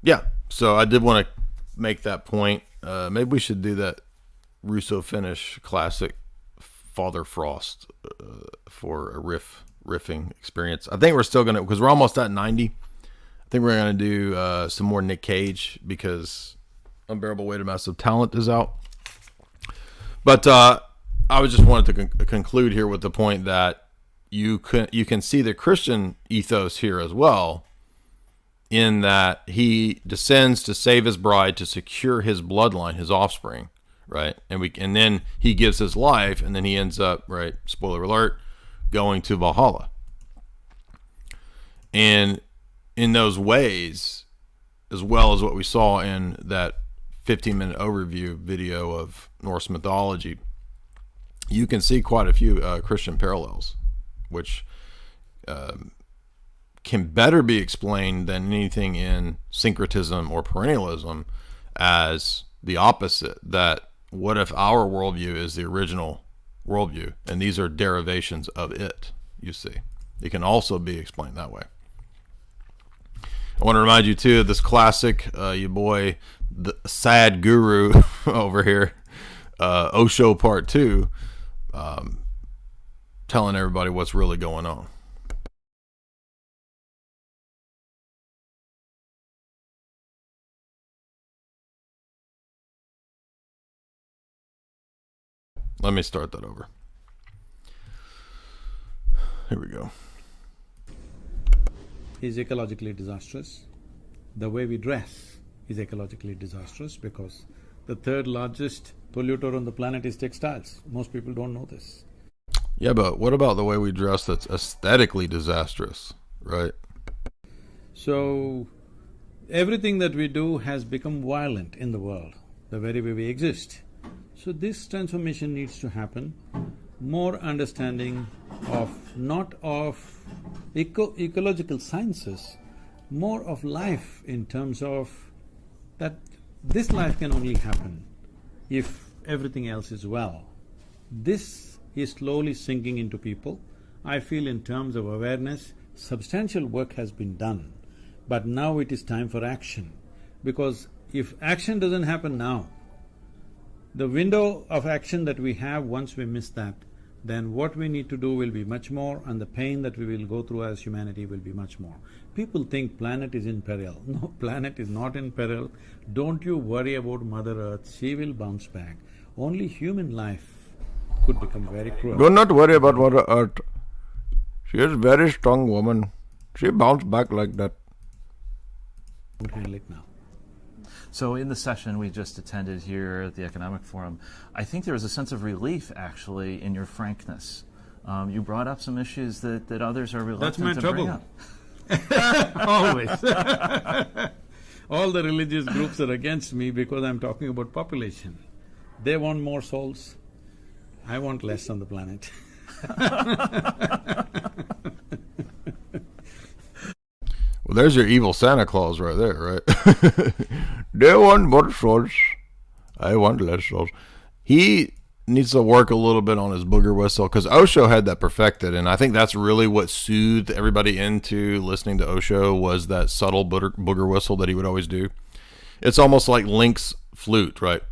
Yeah, so I did want to make that point. Maybe we should do that Russo-Finnish classic Father Frost for a riffing experience. I think we're still going to, because we're almost at 90. I think we're going to do some more Nick Cage because Unbearable Weight of Massive Talent is out. But I was just wanted to conclude here with the point that you can see the Christian ethos here as well, in that he descends to save his bride, to secure his bloodline, his offspring, right? And then he gives his life, and then he ends up, right, spoiler alert, going to Valhalla. And in those ways, as well as what we saw in that 15-minute overview video of Norse mythology, you can see quite a few Christian parallels, which can better be explained than anything in syncretism or perennialism as the opposite, that what if our worldview is the original worldview and these are derivations of it, you see. It can also be explained that way. I want to remind you too of this classic, your boy, the sad guru over here, Osho Part 2, telling everybody what's really going on. Let me start that over. Here we go. Is ecologically disastrous. The way we dress is ecologically disastrous because the third largest polluter on the planet is textiles. Most people don't know this. Yeah, but what about the way we dress that's aesthetically disastrous, right? So, everything that we do has become violent in the world, the very way we exist. So this transformation needs to happen, more understanding of not of ecological sciences, more of life in terms of that this life can only happen if everything else is well. This is slowly sinking into people. I feel in terms of awareness, substantial work has been done, but now it is time for action, because if action doesn't happen now, the window of action that we have, once we miss that, then what we need to do will be much more, and the pain that we will go through as humanity will be much more. People think planet is in peril. No, planet is not in peril. Don't you worry about Mother Earth, she will bounce back. Only human life could become very cruel. Do not worry about Mother Earth. She is a very strong woman. She bounced back like that. Don't handle it now. So in the session we just attended here at the Economic Forum, I think there was a sense of relief, actually, in your frankness. You brought up some issues that others are reluctant to bring up. Always. All the religious groups are against me because I'm talking about population. They want more souls. I want less on the planet. Well, there's your evil Santa Claus right there, right? They want more souls. I want less souls. He needs to work a little bit on his booger whistle, because Osho had that perfected, and I think that's really what soothed everybody into listening to Osho, was that subtle booger whistle that he would always do. It's almost like Link's flute, right?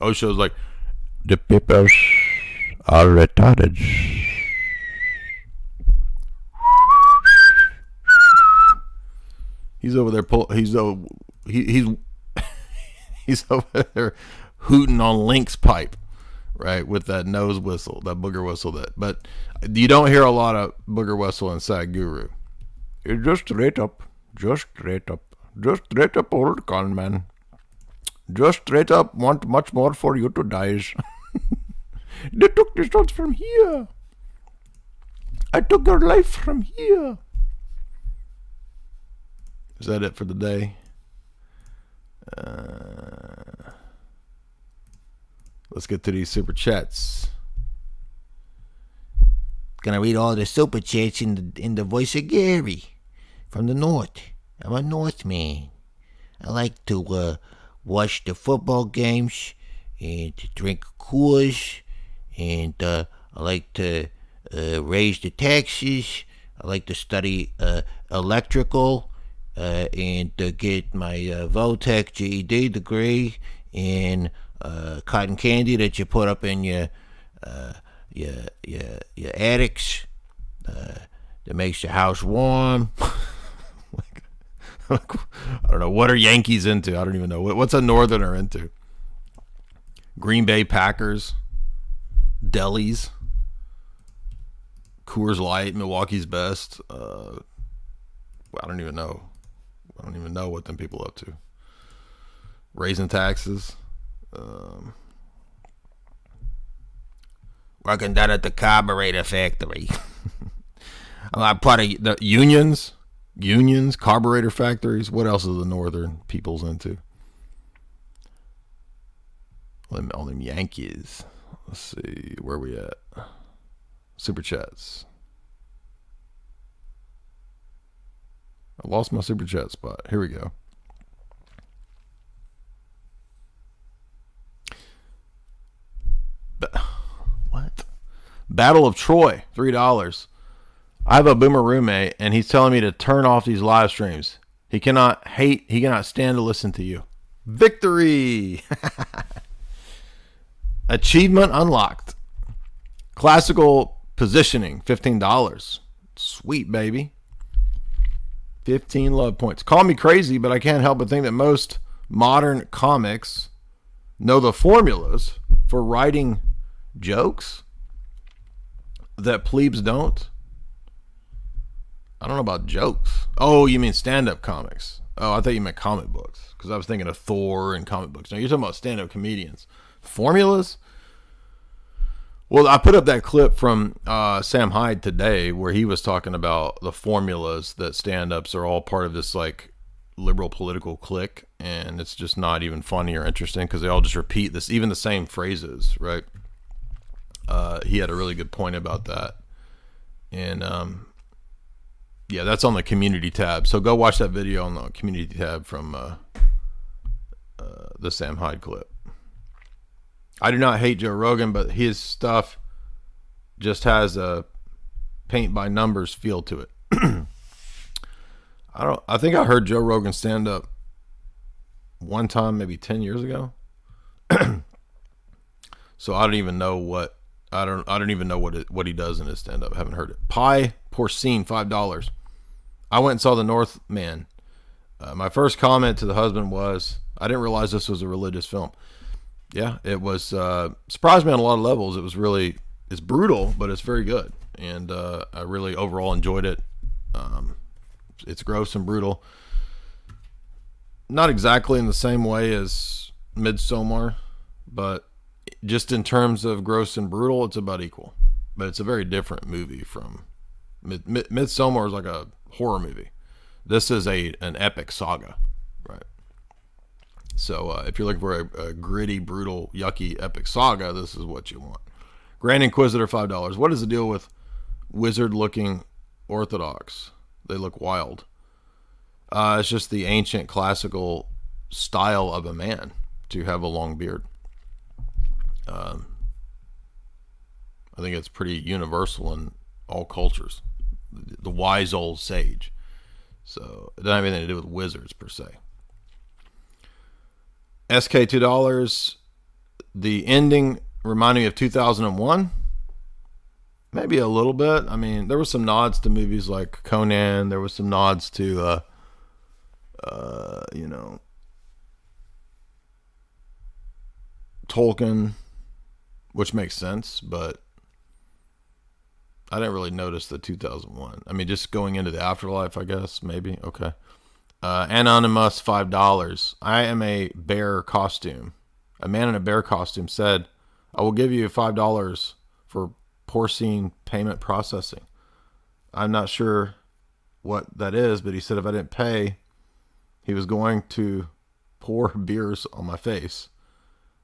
Osho's like, the people are retarded. He's over there. He's over there hooting on Link's pipe, right, with that nose whistle, that booger whistle. But you don't hear a lot of booger whistle in Sadhguru. It's just straight up, old con man. Just straight up want much more for you to die. They took the shots from here. I took your life from here. Is that it for the day? Let's get to these super chats. Gonna read all the super chats in the voice of Gary from the North. I'm a Northman. I like to watch the football games and to drink Coors, and I like to raise the taxes. I like to study electrical and to get my Voltec GED degree in cotton candy that you put up in your attics that makes your house warm. I don't know. What are Yankees into? I don't even know. What's a Northerner into? Green Bay Packers, delis, Coors Light, Milwaukee's Best. I don't even know. I don't even know what them people up to. Raising taxes. Working down at the carburetor factory. I'm part of the unions, carburetor factories. What else are the northern peoples into? All them Yankees. Let's see, where we at? Super chats. I lost my super chat spot. Here we go. What? Battle of Troy, $3. I have a boomer roommate, and he's telling me to turn off these live streams. He cannot stand to listen to you. Victory! Achievement unlocked. Classical positioning, $15. Sweet, baby. 15 love points. Call me crazy, but I can't help but think that most modern comics know the formulas for writing jokes that plebes don't. I don't know about jokes. Oh, you mean stand-up comics. Oh, I thought you meant comic books, because I was thinking of Thor and comic books. Now you're talking about stand-up comedians. Formulas? Well, I put up that clip from Sam Hyde today where he was talking about the formulas that stand-ups are all part of this like liberal political clique, and it's just not even funny or interesting because they all just repeat this, even the same phrases, right? He had a really good point about that. And yeah, that's on the community tab. So go watch that video on the community tab from the Sam Hyde clip. I do not hate Joe Rogan, but his stuff just has a paint by numbers feel to it. I think I heard Joe Rogan stand up one time, maybe 10 years ago. So I don't even know what what he does in his stand up. I haven't heard it. Pie Porcine, $5. I went and saw the Northman. My first comment to the husband was, I didn't realize this was a religious film. Yeah, it was surprised me on a lot of levels. It's brutal, but it's very good. And I really overall enjoyed it. It's gross and brutal. Not exactly in the same way as Midsommar, but just in terms of gross and brutal, it's about equal. But it's a very different movie from Midsommar is like a horror movie. This is an epic saga, right? So if you're looking for a gritty, brutal, yucky, epic saga, this is what you want. Grand Inquisitor, $5. What is the deal with wizard-looking Orthodox? They look wild. It's just the ancient classical style of a man to have a long beard. I think it's pretty universal in all cultures. The wise old sage. So it doesn't have anything to do with wizards per se. SK, $2. The ending reminded me of 2001. Maybe a little bit. I mean, there were some nods to movies like Conan. There was some nods to, Tolkien, which makes sense, but I didn't really notice the 2001. I mean, just going into the afterlife, I guess, maybe. Okay. Anonymous, $5. I am a bear costume. A man in a bear costume said, I will give you $5 for porcine payment processing. I'm not sure what that is, but he said if I didn't pay, he was going to pour beers on my face.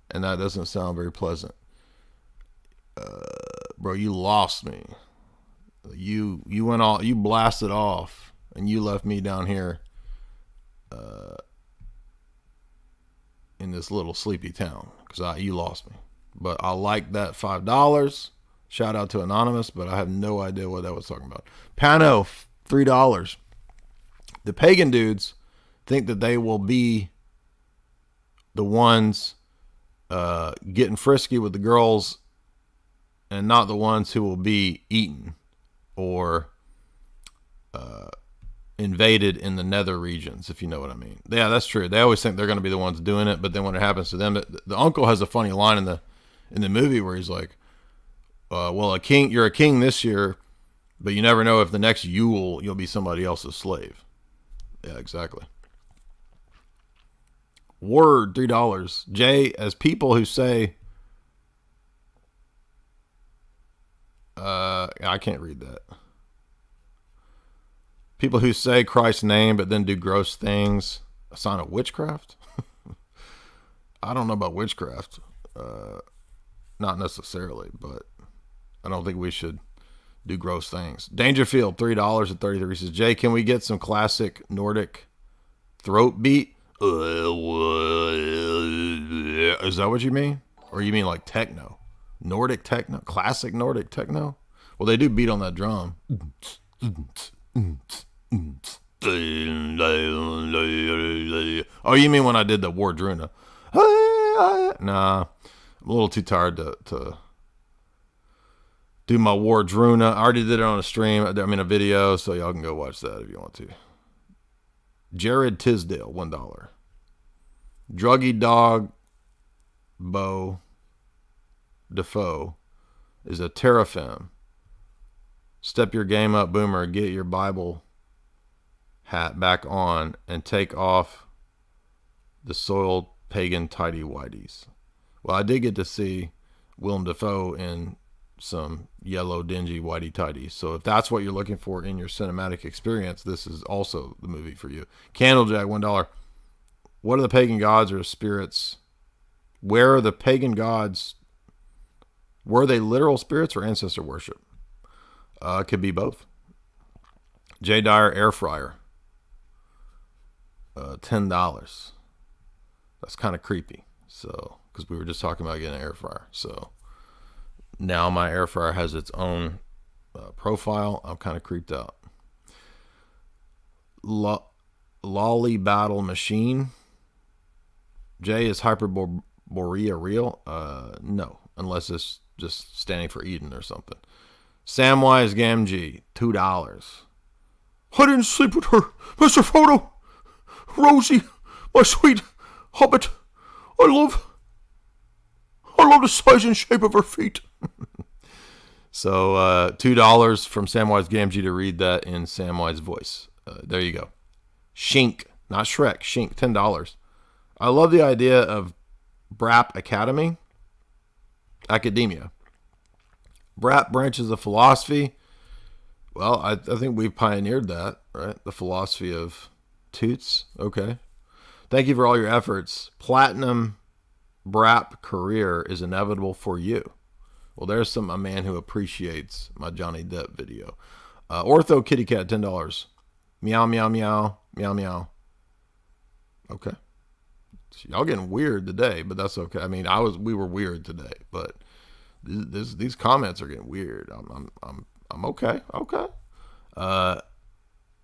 And that doesn't sound very pleasant. Bro, you lost me. You went all, you blasted off, and you left me down here in this little sleepy town because you lost me. But I like that $5. Shout out to Anonymous, but I have no idea what that was talking about. Pano, $3. The pagan dudes think that they will be the ones getting frisky with the girls and not the ones who will be eaten or invaded in the nether regions, if you know what I mean. Yeah, that's true. They always think they're going to be the ones doing it, but then when it happens to them, the uncle has a funny line in the movie where he's like, well, you're a king this year, but you never know if the next Yule you'll be somebody else's slave. Yeah, exactly. Word, $3. Jay, as people who say, I can't read that. People who say Christ's name but then do gross things, a sign of witchcraft? I don't know about witchcraft. Not necessarily, but I don't think we should do gross things. Dangerfield, $3.33 says, Jay, can we get some classic Nordic throat beat? Is that what you mean? Or you mean like techno? Nordic techno? Classic Nordic techno? Well, they do beat on that drum. Oh, you mean when I did the Wardruna? Nah, I'm a little too tired to do my Wardruna. I already did it on a stream. A video, so y'all can go watch that if you want to. Jared Tisdale, $1. Druggy Dog Bo Defoe is a teraphim. Step your game up, Boomer. Get your Bible hat back on and take off the soiled pagan tidy whities. Well, I did get to see Willem Dafoe in some yellow dingy whitey tighties. So if that's what you're looking for in your cinematic experience, this is also the movie for you. Candlejack, $1. What are the pagan gods or spirits? Where are the pagan gods? Were they literal spirits or ancestor worship? Could be both. J. Dyer air fryer, $10. That's kind of creepy. So, because we were just talking about getting an air fryer. So now my air fryer has its own profile. I'm kind of creeped out. Lolly Battle Machine. Jay, is Hyperborea real? No, unless it's just standing for Eden or something. Samwise Gamgee, $2. I didn't sleep with her, Mr. Frodo. Rosie, my sweet hobbit. I love the size and shape of her feet. So $2 from Samwise Gamgee to read that in Samwise voice. There you go. Shink, not Shrek. Shink, $10. I love the idea of Brap Academia. Brap branches of philosophy. Well, I think we've pioneered that, right? The philosophy of toots. Okay. Thank you for all your efforts. Platinum Brap career is inevitable for you. Well, there's a man who appreciates my Johnny Depp video. Ortho Kitty Cat, $10. Meow, meow, meow, meow, meow. Okay. Y'all getting weird today, but that's okay. I mean, we were weird today, but these comments are getting weird. I'm okay. Okay.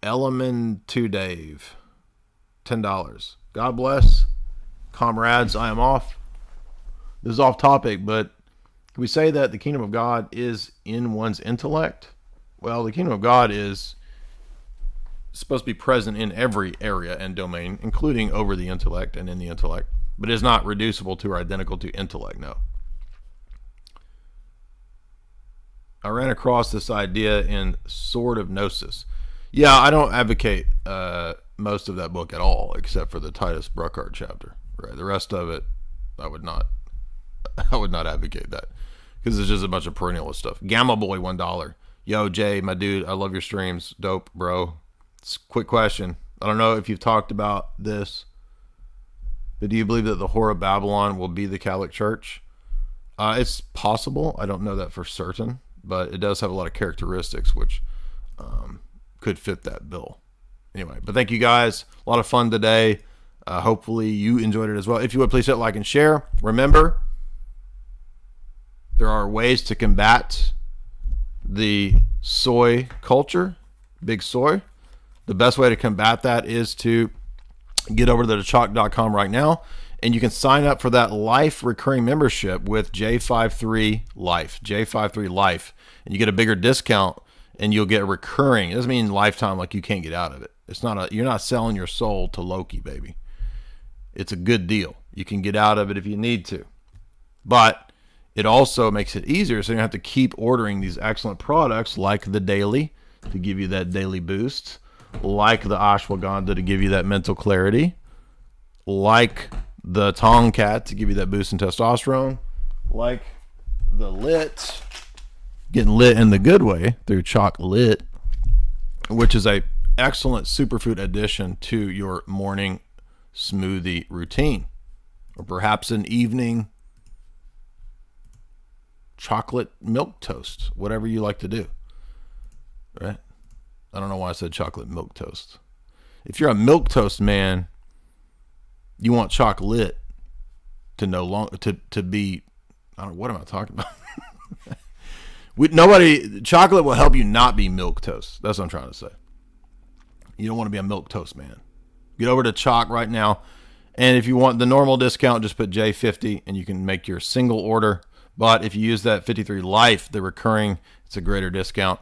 Element to Dave, $10. God bless, comrades. I am off. This is off topic, but can we say that the kingdom of God is in one's intellect? Well, the kingdom of God is supposed to be present in every area and domain, including over the intellect and in the intellect, but is not reducible to or identical to intellect. No. I ran across this idea in Sword of Gnosis. Yeah, I don't advocate most of that book at all, except for the Titus Bruckhardt chapter. Right, the rest of it, I would not advocate that because it's just a bunch of perennialist stuff. Gamma Boy, $1. Yo, Jay, my dude, I love your streams. Dope, bro. Quick question. I don't know if you've talked about this, but do you believe that the Whore of Babylon will be the Catholic Church? It's possible. I don't know that for certain, but it does have a lot of characteristics which could fit that bill. Anyway, but thank you guys. A lot of fun today. Hopefully you enjoyed it as well. If you would, please hit like and share. Remember, There are ways to combat the soy culture, big soy. The best way to combat that is to get over to thechalk.com right now, and you can sign up for that life recurring membership with J53 Life, J53 Life, and you get a bigger discount, and you'll get recurring. It doesn't mean lifetime, like you can't get out of it. It's not you're not selling your soul to Loki, baby. It's a good deal. You can get out of it if you need to, but it also makes it easier, so you don't have to keep ordering these excellent products like the daily to give you that daily boost, like the ashwagandha to give you that mental clarity, like the Tomcat to give you that boost in testosterone, like the lit, getting lit in the good way through chocolate, which is a excellent superfood addition to your morning smoothie routine, or perhaps an evening chocolate milk toast, whatever you like to do, right? I don't know why I said chocolate milk toast. If you're a milk toast man, you want chocolate to no longer to be, I don't know, what am I talking about? Chocolate will help you not be milk toast. That's what I'm trying to say. You don't want to be a milk toast man. Get over to Chalk right now, and if you want the normal discount, just put J50 and you can make your single order. But if you use that 53 Life, the recurring, it's a greater discount.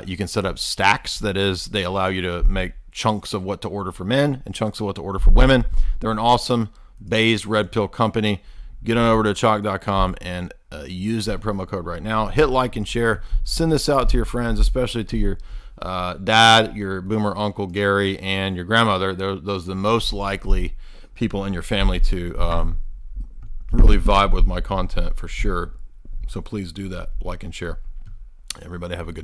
You can set up stacks. That is, they allow you to make chunks of what to order for men and chunks of what to order for women. They're an awesome Bayes Red Pill company. Get on over to chalk.com and use that promo code right now. Hit like and share. Send this out to your friends, especially to your dad, your boomer uncle Gary, and your grandmother. Those are the most likely people in your family to really vibe with my content for sure. So please do that. Like and share. Everybody have a good